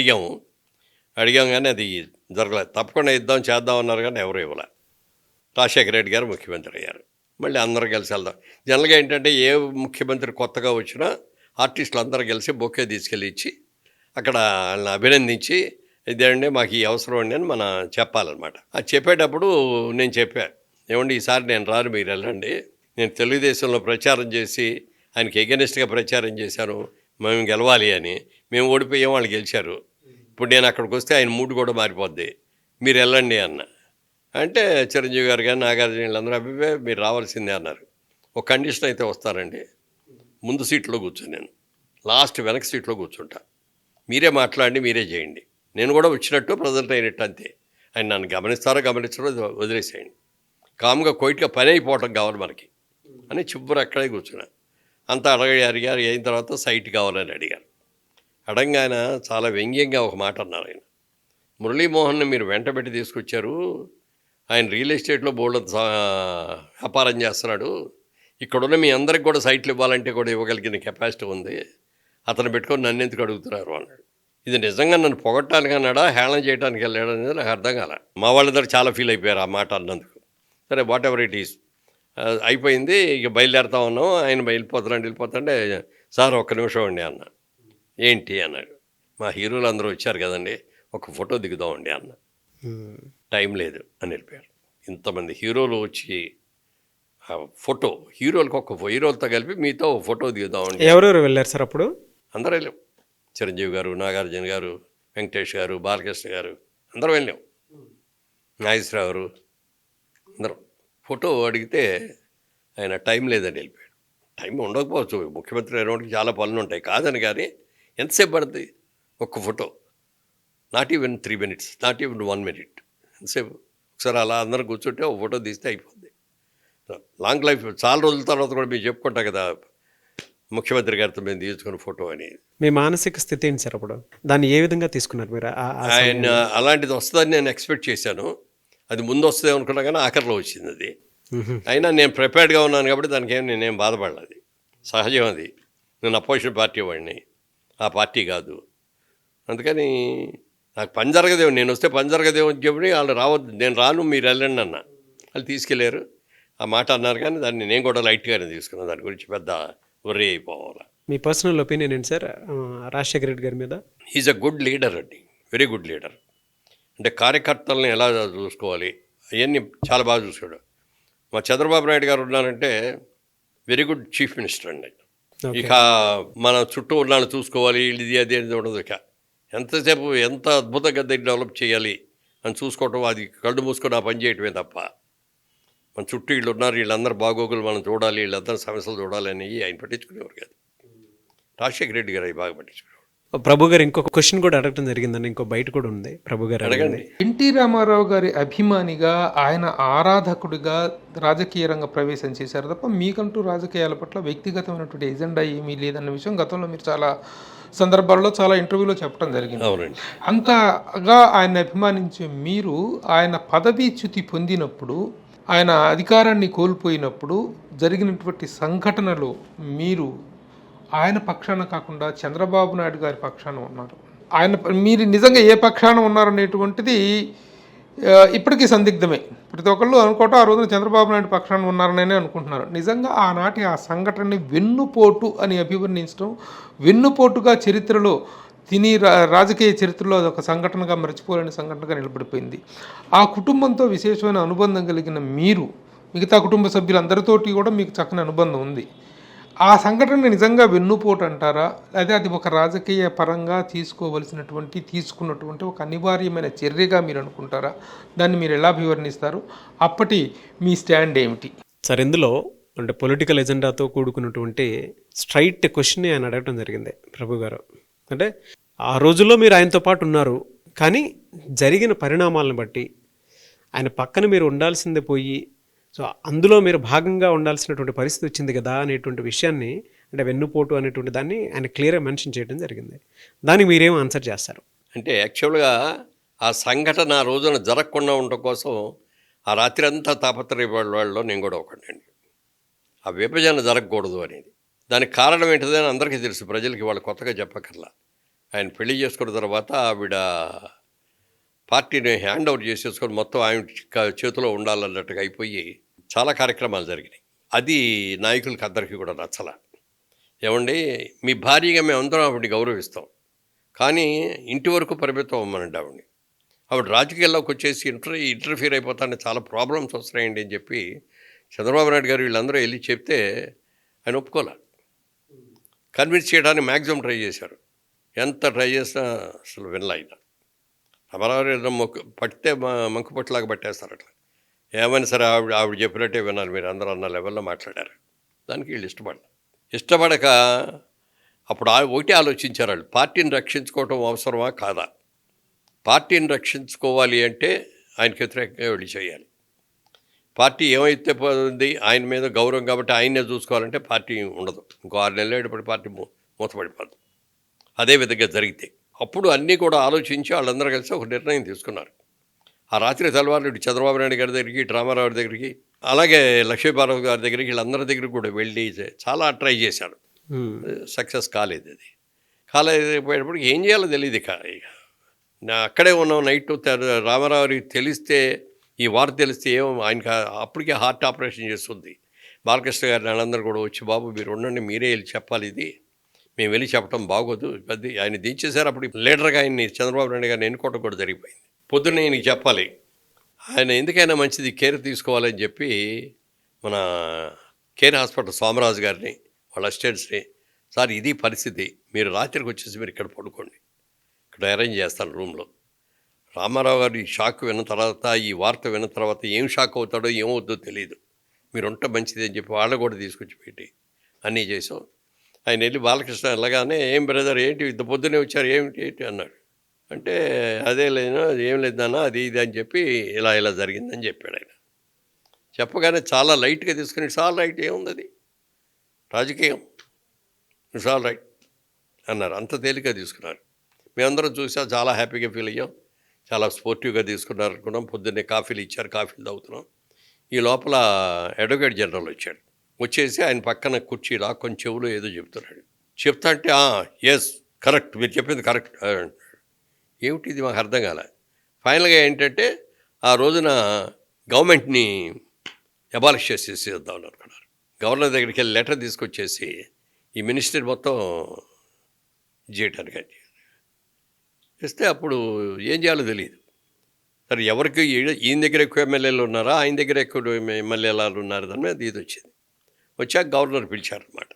అడిగాం కానీ అది జరగలేదు. తప్పకుండా ఇద్దాం చేద్దాం అన్నారు కానీ ఎవరు ఇవ్వలే. రాజశేఖర రెడ్డి గారు ముఖ్యమంత్రి అయ్యారు. మళ్ళీ అందరూ కలిసి వెళ్దాం. జనరల్గా ఏంటంటే ఏ ముఖ్యమంత్రి కొత్తగా వచ్చినా ఆర్టిస్టులు అందరూ కలిసి బొకే తీసుకెళ్ళి ఇచ్చి అక్కడ వాళ్ళని అభినందించి ఇదేండి మాకు ఈ అవసరం అండి అని మనం చెప్పాలన్నమాట. అది చెప్పేటప్పుడు నేను చెప్పాను, ఏమండి ఈసారి నేను రాను, మీరు వెళ్ళండి. నేను తెలుగుదేశంలో ప్రచారం చేసి ఆయనకి ఎగెనిస్ట్గా ప్రచారం చేశాను, మేము గెలవాలి అని. మేము ఓడిపోయాం, వాళ్ళు గెలిచారు. ఇప్పుడు నేను అక్కడికి వస్తే ఆయన మూడు కూడా మారిపోద్ది, మీరు వెళ్ళండి అన్న. అంటే చిరంజీవి గారు కానీ నాగార్జున వీళ్ళందరూ అభివే మీరు రావాల్సిందే అన్నారు. ఒక కండిషన్ అయితే వస్తారండి, ముందు సీట్లో కూర్చొని నేను లాస్ట్ వెనక సీట్లో కూర్చుంటా, మీరే మాట్లాడండి, మీరే చేయండి, నేను కూడా వచ్చినట్టు ప్రజెంట్ అయినట్టు అంతే. ఆయన నన్ను గమనిస్తారో గమనించారో వదిలేసేయండి, కామ్గా కోయిట్గా పని అయిపోవటం కావాలి మనకి అని చివరి అక్కడే కూర్చున్నా. అంతా అడిగారు. అయిన తర్వాత సైట్ కావాలని అడిగారు. అడగగా ఆయన చాలా వ్యంగ్యంగా ఒక మాట అన్నారు. ఆయన మురళీమోహన్ని మీరు వెంటబెట్టి తీసుకొచ్చారు, ఆయన రియల్ ఎస్టేట్లో బోల్డ్ వ్యాపారం చేస్తున్నాడు, ఇక్కడున్న మీ అందరికి కూడా సైట్లు ఇవ్వాలంటే కూడా ఇవ్వగలిగిన కెపాసిటీ ఉంది, అతను పెట్టుకొని నన్ను ఎందుకు అడుగుతున్నారు అన్నాడు. ఇది నిజంగా నన్ను పొగట్టానికి అన్నాడా, హేళన చేయడానికి వెళ్ళాడు అనేది నాకు అర్థం కాల. మా వాళ్ళందరూ చాలా ఫీల్ అయిపోయారు ఆ మాట అన్నందుకు. సరే వాట్ ఎవర్ ఇట్ ఈస్ అయిపోయింది. ఇక బయలుదేరుతా ఉన్నాం. ఆయన వెళ్ళిపోతాంటే సార్ ఒక్క నిమిషం అండి అన్న. ఏంటి అన్నాడు. మా హీరోలు అందరూ వచ్చారు కదండి, ఒక ఫోటో దిగుదామండి అన్న. టైం లేదు అని వెళ్ళిపోయారు. ఇంతమంది హీరోలు వచ్చి ఫోటో, హీరోలతో కలిపి మీతో ఫోటో దిగుదామండి. ఎవరెవరు వెళ్ళారు సార్ అప్పుడు? అందరూ వెళ్ళాం. చిరంజీవి గారు, నాగార్జున గారు, వెంకటేష్ గారు, బాలకృష్ణ గారు, అందరూ వెళ్ళాం. నాగేశ్వరరావు గారు, అందరం ఫోటో అడిగితే ఆయన టైం లేదని వెళ్ళిపోయాడు. టైం ఉండకపోవచ్చు, ముఖ్యమంత్రి అయినోడికి చాలా పనులు ఉంటాయి కాదని, కానీ ఎంతసేపు పడుతుంది ఒక్క photo? Not even 3 minutes, not even 1 minute. ఎంతసేపు? ఒకసారి అలా అందరూ కూర్చుంటే ఒక ఫోటో తీస్తే అయిపోద్ది. Long life. చాలా రోజుల తర్వాత కూడా మీరు చెప్పుకుంటా కదా, ముఖ్యమంత్రి గారితో మేము తీసుకున్న ఫోటో అని. మీ మానసిక స్థితి ఏంటి సార్ అప్పుడు? దాన్ని ఏ విధంగా తీసుకున్నారు మీరు? ఆయన అలాంటిది వస్తుందని నేను ఎక్స్పెక్ట్ చేశాను. అది ముందు వస్తుంది అనుకున్నా కానీ ఆఖరిలో వచ్చింది అది. అయినా నేను ప్రిపేర్డ్గా ఉన్నాను కాబట్టి దానికి నేనేం బాధపడలేదు. సహజం అది. నేను అపోజిషన్ పార్టీ వాడిని, ఆ పార్టీ కాదు. అందుకని నాకు పని జరగదేమో, నేను వస్తే పని జరగదేమో అని చెప్పి వాళ్ళు రావద్దు, నేను రాను మీరు వెళ్ళండి అన్న. వాళ్ళు తీసుకెళ్ళారు. ఆ మాట అన్నారు కానీ దాన్ని నేను కూడా లైట్గానే తీసుకున్నాను. దాని గురించి పెద్ద వర్రీ అయిపోవాలి. మీ పర్సనల్ ఒపీనియన్ ఏంటి సార్ రాజశేఖర రెడ్డి గారి మీద? ఈజ్ అ గుడ్ లీడర్ అండి, వెరీ గుడ్ లీడర్. అంటే కార్యకర్తలను ఎలా చూసుకోవాలి అవన్నీ చాలా బాగా చూసుకోడు. మా చంద్రబాబు నాయుడు గారు ఉన్నారంటే వెరీ గుడ్ చీఫ్ మినిస్టర్ అండి. ఇక మన చుట్టూ ఉన్నాను చూసుకోవాలి, ఇది అది అనేది ఉండదు. ఇక ఎంతసేపు ఎంత అద్భుతంగా డెవలప్ చేయాలి అని చూసుకోవటం, అది కళ్ళు మూసుకొని ఆ పని చేయటమే తప్ప మన చుట్టూ వీళ్ళు ఉన్నారు, వీళ్ళందరూ బాగోగులు మనం చూడాలి, వీళ్ళందరూ సమస్యలు చూడాలి అని ఆయన పట్టించుకునేవారు కాదు. రాజశేఖర రెడ్డి గారు అవి బాగా పట్టించుకునేవారు. ప్రభు గారు ఇంకొక క్వశ్చన్ కూడా అడగడం జరిగిందండి, ఇంకో బయట కూడా ఉంది. ప్రభు గారు అడగండి. ఎన్టీ రామారావు గారి అభిమానిగా, ఆయన ఆరాధకుడిగా రాజకీయ రంగ ప్రవేశం చేశారు తప్ప మీకంటూ రాజకీయాల పట్ల వ్యక్తిగతమైనటువంటి ఎజెండా ఏమీ లేదన్న విషయం గతంలో మీరు చాలా సందర్భాల్లో చాలా ఇంటర్వ్యూలో చెప్పడం జరిగింది. అవునండి. అంతగా ఆయన అభిమానించే మీరు ఆయన పదవీ చ్యుతి పొందినప్పుడు, ఆయన అధికారాన్ని కోల్పోయినప్పుడు జరిగినటువంటి సంఘటనలు మీరు ఆయన పక్షాన కాకుండా చంద్రబాబు నాయుడు గారి పక్షాన ఉన్నారు. మీరు నిజంగా ఏ పక్షాన ఉన్నారనేటువంటిది ఇప్పటికీ సందిగ్ధమే. ప్రతి ఒక్కళ్ళు అనుకోవటం ఆ రోజున చంద్రబాబు నాయుడు పక్షాన ఉన్నారనే అనుకుంటున్నారు. నిజంగా ఆనాటి ఆ సంఘటనని వెన్నుపోటు అని అభివర్ణించడం, వెన్నుపోటుగా చరిత్రలో రాజకీయ చరిత్రలో అదొక సంఘటనగా మర్చిపోలేని సంఘటనగా నిలబడిపోయింది. ఆ కుటుంబంతో విశేషమైన అనుబంధం కలిగిన మీరు, మిగతా కుటుంబ సభ్యులందరితోటి కూడా మీకు చక్కని అనుబంధం ఉంది. ఆ సంఘటన నిజంగా వెన్నుపోటు అంటారా, అదే అది ఒక రాజకీయ పరంగా తీసుకున్నటువంటి ఒక అనివార్యమైన చర్యగా మీరు అనుకుంటారా? దాన్ని మీరు ఎలా అభివర్ణిస్తారు? అప్పటి మీ స్టాండ్ ఏమిటి? సార్, ఇందులో అంటే పొలిటికల్ ఎజెండాతో కూడుకున్నటువంటి స్ట్రైట్ క్వశ్చన్ ఆయన అడగటం జరిగింది ప్రభు గారు. అంటే ఆ రోజుల్లో మీరు ఆయనతో పాటు ఉన్నారు, కానీ జరిగిన పరిణామాలను బట్టి ఆయన పక్కన మీరు ఉండాల్సిందే పోయి, సో అందులో మీరు భాగంగా ఉండాల్సినటువంటి పరిస్థితి వచ్చింది కదా అనేటువంటి విషయాన్ని, అంటే వెన్నుపోటు అనేటువంటి దాన్ని ఆయన క్లియర్గా మెన్షన్ చేయడం జరిగింది. దానికి మీరేం ఆన్సర్ చేస్తారు? అంటే యాక్చువల్గా ఆ సంఘటన ఆ రోజున జరగకుండా ఉండటం కోసం ఆ రాత్రి అంతా తాపత్రయపడే వాళ్ళలో నేను కూడా ఒకటండి. ఆ విభజన జరగకూడదు అనేది. దానికి కారణం ఏంటిదని అందరికీ తెలుసు, ప్రజలకి వాళ్ళు కొత్తగా చెప్పక్కర్లా. ఆయన పెళ్లి చేసుకున్న తర్వాత ఆవిడ పార్టీని హ్యాండ్ ఓవర్ చేసేసుకొని మొత్తం ఆయన చేతిలో ఉండాలన్నట్టుగా అయిపోయి చాలా కార్యక్రమాలు జరిగినాయి. అది నాయకులకి అందరికీ కూడా నచ్చల. ఏమండి, మీ భార్యగా మేము అందరం ఆవిడని గౌరవిస్తాం, కానీ ఇంటి వరకు పరిమితం అవ్వమనండి ఆవిడని. ఆవిడ రాజకీయాల్లోకి వచ్చేసి ఇంటర్ఫీర్ అయిపోతానే చాలా ప్రాబ్లమ్స్ వస్తున్నాయండి అని చెప్పి చంద్రబాబు నాయుడు గారు వీళ్ళందరూ వెళ్ళి చెప్తే ఆయన ఒప్పుకోలే. కన్విన్స్ చేయడానికి మ్యాక్సిమం ట్రై చేశారు. ఎంత ట్రై చేసినా అసలు వినలే ఆయన. రామారావు పట్టితే మంకుపట్టులాగా పట్టేస్తారు అట్లా. ఏమైనా సరే ఆవిడ చెప్పినట్టే వినాలి మీరు అందరూ అన్న లెవెల్లో మాట్లాడారు. దానికి వీళ్ళు ఇష్టపడక అప్పుడు ఒకటి ఆలోచించారు వాళ్ళు, పార్టీని రక్షించుకోవటం అవసరమా కాదా? పార్టీని రక్షించుకోవాలి అంటే ఆయనకి వ్యతిరేకంగా వెళ్ళి చేయాలి. పార్టీ ఏమైతే పోతుంది, ఆయన మీద గౌరవం కాబట్టి ఆయన్నే చూసుకోవాలంటే పార్టీ ఉండదు. ఇంకో 6 నెలలు ఏడుపడి పార్టీ మూతపడిపోదు. అదేవిధంగా జరిగితే అప్పుడు అన్నీ కూడా ఆలోచించి వాళ్ళందరూ కలిసి ఒక నిర్ణయం తీసుకున్నారు. ఆ రాత్రి తెల్లవారు చంద్రబాబు నాయుడు గారి దగ్గరికి, రామారావు దగ్గరికి, అలాగే లక్ష్మీపార్వతి గారి దగ్గరికి, వీళ్ళందరి దగ్గరికి కూడా వెళ్ళి చాలా ట్రై చేశాడు. సక్సెస్ కాలేదు. అది కాలేకపోయేటప్పుడు ఏం చేయాలో తెలియదు. ఇక నా అక్కడే ఉన్నాం నైట్. రామారావుకి తెలిస్తే, ఈ వార్త తెలిస్తే ఆయనకి అప్పటికే హార్ట్ ఆపరేషన్ చేస్తుంది. బాలకృష్ణ గారిని వాళ్ళందరూ కూడా వచ్చి, బాబు మీరు ఉండండి, మీరే వెళ్ళి చెప్పాలి, ఇది మేము వెళ్ళి చెప్పడం బాగోదు. పెద్ద ఆయన దించేశారు. అప్పుడు లీడర్గా ఆయన్ని చంద్రబాబు నాయుడు గారిని ఎన్నుకోవడం కూడా జరిగిపోయింది. పొద్దున్నే ఈయనకి చెప్పాలి, ఆయన ఎందుకైనా మంచిది కేర్ తీసుకోవాలని చెప్పి మన కేర్ హాస్పిటల్ సోమరాజు గారిని, వాళ్ళ అసిస్టెంట్స్ని, సార్ ఇది పరిస్థితి, మీరు రాత్రికి వచ్చేసి మీరు ఇక్కడ పడుకోండి, ఇక్కడ అరేంజ్ చేస్తాను రూమ్లో. రామారావు గారు ఈ షాక్ విన్న తర్వాత, ఈ వార్త విన్న తర్వాత ఏం షాక్ అవుతాడో ఏమవుద్దో తెలియదు, మీరు ఉంటే మంచిది అని చెప్పి వాళ్ళు కూడా తీసుకొచ్చి పెట్టి అన్నీ చేసాం. ఆయన వెళ్ళి బాలకృష్ణ వెళ్ళగానే, ఏం బ్రదర్ ఏంటి ఇంత పొద్దునే వచ్చారు, ఏమిటి అన్నాడు. అంటే అదే లేదు, ఏం లేదన్నా, అది ఇది అని చెప్పి ఇలా జరిగిందని చెప్పాడు ఆయన. చెప్పగానే చాలా లైట్గా తీసుకుని, ఇట్స్ ఆల్ రైట్, ఏముంది అది రాజకీయం, ఇట్స్ ఆల్ రైట్ అన్నారు. అంత తేలిగ్గా తీసుకున్నారు. మేమందరం చూసాం, చాలా హ్యాపీగా ఫీల్ అయ్యాం, చాలా స్పోర్టివ్గా తీసుకున్నారు అనుకున్నాం. పొద్దున్నే కాఫీలు ఇచ్చారు, కాఫీలు తాగుతున్నాం. ఈ లోపల అడ్వకేట్ జనరల్ వచ్చాడు. వచ్చేసి ఆయన పక్కన కుర్చీలా కొంచెం చెవులో ఏదో చెప్తున్నాడు. చెప్తా అంటే ఎస్ కరెక్ట్, మీరు చెప్పింది కరెక్ట్ అంటాడు. ఏమిటి ఇది మాకు అర్థం కాలే. ఫైనల్గా ఏంటంటే ఆ రోజున గవర్నమెంట్ని అబాలిష్ చేసేద్దామని అనుకున్నారు. గవర్నర్ దగ్గరికి వెళ్ళి లెటర్ తీసుకొచ్చేసి ఈ మినిస్టర్ మొత్తం చేయటానికి ఇస్తే అప్పుడు ఏం చేయాలో తెలియదు. సరే ఎవరికి ఈయన దగ్గర ఎక్కువ ఎమ్మెల్యేలు ఉన్నారా, ఆయన దగ్గర ఎక్కువ ఎమ్మెల్యేలు ఉన్నారు, దాని మీద ఇది వచ్చింది. వచ్చాక గవర్నర్ పిలిచారనమాట.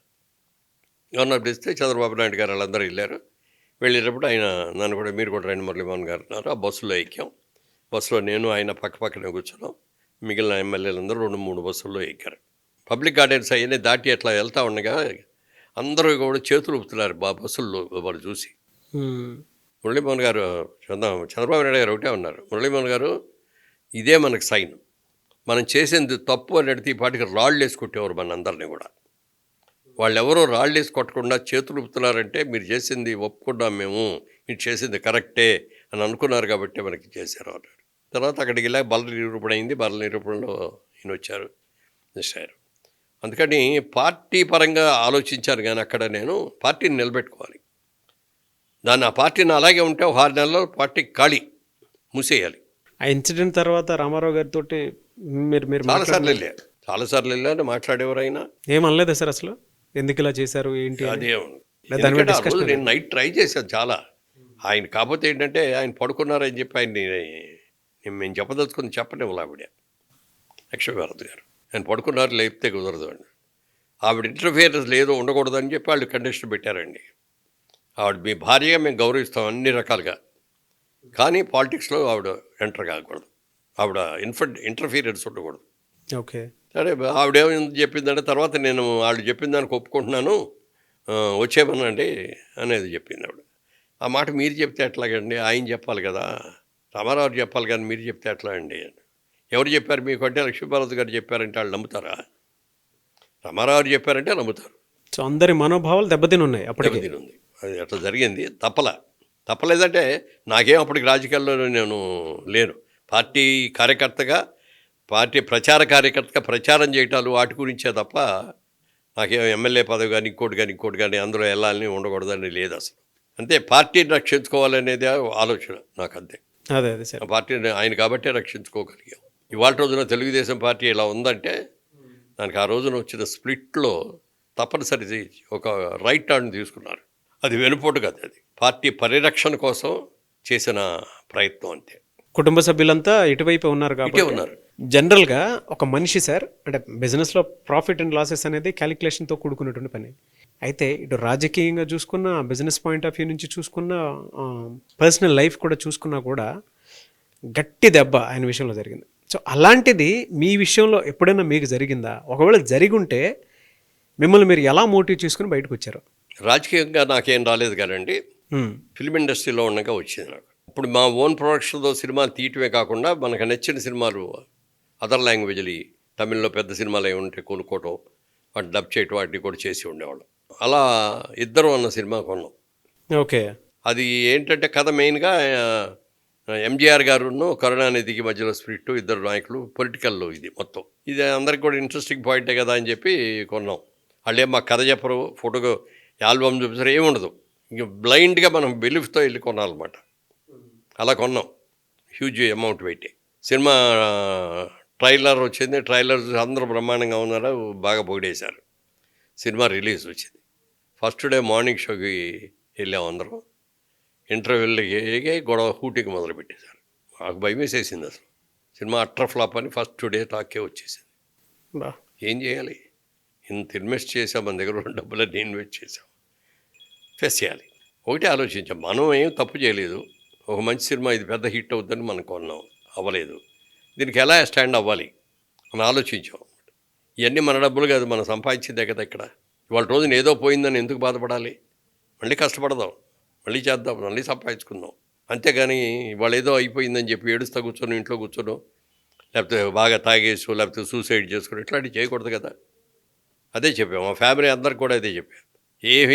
గవర్నర్ పిలిస్తే చంద్రబాబు నాయుడు గారు వాళ్ళందరూ వెళ్ళారు. వెళ్ళేటప్పుడు ఆయన నన్ను కూడా, మీరు కూడా రండి మురళీమోహన్ గారు అన్నారు. ఆ బస్సులో ఎక్కాం. బస్సులో నేను ఆయన పక్కనే కూర్చున్నాం. మిగిలిన ఎమ్మెల్యేలందరూ 2-3 బస్సుల్లో ఎక్కారు. పబ్లిక్ గార్డెన్స్ అవన్నీ దాటి అట్లా వెళ్తూ ఉండగా అందరూ కూడా చేతులు ఊపుతున్నారు బస్సుల్లో వాళ్ళు చూసి. మురళీమోహన్ గారు, చంద్రబాబు నాయుడు గారు ఒకటే ఉన్నారు, మురళీమోహన్ గారు ఇదే మనకు సైన్, మనం చేసింది తప్పు అని అడిగితే ఈ పాటికి రాళ్ళు వేసి కొట్టేవారు మన అందరినీ కూడా. వాళ్ళు ఎవరో రాళ్ళు వేసి కొట్టకుండా చేతులు ఊపుతున్నారంటే మీరు చేసింది ఒప్పుకున్నాం, మేము ఇది చేసింది కరెక్టే అని అనుకున్నారు కాబట్టి మనకి చేశారు అన్నాడు. తర్వాత అక్కడికి వెళ్ళాక బల నిరూపణ అయింది. బల నిరూపణలో ఈయన వచ్చారు, నిశ్చయారు. అందుకని పార్టీ పరంగా ఆలోచించారు, కానీ అక్కడ నేను పార్టీని నిలబెట్టుకోవాలి. ఆ పార్టీని అలాగే ఉంటే 6 నెలల్లో పార్టీ ఖాళీ మూసేయాలి. ఆ ఇన్సిడెంట్ తర్వాత రామారావు గారితో మీరు మీరు చాలాసార్లు వెళ్ళాను, మాట్లాడేవారైనా ఏమనలేదా సార్ అసలు? ఎందుకు ఇలా చేశారు ఏంటి అని? అదే లేదా దాని మీద ఎందుకంటే ఆ రోజు discussion నేను నైట్ ట్రై చేశాను చాలా. ఆయన కాకపోతే ఏంటంటే ఆయన పడుకున్నారని చెప్పి ఆయన్ని మేము చెప్పదలుచుకుని చెప్పనివ్వాలి ఆవిడ లక్ష్మీభారతి గారు. ఆయన పడుకున్నారు, లేపితే కుదరదు అండి. ఆవిడ ఇంటర్ఫియరెన్స్ లేదు, ఉండకూడదని చెప్పి వాళ్ళు కండిషన్ పెట్టారండి. ఆవిడ మీ భార్యగా మేము గౌరవిస్తాం అన్ని రకాలుగా, కానీ పాలిటిక్స్లో ఆవిడ ఎంటర్ కాకూడదు, ఆవిడ ఇంటర్ఫీరెన్స్ ఉండకూడదు. ఓకే. సరే ఆవిడేమో చెప్పిందంటే తర్వాత నేను వాళ్ళు చెప్పిన దానికి ఒప్పుకుంటున్నాను, వచ్చేమనండి అనేది చెప్పింది ఆవిడ. ఆ మాట మీరు చెప్తే ఎట్లాగండి, ఆయన చెప్పాలి కదా, రామారావు చెప్పాలి కానీ మీరు చెప్తే ఎట్లా అండి? ఎవరు చెప్పారు మీకు అంటే లక్ష్మీభారతి గారు చెప్పారంటే వాళ్ళు నమ్ముతారా? రామారావు చెప్పారంటే నమ్ముతారు. సో అందరి మనోభావాలు దెబ్బతిని ఉన్నాయి అప్పటికి. దెబ్బతిని ఉంది. అది అట్లా జరిగింది. తప్పలేదంటే నాకేం అప్పటికి రాజకీయాల్లో నేను లేను. పార్టీ కార్యకర్తగా, పార్టీ ప్రచార కార్యకర్తగా ప్రచారం చేయటాలు వాటి గురించే తప్ప నాకేం ఎమ్మెల్యే పదవి కానీ ఇంకోటి కానీ అందులో వెళ్ళాలని ఉండకూడదని లేదు అసలు. అంతే, పార్టీని రక్షించుకోవాలనేది ఆలోచన నాకు, అంతే. అదే సార్, పార్టీని ఆయన కాబట్టే రక్షించుకోగలిగాం. ఇవాళ రోజున తెలుగుదేశం పార్టీ ఇలా ఉందంటే దానికి ఆ రోజున వచ్చిన స్ప్లిట్లో తప్పనిసరి ఒక రైట్ టర్న్ తీసుకున్నారు. అది వెనుపోటు కాదు, అది పార్టీ పరిరక్షణ కోసం చేసిన ప్రయత్నం, అంతే. కుటుంబ సభ్యులంతా ఇటువైపు ఉన్నారు కాబట్టి ఉన్నారు. జనరల్గా ఒక మనిషి సార్, అంటే బిజినెస్లో ప్రాఫిట్ అండ్ లాసెస్ అనేది క్యాలిక్యులేషన్తో కూడుకున్నటువంటి పని. అయితే ఇటు రాజకీయంగా చూసుకున్న, బిజినెస్ పాయింట్ ఆఫ్ వ్యూ నుంచి చూసుకున్న, పర్సనల్ లైఫ్ కూడా చూసుకున్నా కూడా గట్టి దెబ్బ ఆయన విషయంలో జరిగింది. సో అలాంటిది మీ విషయంలో ఎప్పుడైనా మీకు జరిగిందా? ఒకవేళ జరిగి ఉంటే మిమ్మల్ని మీరు ఎలా మోటివ్ చేసుకుని బయటకు వచ్చారు? రాజకీయంగా నాకేం రాలేదు కానండి, ఫిల్మ్ ఇండస్ట్రీలో ఉండగా వచ్చింది నాకు. ఇప్పుడు మా ఓన్ ప్రొడక్షన్తో సినిమాలు తీయటమే కాకుండా మనకు నచ్చిన సినిమాలు అదర్ లాంగ్వేజ్లు, తమిళ్లో పెద్ద సినిమాలు ఏమి ఉంటే కొనుక్కోవటం, వాటి డబ్ చేయటం, వాటిని కూడా చేసి ఉండేవాళ్ళం. అలా ఇద్దరు అన్న సినిమా కొన్నాం. ఓకే. అది ఏంటంటే కథ మెయిన్గా ఎంజీఆర్ గారును కరుణానిధికి మధ్యలో స్పిరిట్, ఇద్దరు నాయకులు, పొలిటికల్లో ఇది మొత్తం. ఇది అందరికి కూడా ఇంట్రెస్టింగ్ పాయింటే కదా అని చెప్పి కొన్నాం. వాళ్ళు ఏం మా కథ చెప్పరు, ఫోటో ఆల్బమ్ చూపిస్తారు, ఏముండదు. ఇంక బ్లైండ్గా మనం బిలీఫ్తో వెళ్ళి కొనాలన్నమాట. అలా కొన్నాం, హ్యూజ్ అమౌంట్ పెట్టి. సినిమా ట్రైలర్ వచ్చింది, ట్రైలర్ అందరూ బ్రహ్మాండంగా ఉన్నారు, బాగా పొగిడేశారు. సినిమా రిలీజ్ వచ్చింది. ఫస్ట్ డే మార్నింగ్ షోకి వెళ్ళాం అందరం. ఇంటర్వ్యూలకి గొడవ హూటికి మొదలుపెట్టేశారు. నాకు భయం వేసేసింది అసలు. సినిమా అట్టర్ ఫ్లాప్ అని ఫస్ట్ డే టాకే వచ్చేసింది. ఏం చేయాలి, ఇంత ఇన్వెస్ట్ చేసాం, మన దగ్గర ఉన్న డబ్బులన్నీ ఇన్వెస్ట్ చేసాం, ఫేస్ చేయాలి. ఒకటే ఆలోచించాం, మనం ఏం తప్పు చేయలేదు, ఒక మంచి సినిమా ఇది పెద్ద హిట్ అవుతుందని మనం కొన్నాం, అవ్వలేదు, దీనికి ఎలా స్టాండ్ అవ్వాలి అని ఆలోచించాం. ఇవన్నీ మన డబ్బులు కాదు, మనం సంపాదించిందే కదా ఇక్కడ. ఇవాళ రోజున ఏదో పోయిందని ఎందుకు బాధపడాలి? మళ్ళీ కష్టపడదాం, మళ్ళీ చేద్దాం, మళ్ళీ సంపాదించుకుందాం. అంతేగాని ఇవాళ ఏదో అయిపోయిందని చెప్పి ఏడుస్తా కూర్చొని ఇంట్లో కూర్చోను, లేకపోతే బాగా తాగేసు, లేకపోతే సూసైడ్ చేసుకుని ఇట్లాంటివి చేయకూడదు కదా. అదే చెప్పాము, మా ఫ్యామిలీ అందరికి కూడా అదే చెప్పాము.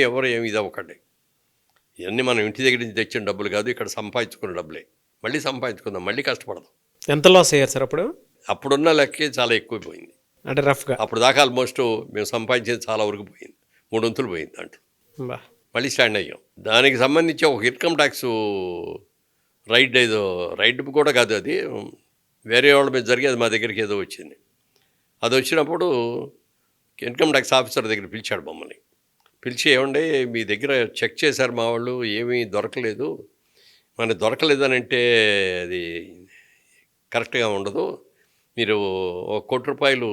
ఎవరు ఏమి ఇది అవ్వకండి, ఇవన్నీ మనం ఇంటి దగ్గర నుంచి తెచ్చిన డబ్బులు కాదు, ఇక్కడ సంపాదించుకున్న డబ్బులే, మళ్ళీ సంపాదించుకుందాం, మళ్ళీ కష్టపడదాం. ఎంత లాస్ అయ్యారు సార్ అప్పుడు? అప్పుడున్న లెక్కే చాలా ఎక్కువైపోయింది. అంటే రఫ్గా అప్పుడు దాకా ఆల్మోస్ట్ మేము సంపాదించేది చాలా వరకు పోయింది, 3 వంతులు పోయింది దాంట్లో. మళ్ళీ స్టాండ్ అయ్యాం. దానికి సంబంధించి ఒక ఇన్కమ్ ట్యాక్స్ రైడ్ కూడా కాదు, అది వేరే వాళ్ళ మీద జరిగేది, మా దగ్గరికి ఏదో వచ్చింది. అది వచ్చినప్పుడు ఇన్కమ్ ట్యాక్స్ ఆఫీసర్ దగ్గర పిలిచాడు మమ్మల్ని. పిలిచి, ఏమంటే మీ దగ్గర చెక్ చేశారు మా వాళ్ళు, ఏమీ దొరకలేదు, మనకి దొరకలేదని అంటే అది కరెక్ట్గా ఉండదు, మీరు ₹1 కోటి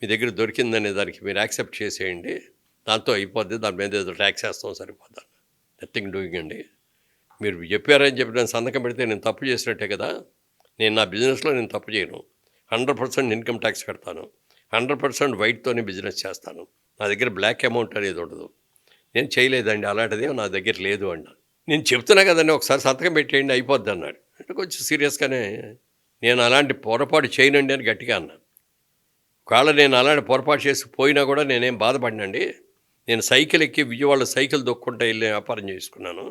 మీ దగ్గర దొరికిందనే దానికి మీరు యాక్సెప్ట్ చేసేయండి, దాంతో అయిపోద్ది, దాని మీద ఏదో ట్యాక్స్ వేస్తాం, సరిపోద్ది. నథింగ్ డూయింగ్ అండి, మీరు చెప్పారని చెప్పి నేను సంతకం పెడితే నేను తప్పు చేసినట్టే కదా. నేను నా బిజినెస్లో నేను తప్పు చేయను, 100% ఇన్కమ్ ట్యాక్స్ కడతాను, 100% వైట్తోనే బిజినెస్ చేస్తాను, నా దగ్గర బ్లాక్ అమౌంట్ అనేది ఉండదు. నేను చేయలేదండి, అలాంటిదే నా దగ్గర లేదు అన్నా. నేను చెప్తున్నా కదండి, ఒకసారి సంతకం పెట్టేయండి అయిపోద్ది అన్నాడు. అంటే కొంచెం సీరియస్గానే, నేను అలాంటి పొరపాటు చేయనండి అని గట్టిగా అన్నాను. ఒకవేళ నేను అలాంటి పొరపాటు చేసి పోయినా కూడా నేనేం బాధపడినండి, నేను సైకిల్ ఎక్కి విజయవాడలో సైకిల్ దొక్కుంటా వెళ్ళి వ్యాపారం చేసుకున్నాను,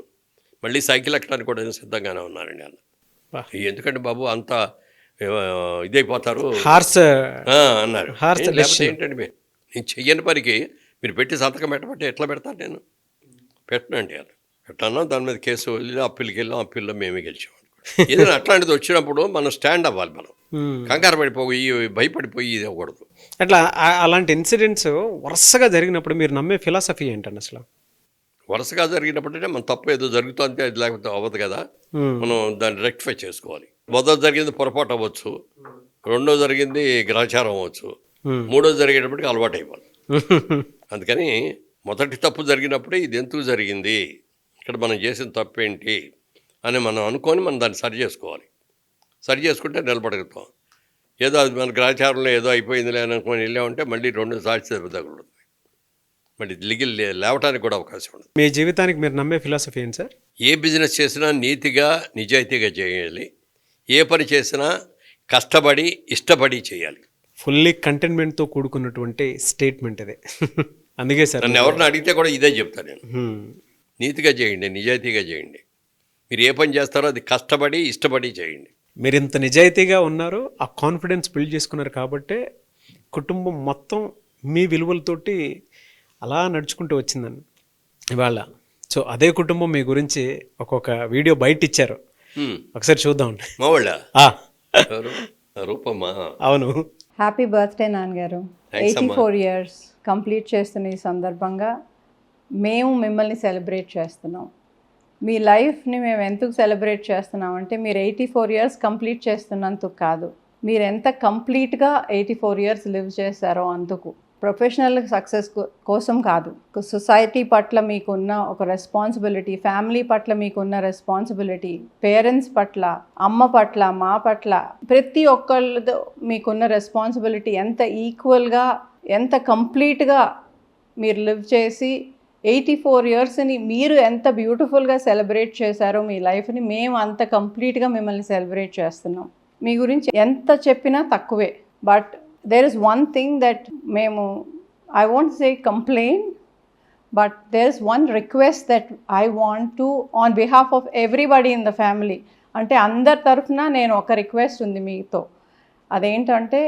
మళ్ళీ సైకిల్ ఎక్కడానికి కూడా నేను సిద్ధంగానే ఉన్నానండి అన్న. ఎందుకంటే బాబు అంత ఇదైపోతారు అన్నారు. ఏంటండి మీరు, నేను చెయ్యని పనికి మీరు పెట్టి సంతకం పెట్టబట్టి ఎట్లా పెడతాను, నేను పెట్టనండి అని పెట్టాను. దాని మీద కేసు వెళ్ళి అప్పీల్కి వెళ్ళాం, అప్పీల్లో మేమే గెలిచాం అనుకోండి. ఏదైనా అట్లాంటిది వచ్చినప్పుడు మనం స్టాండ్ అవ్వాలి, మనం కంగారు పడిపోయి భయపడిపోయి ఇది అవ్వకూడదు. అట్లా అలాంటి ఇన్సిడెంట్స్ వరుసగా జరిగినప్పుడు మీరు నమ్మే ఫిలాసఫీ ఏంటండి అసలు? వరుసగా జరిగినప్పుడంటే మన తప్పు ఏదో జరుగుతుంటే అది లేకపోతే అవ్వదు కదా, మనం దాన్ని రెక్టిఫై చేసుకోవాలి. మొదటి జరిగింది పొరపాటు అవ్వచ్చు, రెండో జరిగింది గ్రహచారం అవ్వచ్చు, మూడో జరిగేటప్పటికి అలవాటు అయిపోవాలి. అందుకని మొదటి తప్పు జరిగినప్పుడే ఇది ఎందుకు జరిగింది, ఇక్కడ మనం చేసిన తప్పు ఏంటి అని మనం అనుకొని మనం దాన్ని సరి చేసుకోవాలి. సరి చేసుకుంటే నిలబడగలుగుతాం. ఏదో అది మన గ్రహచారంలో ఏదో అయిపోయింది అని అనుకొని వెళ్ళామంటే మళ్ళీ 2 సార్లు దెబ్బ తగులుతుంది, మళ్ళీ లేవటానికి కూడా అవకాశం ఉండదు. మీ జీవితానికి మీరు నమ్మే ఫిలాసఫీ ఏంటి సార్? ఏ బిజినెస్ చేసినా నీతిగా నిజాయితీగా చేయాలి, ఏ పని చేసినా కష్టపడి ఇష్టపడి చేయాలి. ఫుల్లీ కంటెంట్మెంట్తో కూడుకున్నటువంటి స్టేట్మెంట్ ఇదే. అందుకే సార్ నన్ను ఎవరిని అడిగితే కూడా ఇదే చెప్తాను నేను, నీతిగా చేయండి, నిజాయితీగా చేయండి. మీరు ఏ పని చేస్తారో అది కష్టపడి ఇష్టపడి చేయండి. మీరు ఇంత నిజాయితీగా ఉన్నారు, ఆ కాన్ఫిడెన్స్ బిల్డ్ చేసుకున్నారు కాబట్టే కుటుంబం మొత్తం మీ విలువలతోటి అలా నడుచుకుంటూ వచ్చిందండి ఇవాళ. సో అదే కుటుంబం మీ గురించి ఒక్కొక్క వీడియో బయట ఇచ్చారు, ఒకసారి చూద్దామండి. మా వాళ్ళ ఆ, రూపమ్మా, అవును. హ్యాపీ బర్త్డే నాన్నగారు. Thanks, 84 ఇయర్స్ కంప్లీట్ చేస్తున్న ఈ సందర్భంగా మేము మిమ్మల్ని సెలబ్రేట్ చేస్తున్నాం. మీ లైఫ్ని మేము ఎందుకు సెలబ్రేట్ చేస్తున్నాం అంటే మీరు 84 ఇయర్స్ కంప్లీట్ చేస్తున్నందుకు కాదు, మీరు ఎంత కంప్లీట్గా 84 ఇయర్స్ లివ్ చేశారో అందుకు. ప్రొఫెషనల్ సక్సెస్ కోసం కాదు, సొసైటీ పట్ల మీకున్న ఒక రెస్పాన్సిబిలిటీ, ఫ్యామిలీ పట్ల మీకున్న రెస్పాన్సిబిలిటీ, పేరెంట్స్ పట్ల, అమ్మ పట్ల, మా పట్ల, ప్రతి ఒక్కళ్ళతో మీకున్న రెస్పాన్సిబిలిటీ ఎంత ఈక్వల్గా, ఎంత కంప్లీట్గా మీరు లివ్ చేసి 84 ఇయర్స్ని మీరు ఎంత బ్యూటిఫుల్గా సెలబ్రేట్ చేశారో మీ లైఫ్ని, మేము అంత కంప్లీట్గా మిమ్మల్ని సెలబ్రేట్ చేస్తున్నాం. మీ గురించి ఎంత చెప్పినా తక్కువే. But there is one thing that మేము, I want say complain, but there is one request that I want to on behalf of everybody in the family. అంటే అందరి తరఫున నేను ఒక రిక్వెస్ట్ ఉంది మీతో. అదేంటంటే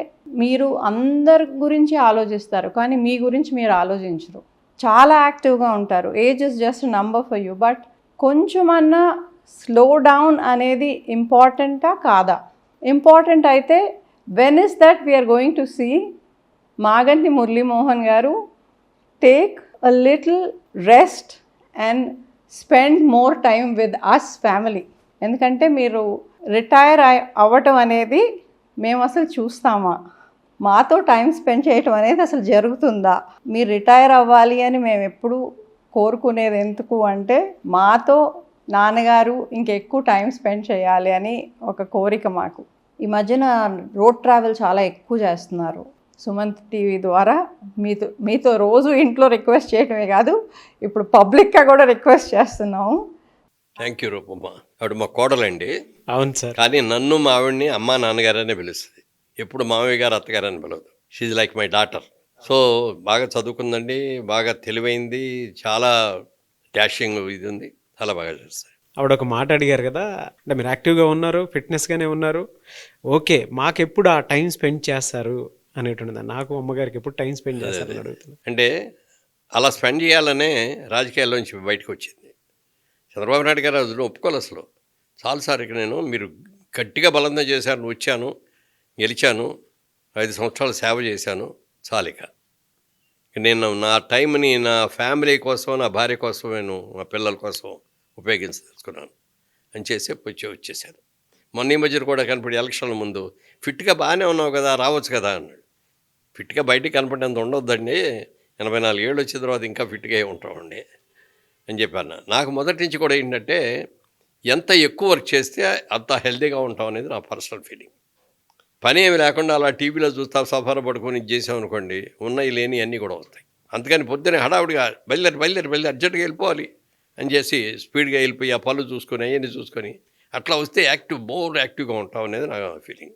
మీరు అందరి గురించి ఆలోచిస్తారు కానీ మీ గురించి మీరు ఆలోచించరు. చాలా యాక్టివ్గా ఉంటారు, age is just number for you. But కొంచెమన్నా స్లో డౌన్ అనేది ఇంపార్టెంటా కాదా? ఇంపార్టెంట్ అయితే when is that we are going to see Maganti Muralimohan garu take a little rest and spend more time with us family. ఎందుకంటే మీరు రిటైర్ అవ్వటం అనేది మేము అసలు చూస్తామా? మాతో టైం స్పెండ్ చేయటం అనేది అసలు జరుగుతుందా? మీరు రిటైర్ అవ్వాలి అని మేము ఎప్పుడు కోరుకునేది ఎందుకు అంటే మాతో నాన్నగారు ఇంకెక్కువ టైం స్పెండ్ చేయాలి అని ఒక కోరిక మాకు. ఈ మధ్యన రోడ్ ట్రావెల్ చాలా ఎక్కువ చేస్తున్నారు. సుమంత్ టీవీ ద్వారా మీతో రోజు ఇంట్లో రిక్వెస్ట్ చేయటమే కాదు, ఇప్పుడు పబ్లిక్గా కూడా రిక్వెస్ట్ చేస్తున్నాము. Thank you Roopamma. ఆవిడ మా కోడలండి. అవును సార్. కానీ నన్ను మా ఆవిడ్ని అమ్మా నాన్నగారనే పిలుస్తుంది, ఎప్పుడు మామయ్య గారు అత్తగారు అని పిలవదు. She's like my daughter. So బాగా చదువుకుందండి, బాగా తెలివైంది, చాలా డాషింగ్ ఇది ఉంది, చాలా బాగా చేస్తారు. ఆవిడ ఒక మాట అడిగారు కదా, అంటే మీరు యాక్టివ్గా ఉన్నారు, ఫిట్నెస్గానే ఉన్నారు, ఓకే మాకెప్పుడు ఆ టైం స్పెండ్ చేస్తారు అనేటువంటిది. నాకు అమ్మగారికి ఎప్పుడు టైం స్పెండ్ చేస్తారని అడుగుతున్నాను. అంటే అలా స్పెండ్ చేయాలనే రాజకీయాల్లోంచి బయటకు వచ్చింది. చంద్రబాబు నాయుడు గారు అసలు ఒప్పుకోవాలి. అసలు చాలాసార్లు నేను మీరు గట్టిగా బలంగా చేశాను, వచ్చాను, గెలిచాను, 5 సంవత్సరాలు సేవ చేశాను, చాలిక నేను నా టైంని నా ఫ్యామిలీ కోసం, నా భార్య కోసం, నేను నా పిల్లల కోసం ఉపయోగించదలుచుకున్నాను అని చేసి వచ్చేసాను. మొన్న ఈ మధ్యన కూడా కనపడి ఎలక్షన్ల ముందు ఫిట్గా బాగానే ఉన్నావు కదా, రావచ్చు కదా అన్నాడు. ఫిట్గా బయటికి కనపడేంత ఉండొద్దండి, 84 ఏళ్ళు వచ్చిన తర్వాత ఇంకా ఫిట్గా ఉంటామండి అని చెప్పాను. నాకు మొదటి నుంచి కూడా ఏంటంటే ఎంత ఎక్కువ వర్క్ చేస్తే అంత హెల్తీగా ఉంటాం అనేది నా పర్సనల్ ఫీలింగ్. పని ఏమి లేకుండా అలా టీవీలో చూస్తా సఫారా పడుకొని ఇది చేసామనుకోండి, ఉన్నాయి లేని అన్నీ కూడా వస్తాయి. అందుకని పొద్దున్నే హడావుడిగా బయలుదేరి అర్జెంటుగా వెళ్ళిపోవాలి అని చేసి స్పీడ్గా వెళ్ళిపోయి ఆ పళ్ళు చూసుకొని అవన్నీ చూసుకొని అట్లా వస్తే మోర్ యాక్టివ్గా ఉంటాం అనేది నా ఫీలింగ్.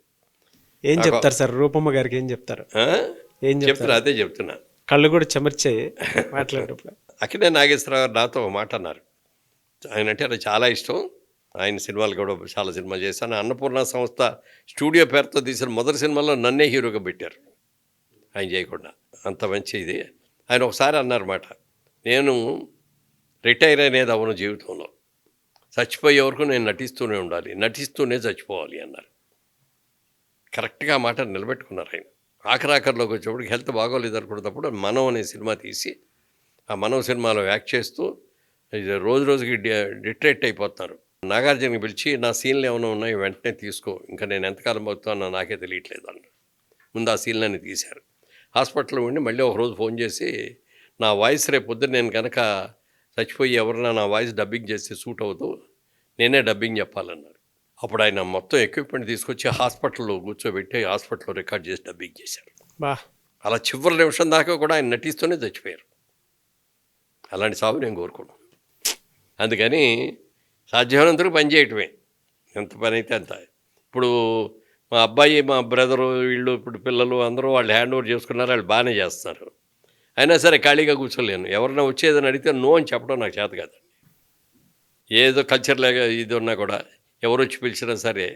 ఏం చెప్తారు సార్ రూపమ్మ గారికి? ఏం చెప్తారు? చెప్తున్నా, అదే చెప్తున్నా. కళ్ళు కూడా చెమర్చాయి మాట్లాడేటప్పుడు. అక్కడే నాగేశ్వరరావు గారు నాతో ఒక మాట అన్నారు. ఆయన అంటే అది చాలా ఇష్టం, ఆయన సినిమాలు కూడా చాలా సినిమాలు చేశాను. అన్నపూర్ణ సంస్థ స్టూడియో పేరుతో తీసిన మొదటి సినిమాలో నన్నే హీరోగా పెట్టారు ఆయన చేయకుండా. అంత మంచి ఇది. ఆయన ఒకసారి అన్నారన్నమాట, నేను రిటైర్ అనేది అవును జీవితంలో, చచ్చిపోయే వరకు నేను నటిస్తూనే ఉండాలి, నటిస్తూనే చచ్చిపోవాలి అన్నారు. కరెక్ట్గా ఆ మాట నిలబెట్టుకున్నారు ఆయన. ఆఖరాఖరిలోకి వచ్చేప్పటికి హెల్త్ బాగోలేదు అనుకున్నప్పుడు మనం అనే సినిమా తీసి ఆ మనం సినిమాలో యాక్ట్ చేస్తూ ఇది రోజు రోజుకి డిట్రేట్ అయిపోతున్నారు. నాగార్జునకి పిలిచి నా సీన్లు ఏమైనా ఉన్నాయి వెంటనే తీసుకో, ఇంకా నేను ఎంతకాలం అవుతానో నాకే తెలియట్లేదు అన్నారు. ముందు ఆ సీన్లన్నీ తీశారు. హాస్పిటల్లో ఉండి మళ్ళీ ఒకరోజు ఫోన్ చేసి నా వాయిస్ రేపు పొద్దున్న నేను కనుక చచ్చిపోయి ఎవరన్నా నా వాయిస్ డబ్బింగ్ చేస్తే సూట్ అవుతూ నేనే డబ్బింగ్ చెప్పాలన్నారు. అప్పుడు ఆయన మొత్తం ఎక్విప్మెంట్ తీసుకొచ్చి హాస్పిటల్లో కూర్చోబెట్టి హాస్పిటల్లో రికార్డ్ చేసి డబ్బింగ్ చేశారు. బా అలా చివరి నిమిషం దాకా కూడా ఆయన నటిస్తూనే చచ్చిపోయారు. అలాంటి సాగు నేను కోరుకున్నాను. అందుకని సాధ్యమైనంతకు పని చేయటమే, ఎంత పని అయితే అంత. ఇప్పుడు మా అబ్బాయి మా బ్రదరు వీళ్ళు ఇప్పుడు పిల్లలు అందరూ వాళ్ళు హ్యాండ్ ఓవర్ చేసుకున్నారు, వాళ్ళు బాగానే చేస్తారు. అయినా సరే ఖాళీగా కూర్చోలేను. ఎవరన్నా వచ్చేదని అడిగితే నో అని చెప్పడం నాకు చేత కాదండి. ఏదో కల్చర్లాగా ఇది ఉన్నా కూడా ఎవరు వచ్చి పిలిచినా సరే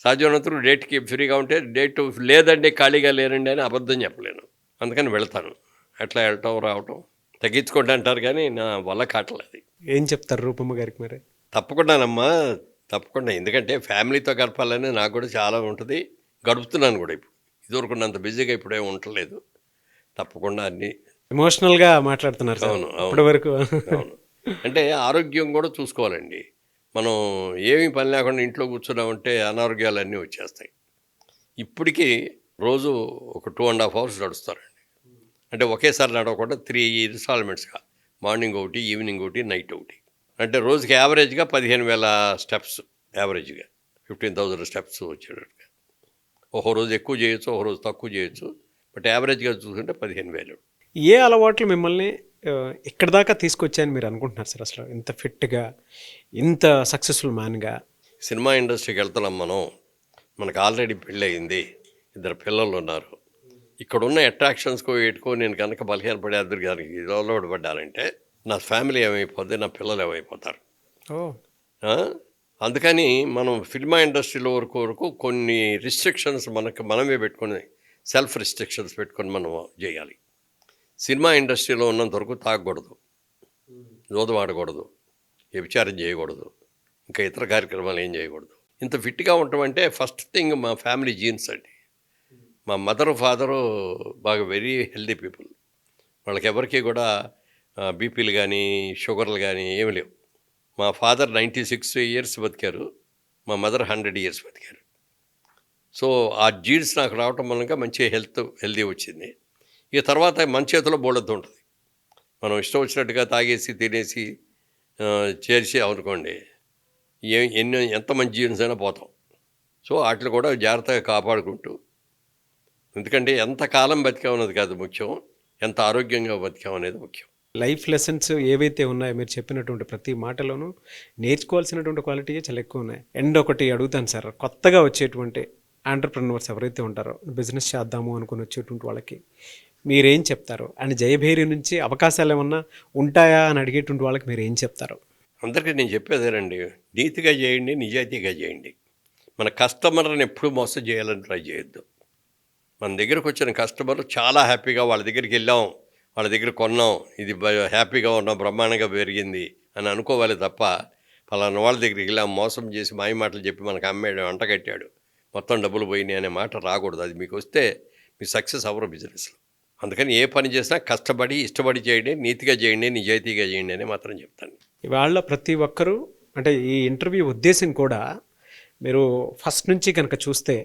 సాధ్యమైనంతకు డేట్కి ఫ్రీగా ఉంటే డేట్ లేదండి ఖాళీగా లేనండి అని అబద్ధం చెప్పలేను. అందుకని వెళ్తాను. అట్లా వెళ్ళటం రావటం తగ్గించుకోండి అంటారు కానీ నా వల్ల కావట్లేదు. ఏం చెప్తారు రూపమ్మ గారికి మరి? తప్పకుండానమ్మా, తప్పకుండా. ఎందుకంటే ఫ్యామిలీతో గడపాలని నాకు కూడా చాలా ఉంటుంది, గడుపుతున్నాను కూడా. ఇప్పుడు ఇదివరకున్నంత బిజీగా ఇప్పుడే ఉండలేదు. తప్పకుండా అన్నీ ఎమోషనల్గా మాట్లాడుతున్నారు సార్. అవును, ఇప్పటి వరకు అవును. అంటే ఆరోగ్యం కూడా చూసుకోవాలండి. మనం ఏమీ పని లేకుండా ఇంట్లో కూర్చున్నామంటే అనారోగ్యాలన్నీ వచ్చేస్తాయి. ఇప్పటికీ రోజు ఒక 2.5 hours నడుస్తారండి. అంటే ఒకేసారి నడవకుండా 3 ఇన్స్టాల్మెంట్స్గా, మార్నింగ్ ఒకటి, ఈవినింగ్ ఒకటి, నైట్ ఒకటి. అంటే రోజుకి యావరేజ్గా 15,000 స్టెప్స్, యావరేజ్గా 15,000 స్టెప్స్ వచ్చేటట్టుగా. ఒక రోజు ఎక్కువ చేయొచ్చు, ఒక రోజు తక్కువ చేయొచ్చు, బట్ యావరేజ్గా చూసుకుంటే 15,000. ఏ అలవాట్లు మిమ్మల్ని ఇక్కడ దాకా తీసుకొచ్చాయని మీరు అనుకుంటున్నారు సార్? అసలు ఇంత ఫిట్గా, ఇంత సక్సెస్ఫుల్ మ్యాన్గా. సినిమా ఇండస్ట్రీకి వెళ్తున్నాం మనం. మనకు ఆల్రెడీ పెళ్ళి అయింది, 2 పిల్లలు ఉన్నారు. ఇక్కడున్న అట్రాక్షన్స్కో ఏటుకో నేను కనుక బలహీనపడే అదృగానికి అలవాటు పడ్డానంటే నా ఫ్యామిలీ ఏమైపోద్ది, నా పిల్లలు ఏమైపోతారు. అందుకని మనం సినిమా ఇండస్ట్రీలో వరకు కొన్ని రిస్ట్రిక్షన్స్ మనమే పెట్టుకొని, సెల్ఫ్ రిస్ట్రిక్షన్స్ పెట్టుకొని మనం చేయాలి. సినిమా ఇండస్ట్రీలో ఉన్నంత వరకు తాగకూడదు, జోదం ఆడకూడదు, వ్యభిచారం చేయకూడదు, ఇంకా ఇతర కార్యక్రమాలు ఏం చేయకూడదు. ఇంత ఫిట్గా ఉండటం అంటే ఫస్ట్ థింగ్ మా ఫ్యామిలీ జీన్స్ అండి. మా మదరు ఫాదరు బాగా వెరీ హెల్దీ పీపుల్. వాళ్ళకి ఎవరికి కూడా బీపీలు కానీ షుగర్లు కానీ ఏమి లేవు. మా ఫాదర్ 96 years బతికారు, మా మదర్ 100 years బతికారు. సో ఆ జీన్స్ నాకు రావటం వల్ల మంచి హెల్దీ వచ్చింది. ఇక తర్వాత మన చేతిలో బోళ్ళతో ఉంటుంది. మనం ఇష్టం వచ్చినట్టుగా తాగేసి తినేసి చేర్చి అనుకోండి, ఎంత మంచి జీన్స్ అయినా పోతాం. సో వాటిని కూడా జాగ్రత్తగా కాపాడుకుంటూ, ఎందుకంటే ఎంతకాలం బతికామన్నది కాదు ముఖ్యం, ఎంత ఆరోగ్యంగా బతికామనేది ముఖ్యం. లైఫ్ లెసన్స్ ఏవైతే ఉన్నాయో మీరు చెప్పినటువంటి ప్రతి మాటలోనూ నేర్చుకోవాల్సినటువంటి క్వాలిటీయే చాలా ఎక్కువ ఉన్నాయి. అండ్ ఒకటి అడుగుతాను సార్, కొత్తగా వచ్చేటువంటి ఆంటర్ప్రెన్యూర్స్ ఎవరైతే ఉంటారో, బిజినెస్ చేద్దాము అనుకుని వచ్చేటువంటి వాళ్ళకి మీరేం చెప్తారు? అండ్ జయభేరి నుంచి అవకాశాలు ఏమన్నా ఉంటాయా అని అడిగేటువంటి వాళ్ళకి మీరు ఏం చెప్తారు? అందరికీ నేను చెప్పేదేనండి, నీతిగా చేయండి, నిజాయితీగా చేయండి. మన కస్టమర్ని ఎప్పుడూ మోసం చేయాలని ట్రై చేయొద్దు. మన దగ్గరకు వచ్చిన కస్టమర్ చాలా హ్యాపీగా వాళ్ళ దగ్గరికి వెళ్ళాం, వాళ్ళ దగ్గర కొన్నాం, ఇది హ్యాపీగా ఉన్నాం, బ్రహ్మాండంగా పెరిగింది అని అనుకోవాలి తప్ప పలానా వాళ్ళ దగ్గరికి వెళ్ళాం, మోసం చేసి మాయ మాటలు చెప్పి మనకు అమ్మాడు, వంట కట్టాడు, మొత్తం డబ్బులు పోయినాయి అనే మాట రాకూడదు. అది మీకు వస్తే మీ సక్సెస్ అవ్వరు బిజినెస్లో. అందుకని ఏ పని చేసినా కష్టపడి ఇష్టపడి చేయండి, నీతిగా చేయండి, నిజాయితీగా చేయండి అని మాత్రం చెప్తాను. ఇవాళ ప్రతి ఒక్కరూ, అంటే ఈ ఇంటర్వ్యూ ఉద్దేశం కూడా మీరు ఫస్ట్ నుంచి కనుక చూస్తే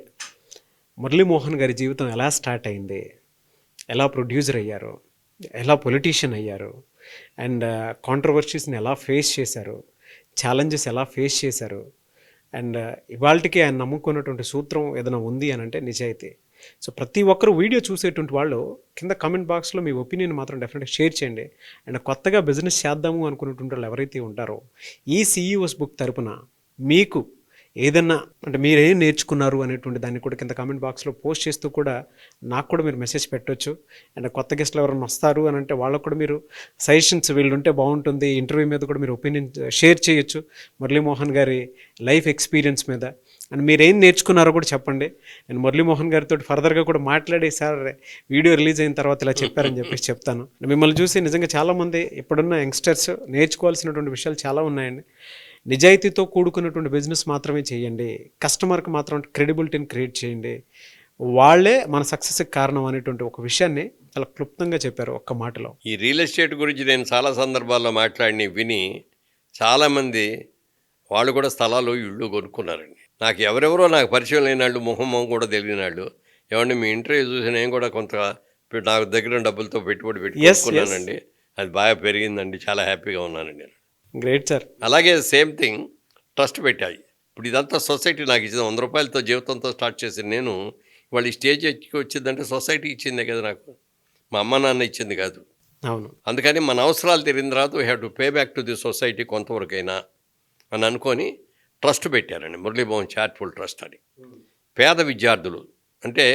మురళీమోహన్ గారి జీవితం ఎలా స్టార్ట్ అయింది, ఎలా ప్రొడ్యూసర్ అయ్యారు, ఎలా పొలిటీషియన్ అయ్యారు, అండ్ కాంట్రవర్సీస్ని ఎలా ఫేస్ చేశారు, ఛాలెంజెస్ ఎలా ఫేస్ చేశారు, అండ్ ఇవాళకి ఆయన నమ్ముకున్నటువంటి సూత్రం ఏదైనా ఉంది అని అంటే నిజాయితీ. సో ప్రతి ఒక్కరు వీడియో చూసేటువంటి వాళ్ళు కింద కామెంట్ బాక్స్లో మీ ఒపీనియన్ మాత్రం డెఫినెట్గా షేర్ చేయండి. అండ్ కొత్తగా బిజినెస్ చేద్దాము అనుకునేటువంటి వాళ్ళు ఎవరైతే ఉంటారో ఈ CEO's బుక్ తరపున మీకు ఏదన్నా అంటే మీరు ఏం నేర్చుకున్నారు అనేటువంటి దాన్ని కూడా కింద కామెంట్ బాక్స్లో పోస్ట్ చేస్తూ కూడా నాకు కూడా మీరు మెసేజ్ పెట్టవచ్చు. అండ్ కొత్త గెస్ట్లు ఎవరైనా వస్తారు అని అంటే వాళ్ళకు కూడా మీరు సజెషన్స్ వీళ్ళు ఉంటే బాగుంటుంది, ఇంటర్వ్యూ మీద కూడా మీరు ఒపీనియన్ షేర్ చేయొచ్చు మురళీమోహన్ గారి లైఫ్ ఎక్స్పీరియన్స్ మీద. అండ్ మీరు ఏం నేర్చుకున్నారో కూడా చెప్పండి. నేను మురళీమోహన్ గారితో ఫర్దర్గా కూడా మాట్లాడి సార్ వీడియో రిలీజ్ అయిన తర్వాత ఇలా చెప్పారని చెప్పేసి చెప్తాను. మిమ్మల్ని చూసి నిజంగా చాలామంది ఇప్పుడున్న యంగ్స్టర్స్ నేర్చుకోవాల్సినటువంటి విషయాలు చాలా ఉన్నాయండి. నిజాయితీతో కూడుకున్నటువంటి బిజినెస్ మాత్రమే చేయండి, కస్టమర్కి మాత్రం క్రెడిబిలిటీని క్రియేట్ చేయండి, వాళ్ళే మన సక్సెస్కి కారణం అనేటువంటి ఒక విషయాన్ని చాలా క్లుప్తంగా చెప్పారు ఒక్క మాటలో. ఈ రియల్ ఎస్టేట్ గురించి నేను చాలా సందర్భాల్లో మాట్లాడి విని చాలామంది వాళ్ళు కూడా స్థలాలు ఇళ్ళు కొనుక్కున్నారండి. నాకు ఎవరెవరో నాకు పరిచయం లేని వాళ్ళు, మొహం కూడా తెలియని వాళ్ళు, ఏమంటే మీ ఇంటర్వ్యూ చూసి నేను కూడా కొంత నాకు దగ్గర డబ్బులతో పెట్టుబడి పెట్టుకున్నానండి, అది బాగా పెరిగిందండి, చాలా హ్యాపీగా ఉన్నానండి. Great sir. అలాగే సేమ్ థింగ్ ట్రస్ట్ పెట్టాయి. ఇప్పుడు ఇదంతా సొసైటీ నాకు ఇచ్చింది. 100 రూపాయలతో జీవితంతో స్టార్ట్ చేసి నేను వాళ్ళు ఈ స్టేజ్ వచ్చిందంటే సొసైటీ ఇచ్చిందే కదా, నాకు మా అమ్మ నాన్న ఇచ్చింది కాదు. అవును. అందుకని మన అవసరాలు తిరిగిన తర్వాత we have to pay back to the society కొంతవరకైనా అని అనుకొని ట్రస్ట్ పెట్టారండి, మురళీమోహన్ చారిటబుల్ ట్రస్ట్ అని. పేద విద్యార్థులు అంటే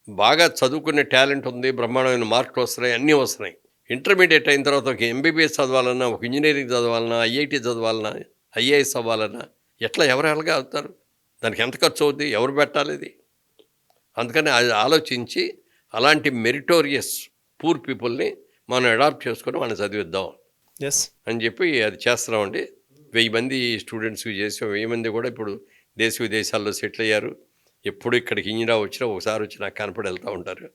బాగా చదువుకునే టాలెంట్ ఉంది, బ్రహ్మాండమైన మార్కులు వస్తున్నాయి, అన్నీ వస్తున్నాయి. ఇంటర్మీడియట్ అయిన తర్వాత ఒక ఎంబీబీఎస్ చదవాలన్నా, ఒక ఇంజనీరింగ్ చదవాలన్నా, ఐఐటీ చదవాలన్నా, ఐఏఎస్ అవ్వాలన్నా ఎవరు ఎలాగా అవుతారు? దానికి ఎంత ఖర్చు అవుతుంది? ఎవరు పెట్టాలి ఇది? అందుకని అది ఆలోచించి అలాంటి మెరిటోరియస్ పూర్ పీపుల్ని మనం అడాప్ట్ చేసుకొని వాళ్ళని చదివిద్దాం అని చెప్పి అది చేస్తున్నామండి. 1000 మంది స్టూడెంట్స్కి చేసి 1000 మంది కూడా ఇప్పుడు దేశ విదేశాల్లో సెటిల్ అయ్యారు. ఎప్పుడు ఇక్కడికి ఇంజిరా వచ్చినా ఒకసారి వచ్చి నాకు కనపడి వెళ్తూ ఉంటారు,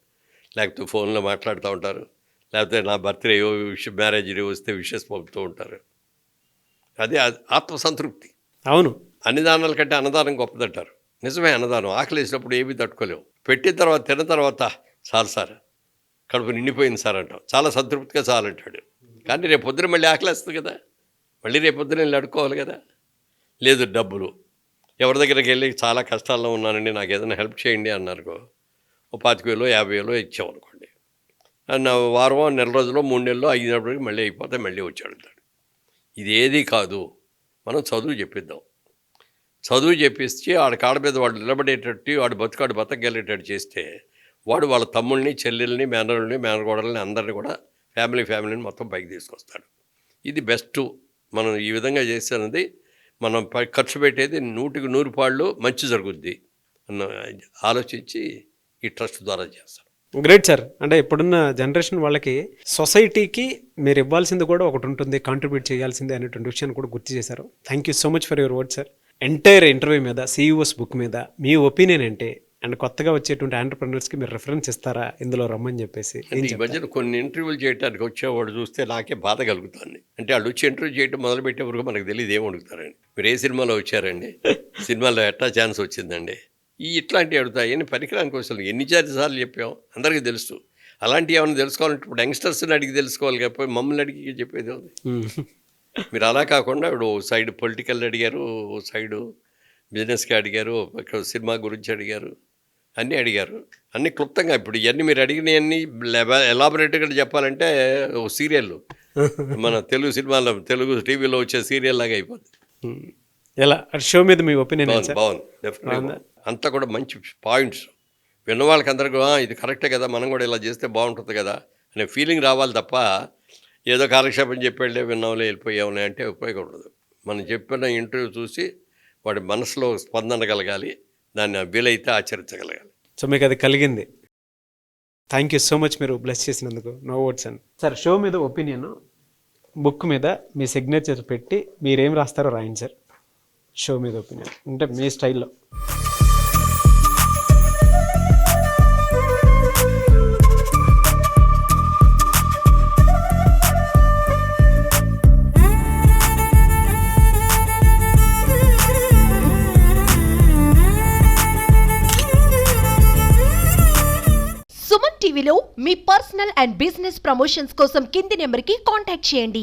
లేకపోతే ఫోన్లో మాట్లాడుతూ ఉంటారు, లేకపోతే నా బర్త్డే మ్యారేజ్ డే వస్తే విషెస్ పంపుతూ ఉంటారు. అదే ఆత్మసంతృప్తి. అవును. అన్నదానాల కంటే అన్నదానం గొప్పదంటారు. నిజమే, అన్నదానం ఆకలి వేసినప్పుడు ఏమీ తట్టుకోలేవు. పెట్టిన తర్వాత తిన్న తర్వాత చాలు సార్, కడుపు నిండిపోయింది సార్ అంటాం, చాలా సంతృప్తిగా చాలంటాడు. కానీ రేపు పొద్దున మళ్ళీ ఆకలి వేస్తుంది కదా, మళ్ళీ రేపు పొద్దున వెళ్ళి అడుక్కోవాలి కదా. లేదు డబ్బులు, ఎవరి దగ్గరికి వెళ్ళి చాలా కష్టాల్లో ఉన్నానండి, నాకు ఏదైనా హెల్ప్ చేయండి అన్నారు, 25,000 50,000 ఇచ్చామనుకోండి, వారం నెల రోజులు 3 నెలలు అయినప్పటికీ మళ్ళీ అయిపోతే మళ్ళీ వచ్చి అడుగుతాడు. ఇది ఏది కాదు, మనం చదువు చెప్పిద్దాం. చదువు చెప్పిస్తే ఆడ కాడ మీద వాడు నిలబడేటట్టు, వాడు బతకగలిగేటట్టు చేస్తే వాడు వాళ్ళ తమ్ముళ్ళని, చెల్లెల్ని, మేనరుల్ని, మేనగోడల్ని అందరినీ కూడా ఫ్యామిలీని మొత్తం పైకి తీసుకొస్తాడు. ఇది బెస్ట్. మనం ఈ విధంగా చేసేది మనం ఖర్చు పెట్టేది 100కి 100 పాళ్ళు మంచి జరుగుద్ది అన్న ఆలోచించి ఈ ట్రస్ట్ ద్వారా చేస్తాం. Great sir. అంటే ఇప్పుడున్న జనరేషన్ వాళ్ళకి సొసైటీకి మీరు ఇవ్వాల్సింది కూడా ఒకటి ఉంటుంది, కాంట్రిబ్యూట్ చేయాల్సిందే అనేటువంటి విషయాన్ని కూడా గుర్తు చేశారు. Thank you so much for your word sir. Entire interview మీద, CEO's బుక్ మీద మీ ఒపీనియన్ ఏంటి? అండ్ కొత్తగా వచ్చేటువంటి ఆంటర్‌ప్రెన్యూర్స్కి మీరు రిఫరెన్స్ ఇస్తారా ఇందులో రమ్మని చెప్పేసి? ఈ మధ్యన కొన్ని ఇంటర్వ్యూలు చేయడానికి వచ్చేవాడు చూస్తే నాకే బాధ కలుగుతుంది. అంటే వాళ్ళు వచ్చి ఇంటర్వ్యూ చేయడం మొదలుపెట్టే వరకు మనకు తెలియదు ఏం అడుగుతారండి. మీరు ఏ సినిమాలో వచ్చారండి, సినిమాలో ఎట్లా ఛాన్స్ వచ్చిందండి, ఇట్లాంటివి అడుగుతాయి. ఎన్ని పనికిరాని క్వశ్చన్లు ఎన్ని సార్లు చెప్పాం, అందరికీ తెలుసు. అలాంటివి ఏమైనా తెలుసుకోవాలంటే ఇప్పుడు యంగ్స్టర్స్ని అడిగి తెలుసుకోవాలి కాబట్టి మమ్మల్ని అడిగి చెప్పేది ఉంది. మీరు అలా కాకుండా ఇప్పుడు సైడ్ పొలిటికల్ అడిగారు, సైడు బిజినెస్కి అడిగారు, సినిమా గురించి అడిగారు, అన్నీ అడిగారు. అన్నీ క్లుప్తంగా ఇప్పుడు ఇవన్నీ మీరు అడిగినవన్నీ ఎలాబొరేట్గా చెప్పాలంటే ఓ సీరియల్, మన తెలుగు సినిమాలో తెలుగు టీవీలో వచ్చే సీరియల్ లాగా అయిపోతుంది. ఎలా షో మీద మీ ఒపీనియన్? బాగుంది, డెఫినెట్గా అంతా కూడా మంచి పాయింట్స్ విన్న వాళ్ళకి అందరికీ ఇది కరెక్టే కదా, మనం కూడా ఇలా చేస్తే బాగుంటుంది కదా అనే ఫీలింగ్ రావాలి తప్ప ఏదో కాలక్షేపం చెప్పేళ్ళే విన్నాంలే వెళ్ళిపోయావులే అంటే ఉపయోగం ఉండదు. మనం చెప్పిన ఇంటర్వ్యూ చూసి వాడి మనసులో స్పందన కలగాలి, దాన్ని వీలైతే ఆచరించగలగాలి. సో మీకు అది కలిగింది. థ్యాంక్ యూ సో మచ్ మీరు బ్లెస్ చేసినందుకు. నో వర్డ్స్ అండి. సార్ షో మీద ఒపీనియన్, బుక్ మీద మీ సిగ్నేచర్ పెట్టి మీరేం రాస్తారో రాయండి సార్. షో మీద ఒపీనియన్ అంటే మీ స్టైల్లో. సుమన్ టీవీలో మీ పర్సనల్ అండ్ బిజినెస్ ప్రమోషన్స్ కోసం కింది నెంబర్కి కాంటాక్ట్ చేయండి.